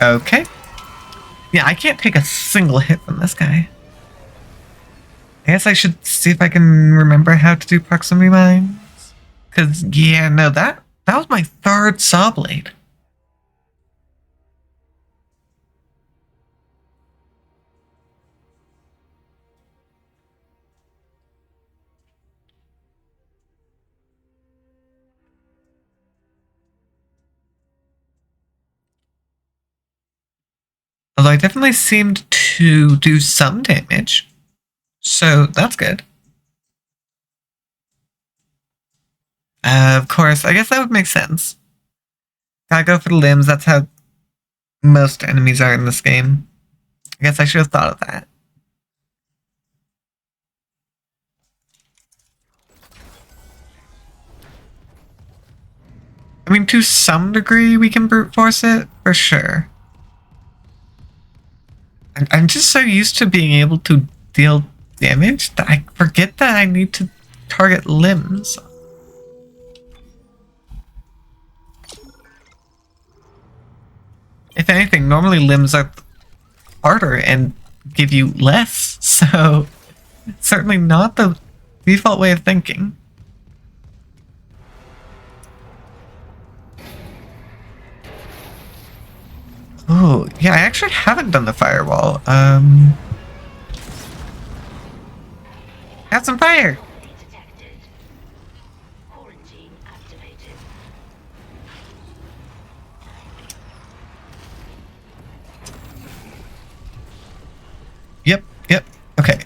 Okay. Yeah, I can't take a single hit from this guy. I guess I should see if I can remember how to do proximity mines. Cause yeah, no, that was my third saw blade. Although I definitely seemed to do some damage. So that's good. Of course, I guess that would make sense. Gotta go for the limbs, that's how most enemies are in this game. I guess I should have thought of that. I mean, to some degree, we can brute force it, for sure. I'm just so used to being able to deal damage that I forget that I need to target limbs. If anything, normally limbs are harder and give you less, so certainly not the default way of thinking. Oh, yeah, I actually haven't done the firewall. Have some fire! Detected. Quarantine activated. Yep. Okay,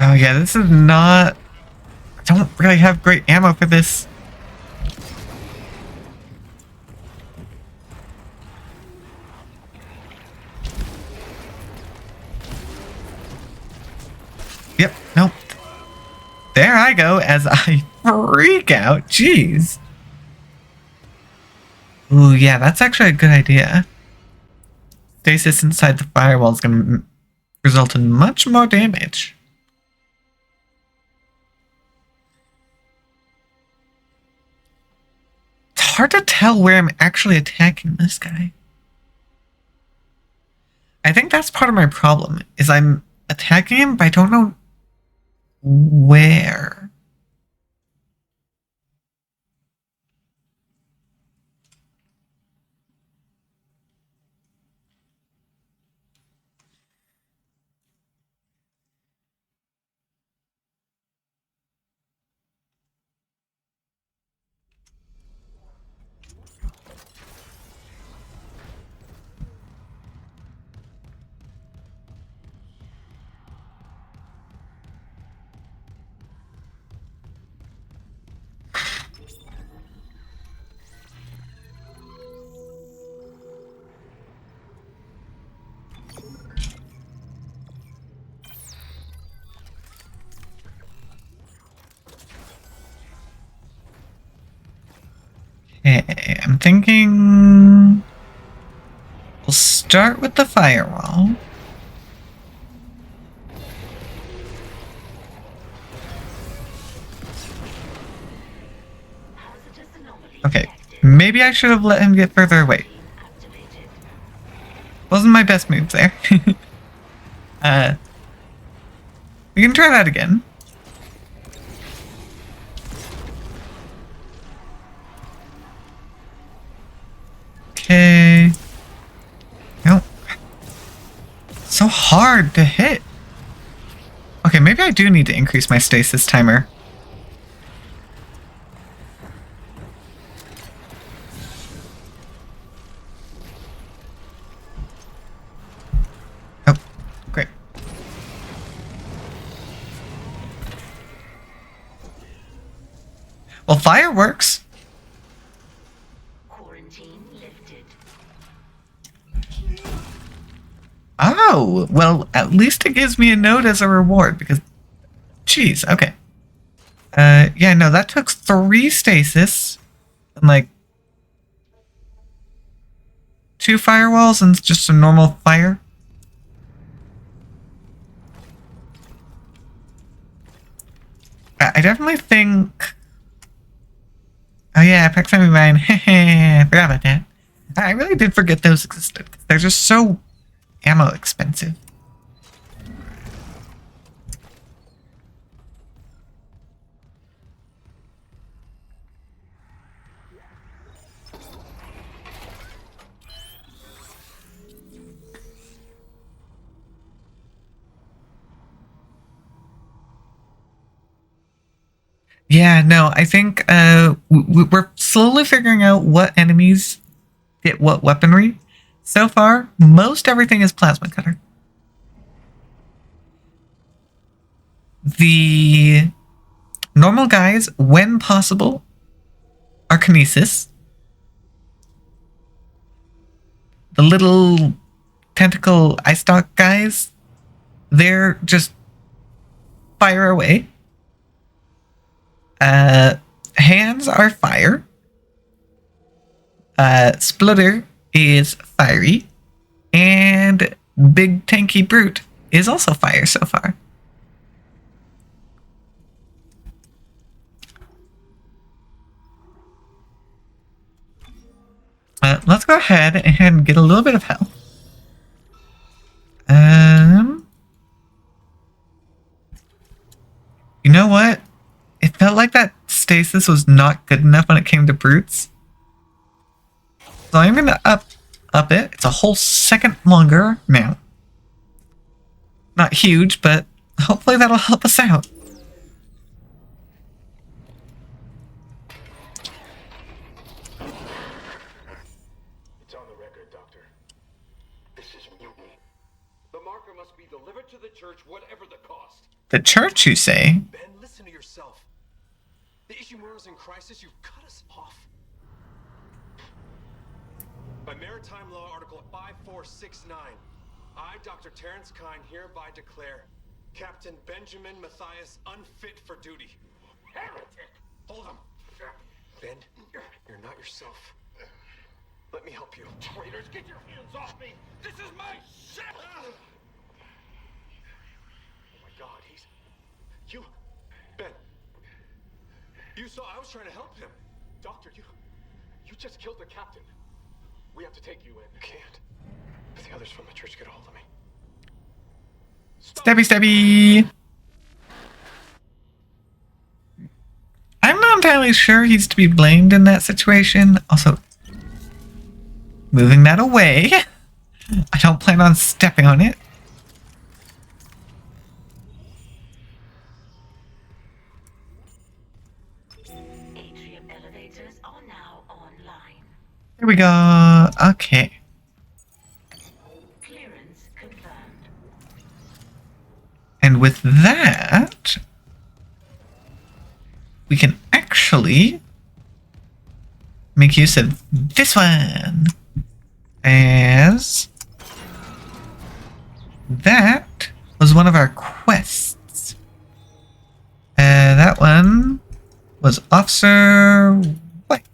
oh yeah, this is not... I don't really have great ammo for this. Yep, nope. There I go as I freak out. Jeez. Ooh, yeah, that's actually a good idea. Stasis inside the firewall is going to result in much more damage. It's hard to tell where I'm actually attacking this guy. I think that's part of my problem, is I'm attacking him, but I don't know where. Okay, I'm thinking we'll start with the firewall. Okay, maybe I should have let him get further away. Wasn't my best move there. We can try that again. Okay. Nope. So hard to hit. Okay, maybe I do need to increase my stasis timer. Oh, great. Well, fire works. Oh, well, at least it gives me a note as a reward, because... Jeez, okay. Yeah, no, that took 3 stasis, and, like... 2 firewalls and just a normal fire. I definitely think... Oh yeah, proximity mine. I forgot about that. I really did forget those existed. They're just so... ammo expensive. Yeah, no, I think we're slowly figuring out what enemies get what weaponry. So far, most everything is plasma cutter. The normal guys, when possible, are kinesis. The little tentacle eye stalk guys, they're just fire away. Hands are fire. Splitter is fiery. And big tanky brute is also fire so far. Let's go ahead and get a little bit of health. You know what? It felt like that stasis was not good enough when it came to brutes. So I'm gonna up it. It's a whole second longer now. Not huge, but hopefully that'll help us out. It's on the record, Doctor. This is mutiny. The marker must be delivered to the church, whatever the cost. The church, you say? Ben, listen to yourself. The Ishimura's in crisis. You've cut us off. By Maritime Law Article 5469, I, Dr. Terrence Kine, hereby declare Captain Benjamin Matthias unfit for duty. Heretic! Hold him. Ben, you're not yourself. Let me help you. Traitors, get your hands off me! This is my ship! Oh my God, you... Ben. You saw I was trying to help him. Doctor, you just killed the captain. We have to take you in. Can't. If the others from the church get a hold of me. Stabby, stabby! I'm not entirely sure he's to be blamed in that situation. Also, moving that away. I don't plan on stepping on it. Atrium elevators are now online. Here we go. Okay. Clearance confirmed. And with that, we can actually make use of this one, as that was one of our quests. That one was Officer White.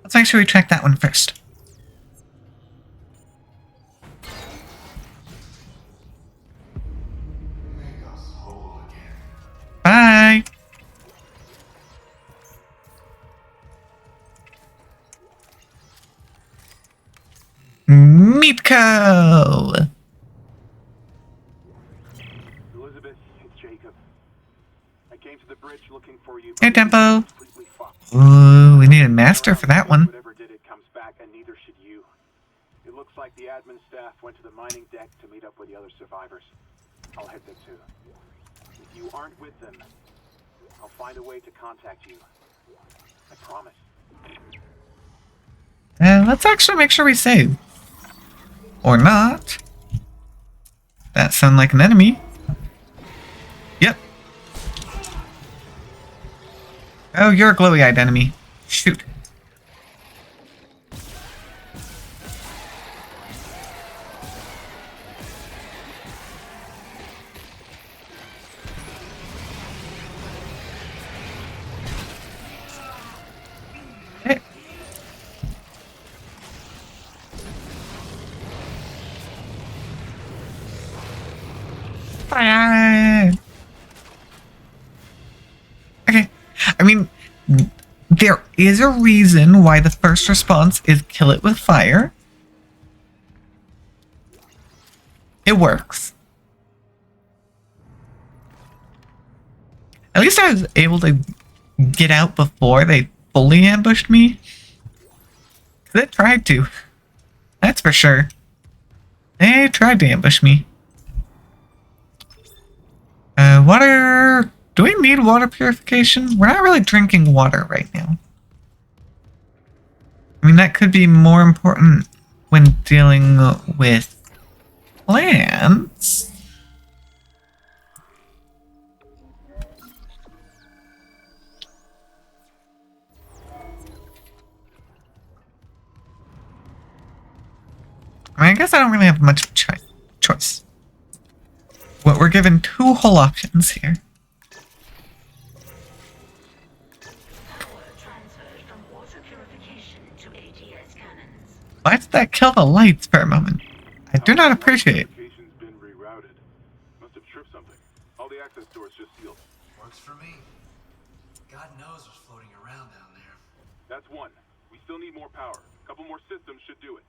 Let's make sure we track that one first. Bye! Meatco! Elizabeth, it's Jacob. I came to the bridge looking for you. Hey, Tempo. Ooh, we need a master for that one. Whatever did it comes back, and neither should you. It looks like the admin staff went to the mining deck to meet up with the other survivors. I'll head there too. If you aren't with them, I'll find a way to contact you. I promise. Let's actually make sure we save. Or not. That sound like an enemy. Yep. Oh, you're a glowy-eyed enemy. Shoot. Hey. Fire. Okay. I mean, there is a reason why the first response is kill it with fire. It works. At least I was able to get out before they fully ambushed me. They tried to. That's for sure. They tried to ambush me. Water... Do we need water purification? We're not really drinking water right now. I mean, that could be more important when dealing with plants. I mean, I guess I don't really have much choice. But we're given two whole options here. Power transferred from water purification to ATS cannons. Why did that kill the lights for a moment? I do not appreciate. Communication's been rerouted. Must have tripped something. All the access doors just sealed. Works for me. God knows what's floating around down there. That's one. We still need more power. A couple more systems should do it.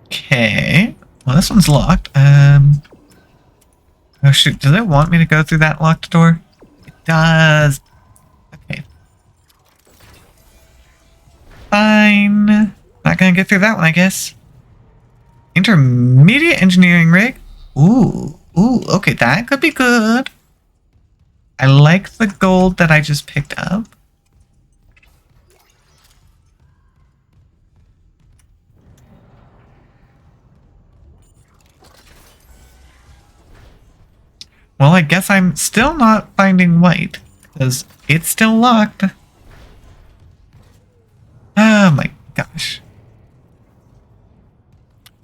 Okay. Well, this one's locked. Oh shoot, does it want me to go through that locked door? It does. Okay. Fine. Not gonna get through that one, I guess. Intermediate engineering rig. Ooh. Ooh, okay, that could be good. I like the gold that I just picked up. Well, I guess I'm still not finding white, because it's still locked. Oh my gosh.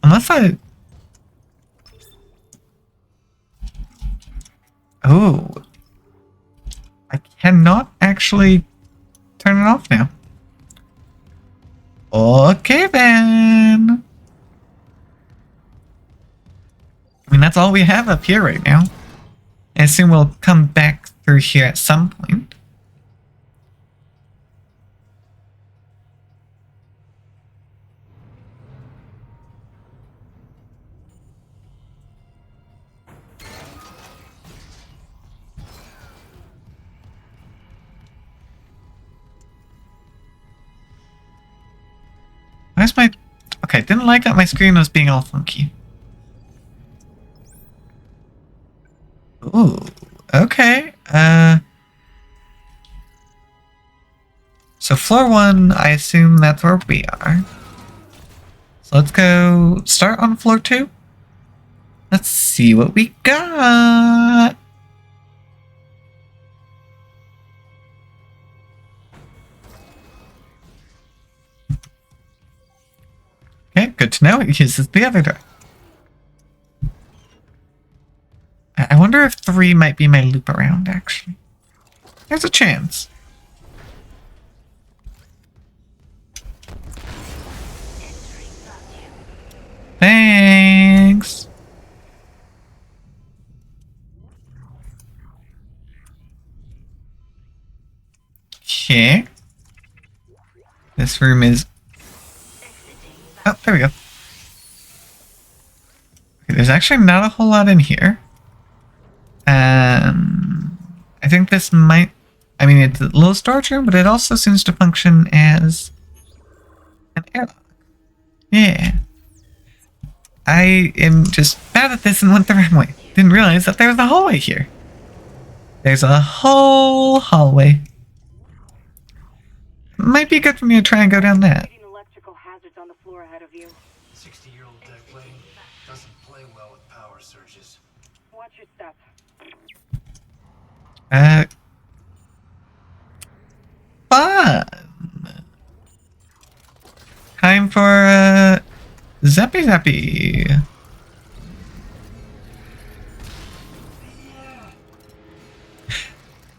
Unless I... Oh. I cannot actually turn it off now. Okay then. I mean, that's all we have up here right now. I assume we'll come back through here at some point. Where's my... Okay, didn't like that my screen was being all funky. Ooh, okay. So floor 1, I assume that's where we are. So let's go start on floor 2. Let's see what we got. Okay, good to know. It uses the other door. I wonder if 3 might be my loop around, actually. There's a chance. Thanks. Okay. This room is... Oh, there we go. Okay, there's actually not a whole lot in here. I think this might... I mean, it's a little storage room, but it also seems to function as an airlock. Yeah. I am just bad at this and went the wrong way. Didn't realize that there's a hallway here. There's a whole hallway. Might be good for me to try and go down that. Electrical hazards on the floor ahead of you. 60-year-old deck plating doesn't play well with power surges. Watch your step. Fun. Time for Zappy Zappy.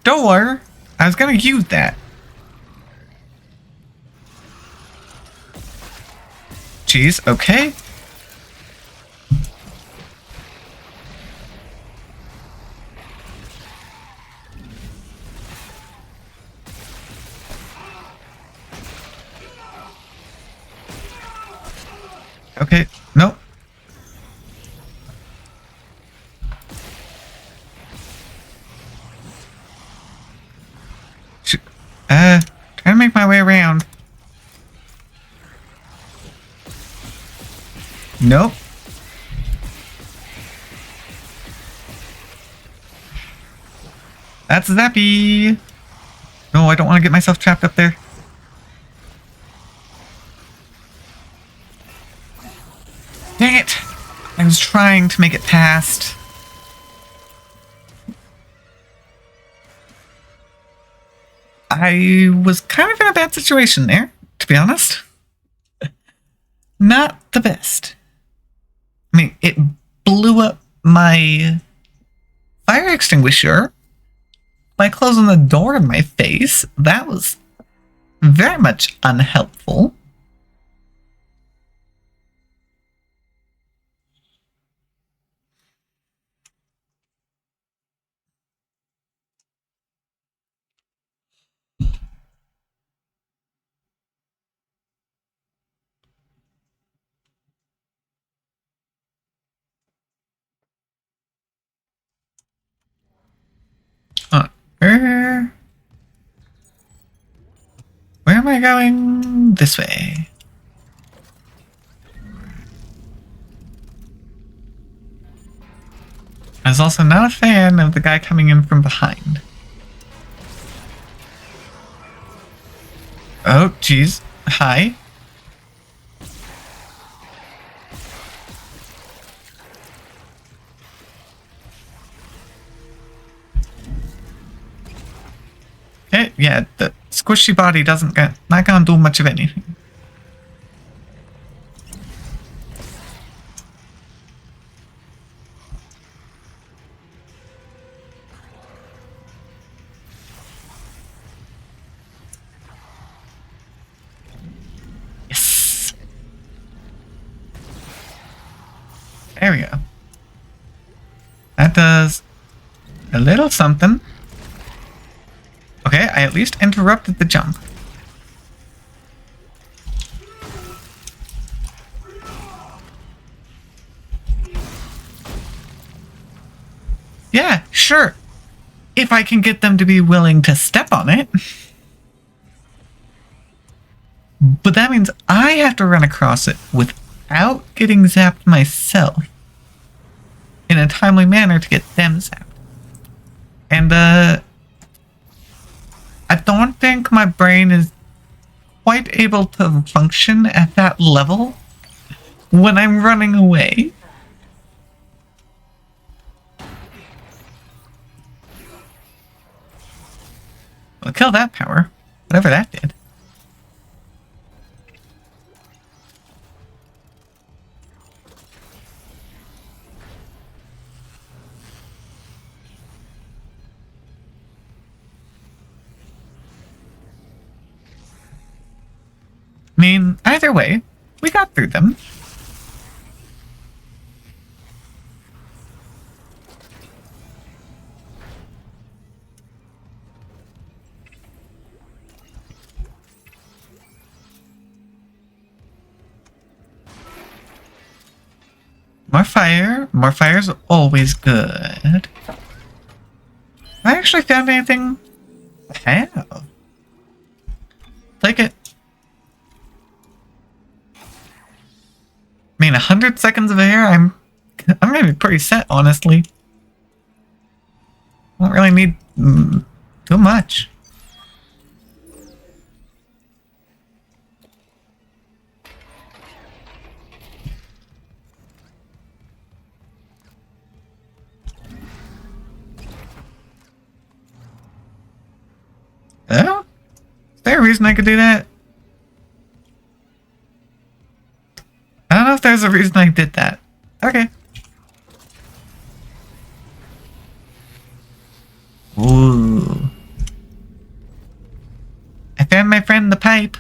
Door. I was gonna use that. Jeez, okay. Okay, nope. Trying to make my way around. Nope. That's Zappy. No, I don't want to get myself trapped up there. Dang it! I was trying to make it past. I was kind of in a bad situation there, to be honest. Not the best. I mean, it blew up my fire extinguisher by closing the door in my face. That was very much unhelpful. going this way. I was also not a fan of the guy coming in from behind. Oh, jeez. Hi. Okay, yeah, the squishy body not gonna do much of anything. Yes. There we go. That does a little something. Okay, I at least interrupted the jump. Yeah, sure. If I can get them to be willing to step on it. But that means I have to run across it without getting zapped myself in a timely manner to get them zapped. And, I don't think my brain is quite able to function at that level when I'm running away. Well, kill that power, whatever that did. I mean, either way, we got through them. More fire. More fire is always good. Have I actually found anything? I have. Take it. I mean, 100 seconds of air, I'm gonna be pretty set, honestly. I don't really need too much. Oh? Is there a reason I could do that? I don't know if there's a reason I did that. Okay. Ooh. I found my friend the pipe.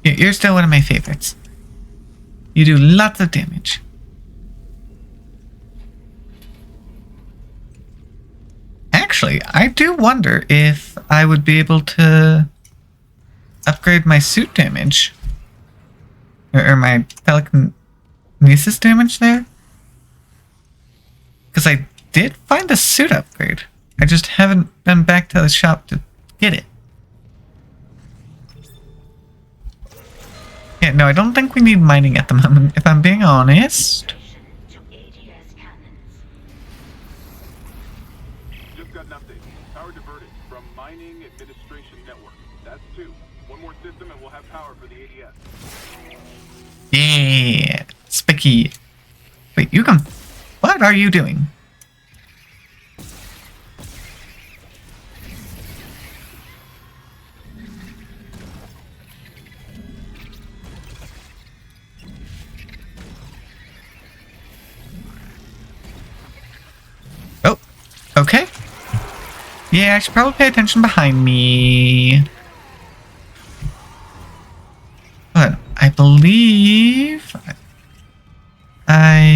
You're still one of my favorites. You do lots of damage. Actually, I do wonder if I would be able to upgrade my suit damage. Or my telekinesis damage there. Because I did find a suit upgrade. I just haven't been back to the shop to get it. Yeah, no, I don't think we need mining at the moment, if I'm being honest. Just got an update. Power diverted from Mining Administration Network. That's 2. One more system and we'll have power for the ADS. Yeah, Spicky. Wait, you can... What are you doing? Oh, okay. Yeah, I should probably pay attention behind me. But I believe I...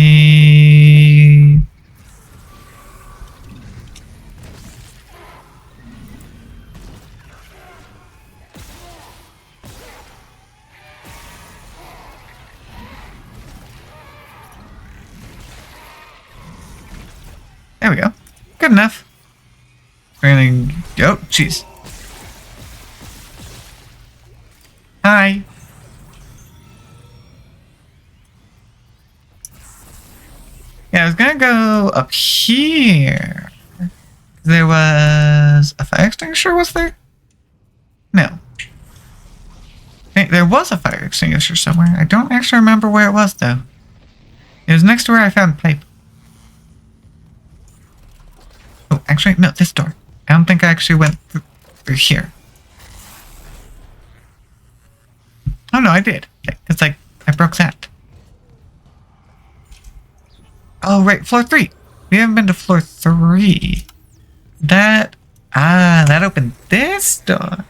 There we go. Good enough. Oh, jeez. Hi. Yeah, I was gonna go up here. There was a fire extinguisher, was there? No. There was a fire extinguisher somewhere. I don't actually remember where it was, though. It was next to where I found pipe. Oh, actually, no, this door. I don't think I actually went through here. Oh, no, I did. Because, I broke that. Oh, right, floor 3. We haven't been to floor 3. That opened this door.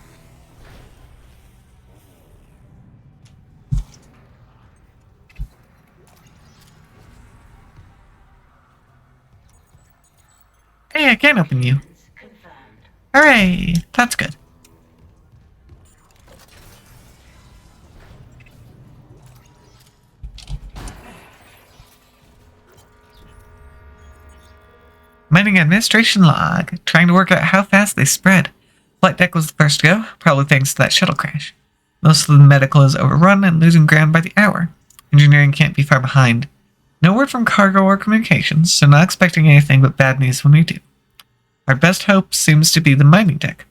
Hey, I can open you. Hooray! That's good. Mining administration log. Trying to work out how fast they spread. Flight deck was the first to go, probably thanks to that shuttle crash. Most of the medical is overrun and losing ground by the hour. Engineering can't be far behind. No word from cargo or communications, so not expecting anything but bad news when we do. Our best hope seems to be the mining deck.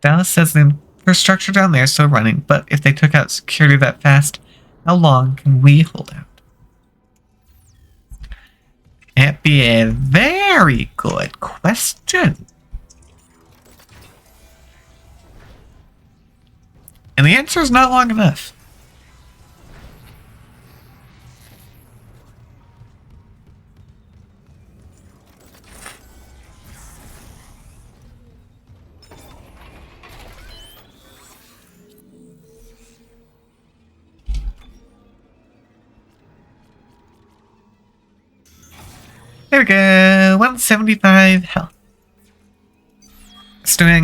Dallas says the infrastructure down there is still running, but if they took out security that fast, how long can we hold out? That'd be a very good question. And the answer is not long enough. There we go, 175 health. It's doing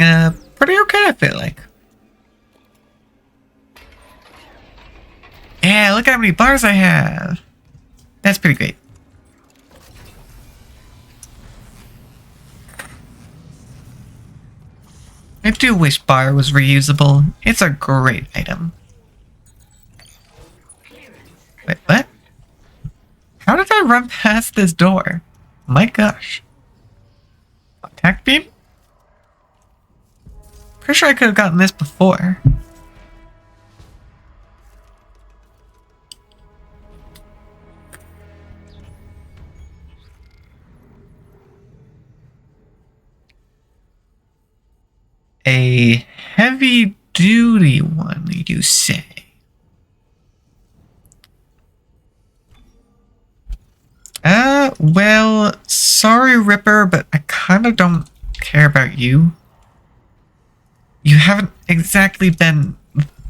pretty okay, I feel like. Yeah, look at how many bars I have. That's pretty great. I do wish bar was reusable. It's a great item. Wait, what? How did I run past this door? My gosh. Attack beam? Pretty sure I could have gotten this before. A heavy duty one, you say? Well, sorry, Ripper, but I kind of don't care about you. You haven't exactly been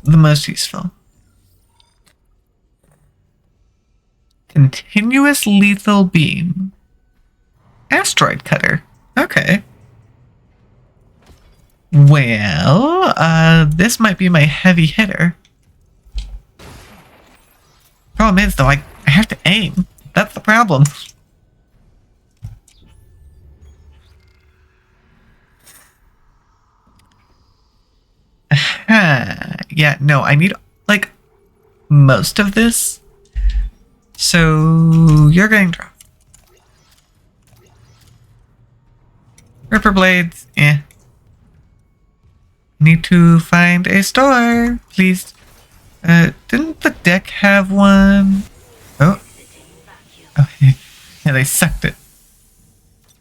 the most useful. Continuous lethal beam. Asteroid cutter. Okay. Well, this might be my heavy hitter. Problem is, though, I have to aim. That's the problem. Yeah, no, I need, like, most of this. So, you're getting dropped. Ripper blades, eh. Need to find a store, please. Didn't the deck have one? Oh. Oh, yeah, they sucked it.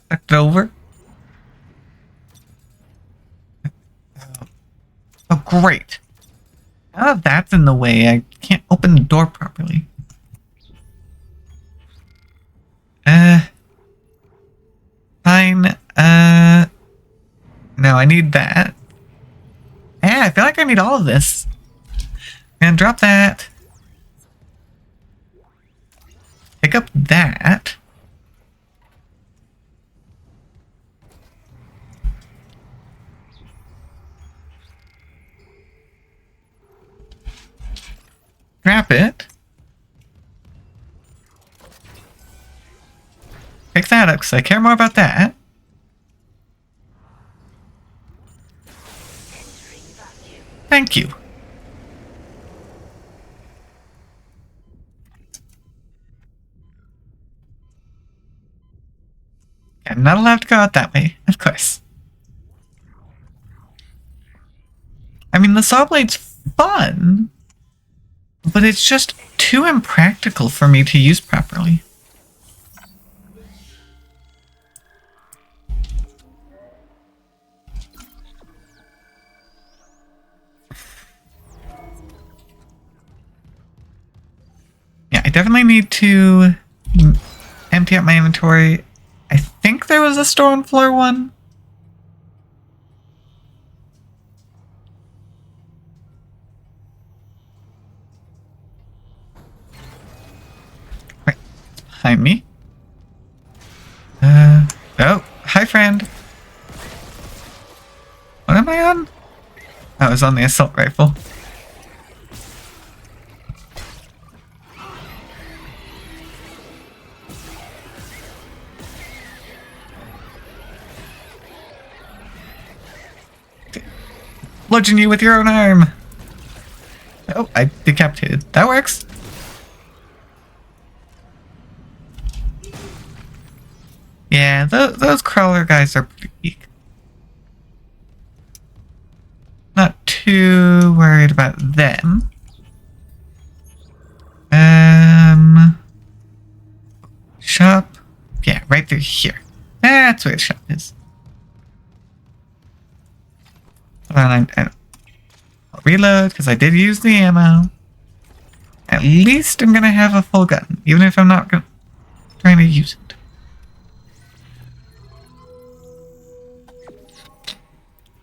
Sucked it over. Oh, great. Now that that's in the way, I can't open the door properly. Fine. No, I need that. Yeah, I feel like I need all of this. And drop that. Pick up that. Grab it. Pick that up because I care more about that. Thank you. I'm not allowed to go out that way, of course. I mean, the saw blade's fun, but it's just too impractical for me to use properly. Yeah, I definitely need to empty out my inventory. I think there was a store on floor 1. Right, behind me. Oh, hi friend. What am I on? I was on the assault rifle. Bludgeon you with your own arm. Oh, I decapitated. That works. Yeah, those crawler guys are pretty weak. Not too worried about them. Shop. Yeah, right through here. That's where the shop is. Hold on, I'll reload because I did use the ammo. At least I'm gonna have a full gun, even if I'm not trying to use it.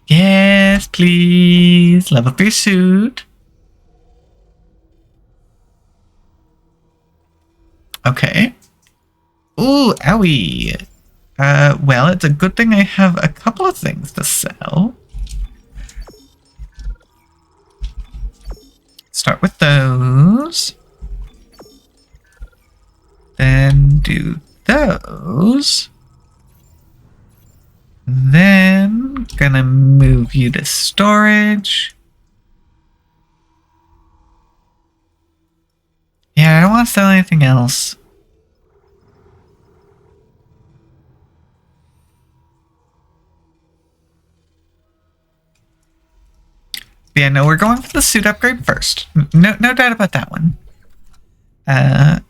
Yes, please. Level 3 suit. Okay. Ooh, owie. Well, it's a good thing I have a couple of things to sell. Start with those. Then do those. Then gonna move you to storage. Yeah, I don't want to sell anything else. Yeah, no, we're going for the suit upgrade first. No doubt about that one. I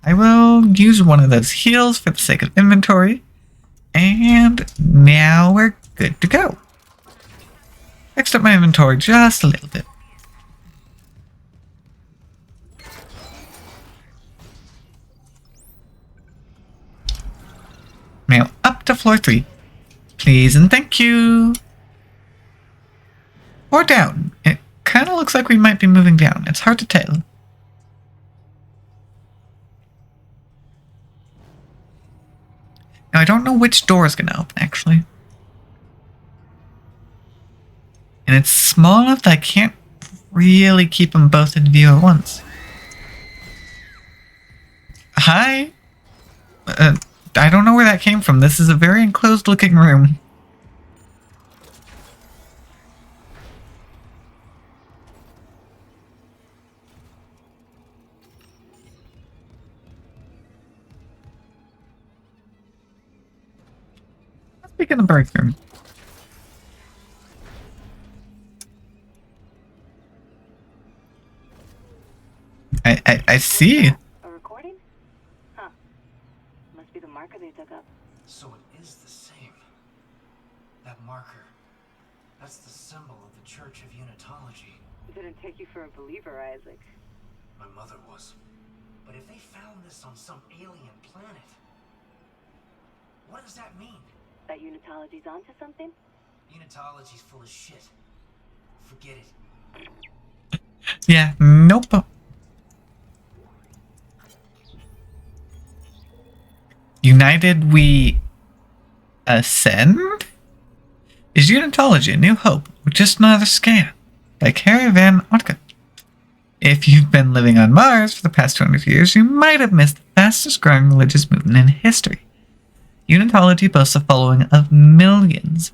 will use one of those heals for the sake of inventory. And now we're good to go. Fixed up my inventory just a little bit. Now up to floor 3. Please and thank you. Or down. It kind of looks like we might be moving down. It's hard to tell. Now, I don't know which door is going to open, actually. And it's small enough that I can't really keep them both in view at once. Hi? I don't know where that came from. This is a very enclosed-looking room. Let's begin the break room. I see. A recording? Huh. Must be the marker they dug up. So it is the same. That marker. That's the symbol of the Church of Unitology. It didn't take you for a believer, Isaac. My mother was. But if they found this on some alien planet, what does that mean? That Unitology's onto something? Unitology's full of shit. Forget it. Yeah, nope. United we ascend? Is Unitology a new hope, or just another scam? By Carrie Van Otka. If you've been living on Mars for the past 200 years, you might have missed the fastest growing religious movement in history. Unitology boasts a following of millions,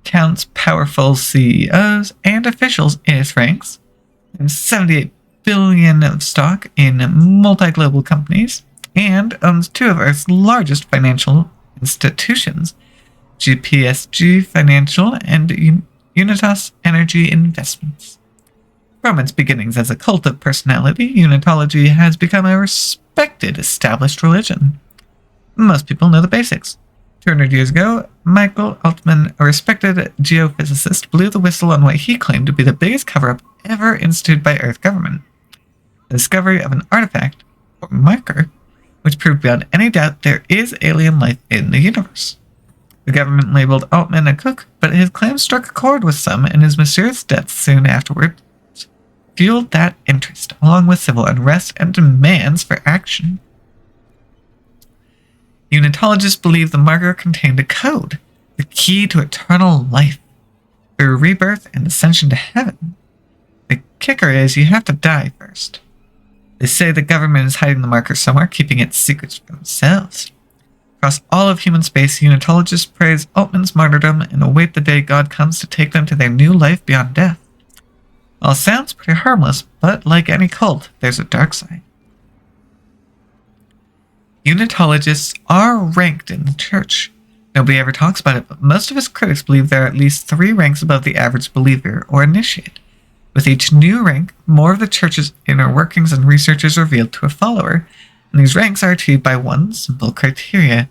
counts powerful CEOs and officials in its ranks, and 78 billion of stock in multi-global companies, and owns two of Earth's largest financial institutions, GPSG Financial and Unitas Energy Investments. From its beginnings as a cult of personality, Unitology has become a respected, established religion. Most people know the basics. 200 years ago, Michael Altman, a respected geophysicist, blew the whistle on what he claimed to be the biggest cover-up ever instituted by Earth government. The discovery of an artifact, or marker, which proved beyond any doubt there is alien life in the universe. The government labeled Altman a kook, but his claims struck a chord with some, and his mysterious death soon afterward fueled that interest, along with civil unrest and demands for action. Unitologists believe the marker contained a code, the key to eternal life, through rebirth and ascension to heaven. The kicker is you have to die first. They say the government is hiding the marker somewhere, keeping its secrets for themselves. Across all of human space, Unitologists praise Altman's martyrdom and await the day God comes to take them to their new life beyond death. Well, it sounds pretty harmless, but like any cult, there's a dark side. Unitologists are ranked in the church. Nobody ever talks about it, but most of its critics believe they're at least 3 ranks above the average believer or initiate. With each new rank, more of the church's inner workings and research is revealed to a follower, and these ranks are achieved by one simple criteria: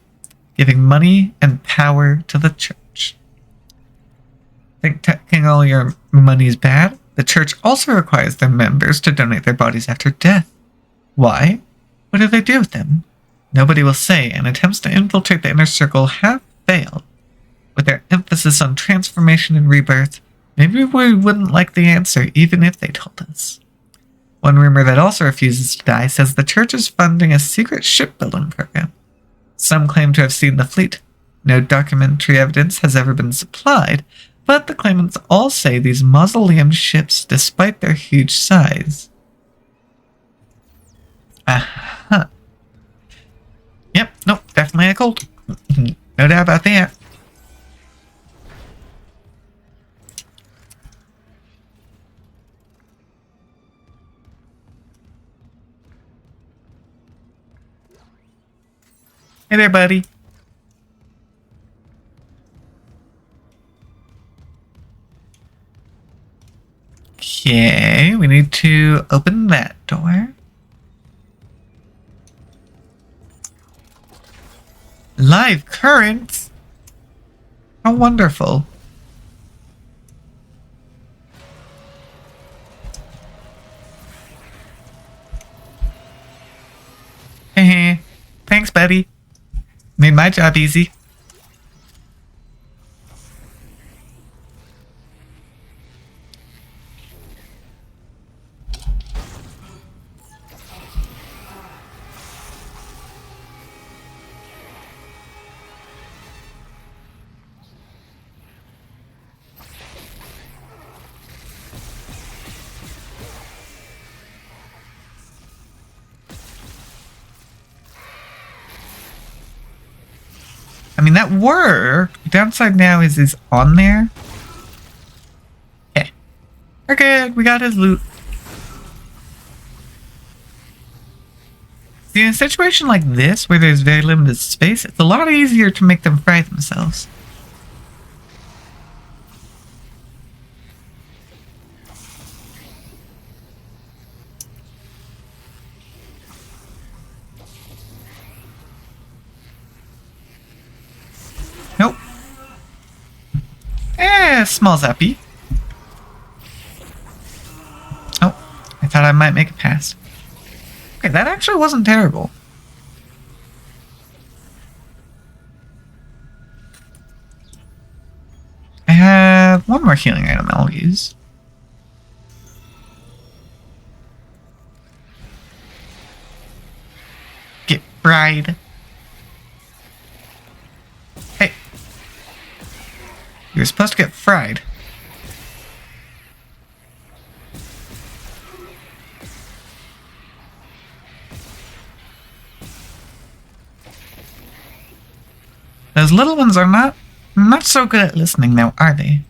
giving money and power to the church. Think taking all your money is bad? The church also requires their members to donate their bodies after death. Why? What do they do with them? Nobody will say, and attempts to infiltrate the inner circle have failed. With their emphasis on transformation and rebirth, maybe we wouldn't like the answer even if they told us. One rumor that also refuses to die says the church is funding a secret shipbuilding program. Some claim to have seen the fleet. No documentary evidence has ever been supplied, but the claimants all say these mausoleum ships, despite their huge size. Aha. Yep, nope, definitely a cult. No doubt about that. Hey there, buddy. Okay, we need to open that door. Live currents? How wonderful. Hey, thanks, buddy. Made my job easy. I mean, that worked. Downside now is he's on there. Okay. We're good. We got his loot. See, in a situation like this, where there's very limited space, it's a lot easier to make them fry themselves. Nope. Small zappy. Oh, I thought I might make it past. Okay, that actually wasn't terrible. I have one more healing item I'll use. Get fried. Hey. You're supposed to get fried. Those little ones are not so good at listening now, are they?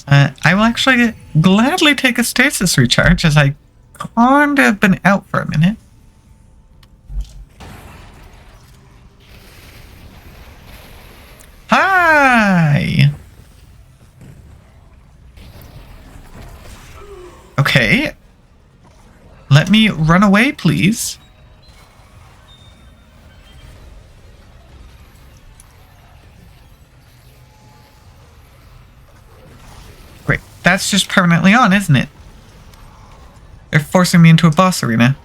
I will actually gladly take a stasis recharge, as I kind of have been out for a minute. Hi! Okay. Let me run away, please. Great. That's just permanently on, isn't it? They're forcing me into a boss arena.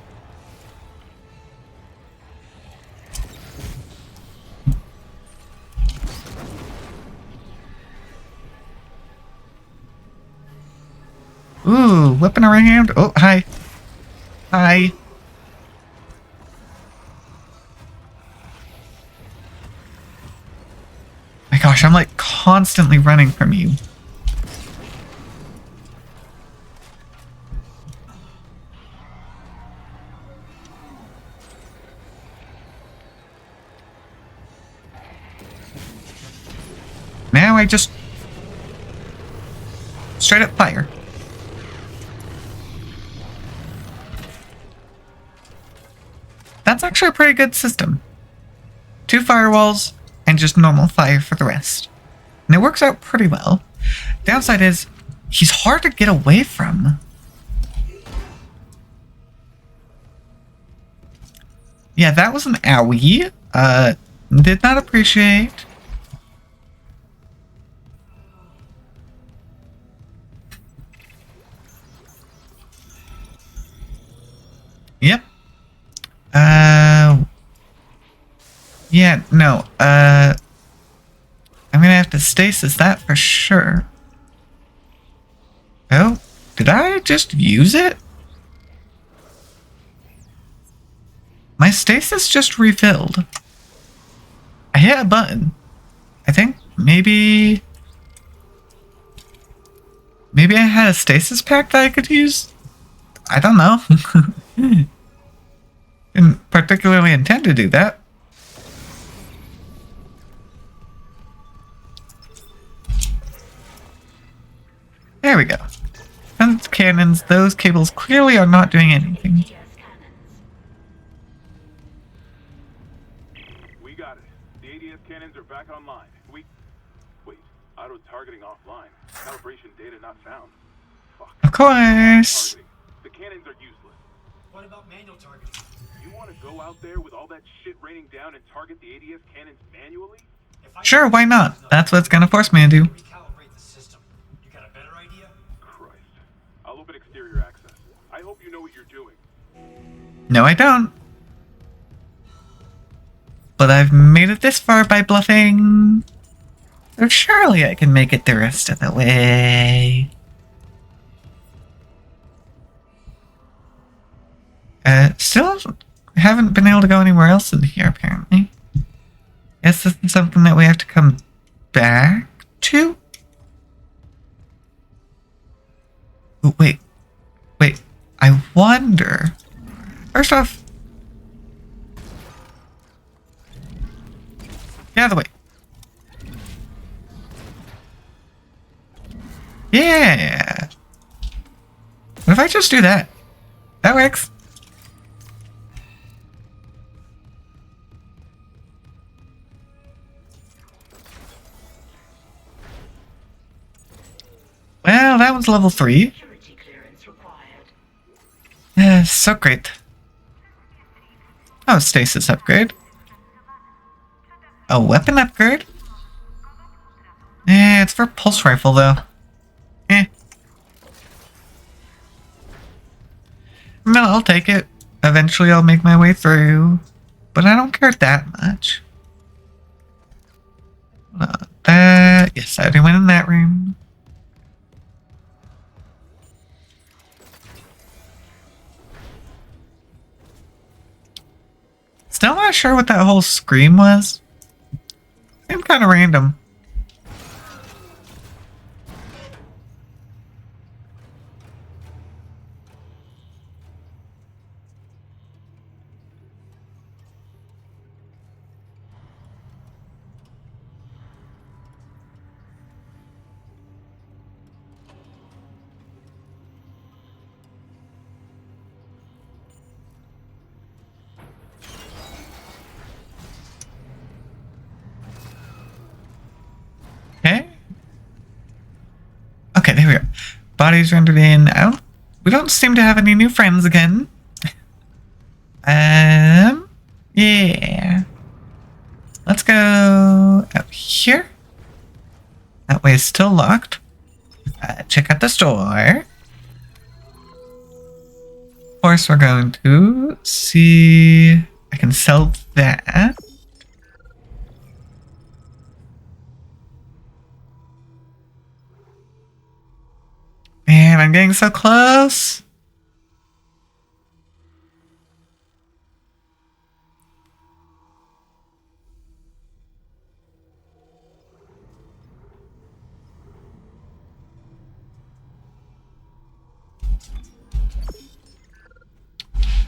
Ooh, weapon around. Oh, hi. Hi. My gosh, I'm like constantly running from you. Now I just straight up fire. That's actually a pretty good system. 2 firewalls and just normal fire for the rest. And it works out pretty well. Downside is he's hard to get away from. Yeah, that was an owie. Did not appreciate. Yep. Yeah, no, I'm gonna have to stasis that for sure. Oh, did I just use it? My stasis just refilled. I hit a button. I think maybe I had a stasis pack that I could use? I don't know. Didn't particularly intend to do that. There we go. Guns, cannons, those cables clearly are not doing anything. We got it. The ADS cannons are back online. Wait, auto-targeting offline. Calibration data not found. Fuck. Of course. The cannons are useless. What about manual targeting? You want to go out there with all that shit raining down and target the ADS cannons manually? Sure, why not? That's what's gonna force me to do. Recalibrate the system. You got a better idea? Christ. I'll open exterior access. I hope you know what you're doing. No, I don't. But I've made it this far by bluffing. So surely I can make it the rest of the way. Still haven't been able to go anywhere else in here, apparently. Guess this is something that we have to come back to? Oh, wait. I wonder. First off, get out of the way. Yeah. What if I just do that? That works. Well, that one's level 3. So great. Oh, stasis upgrade. A weapon upgrade? It's for pulse rifle, though. No, I'll take it. Eventually I'll make my way through. But I don't care that much. Yes, I already went in that room. Still not sure what that whole scream was. Seemed kind of random. we go. Bodies rendered in. We don't seem to have any new friends again. Yeah. Let's go out here. That way is still locked. Check out the store. Of course, we're going to see. I can sell that. Man, I'm getting so close.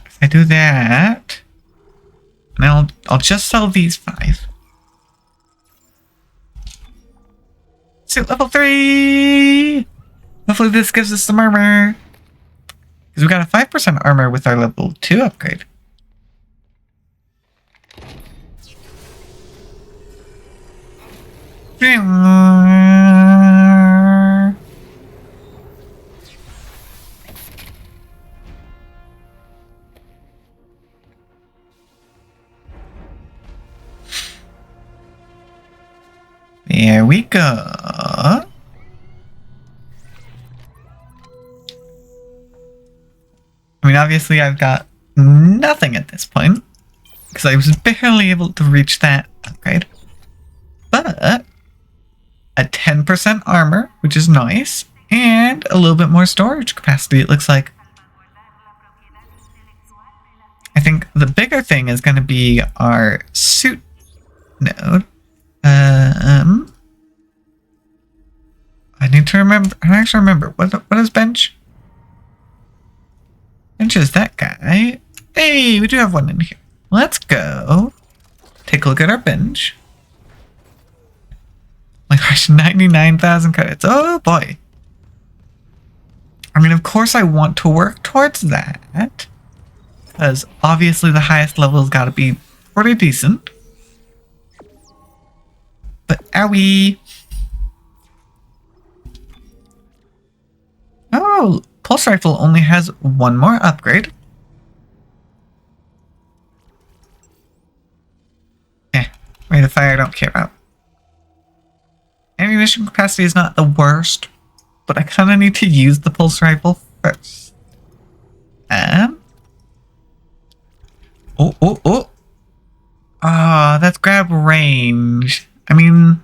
If I do that, and I'll just sell these 5. Suit level 3. Hopefully this gives us some armor. Because we got a 5% armor with our level 2 upgrade. There we go. I mean, obviously I've got nothing at this point, because I was barely able to reach that upgrade. But a 10% armor, which is nice, and a little bit more storage capacity, it looks like. I think the bigger thing is going to be our suit node. I need to remember. I actually remember. What is bench? Bench is that guy. Hey, we do have one in here. Let's go. Take a look at our bench. My gosh, 99,000 credits. Oh boy. I mean, of course I want to work towards that. Because obviously the highest level's got to be pretty decent. But owie. Oh, pulse rifle only has one more upgrade. Rate of fire I don't care about. Ammunition capacity is not the worst, but I kind of need to use the pulse rifle first. That's grab range. I mean,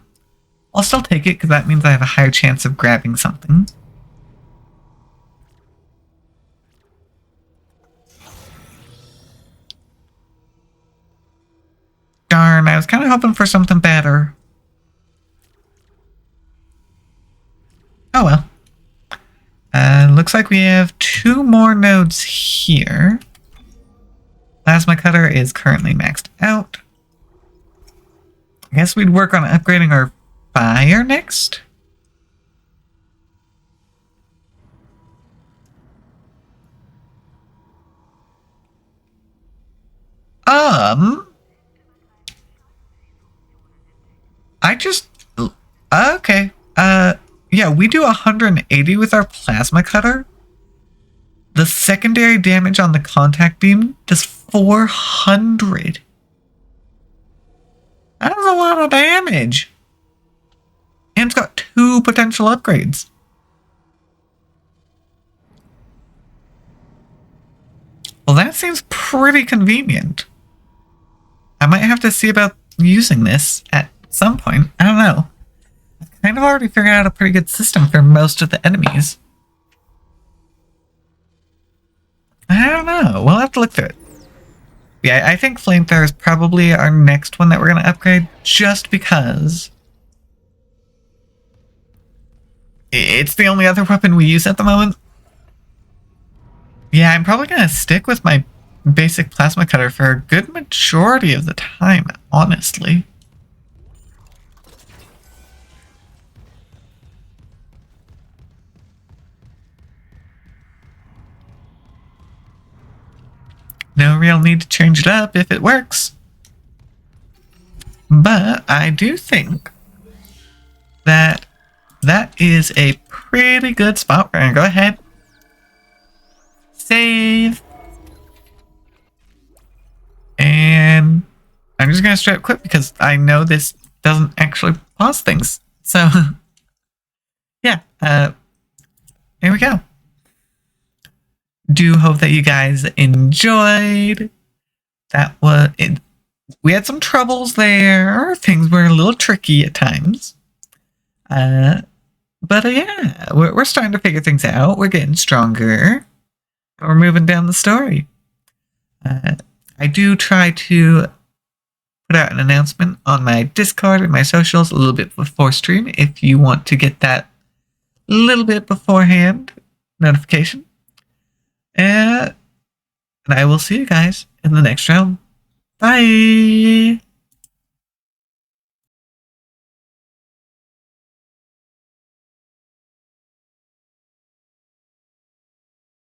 I'll still take it because that means I have a higher chance of grabbing something. Darn, I was kind of hoping for something better. Oh well. Looks like we have 2 more nodes here. Plasma cutter is currently maxed out. I guess we'd work on upgrading our fire next. Okay. Yeah, we do 180 with our plasma cutter. The secondary damage on the contact beam does 400. That is a lot of damage. And it's got 2 potential upgrades. Well, that seems pretty convenient. I might have to see about using this at some point. I don't know. I've kind of already figured out a pretty good system for most of the enemies. I don't know. We'll have to look through it. Yeah, I think flamethrower is probably our next one that we're going to upgrade, just because it's the only other weapon we use at the moment. Yeah, I'm probably going to stick with my basic plasma cutter for a good majority of the time, honestly. No real need to change it up if it works. But I do think that that is a pretty good spot. We're gonna go ahead, save, and I'm just gonna straight quit because I know this doesn't actually pause things. So yeah, here we go. Do hope that you guys enjoyed. That was it. We had some troubles there. Things were a little tricky at times. But yeah, we're starting to figure things out. We're getting stronger. We're moving down the story. I do try to put out an announcement on my Discord and my socials a little bit before stream if you want to get that a little bit beforehand notification. And I will see you guys in the next round. Bye!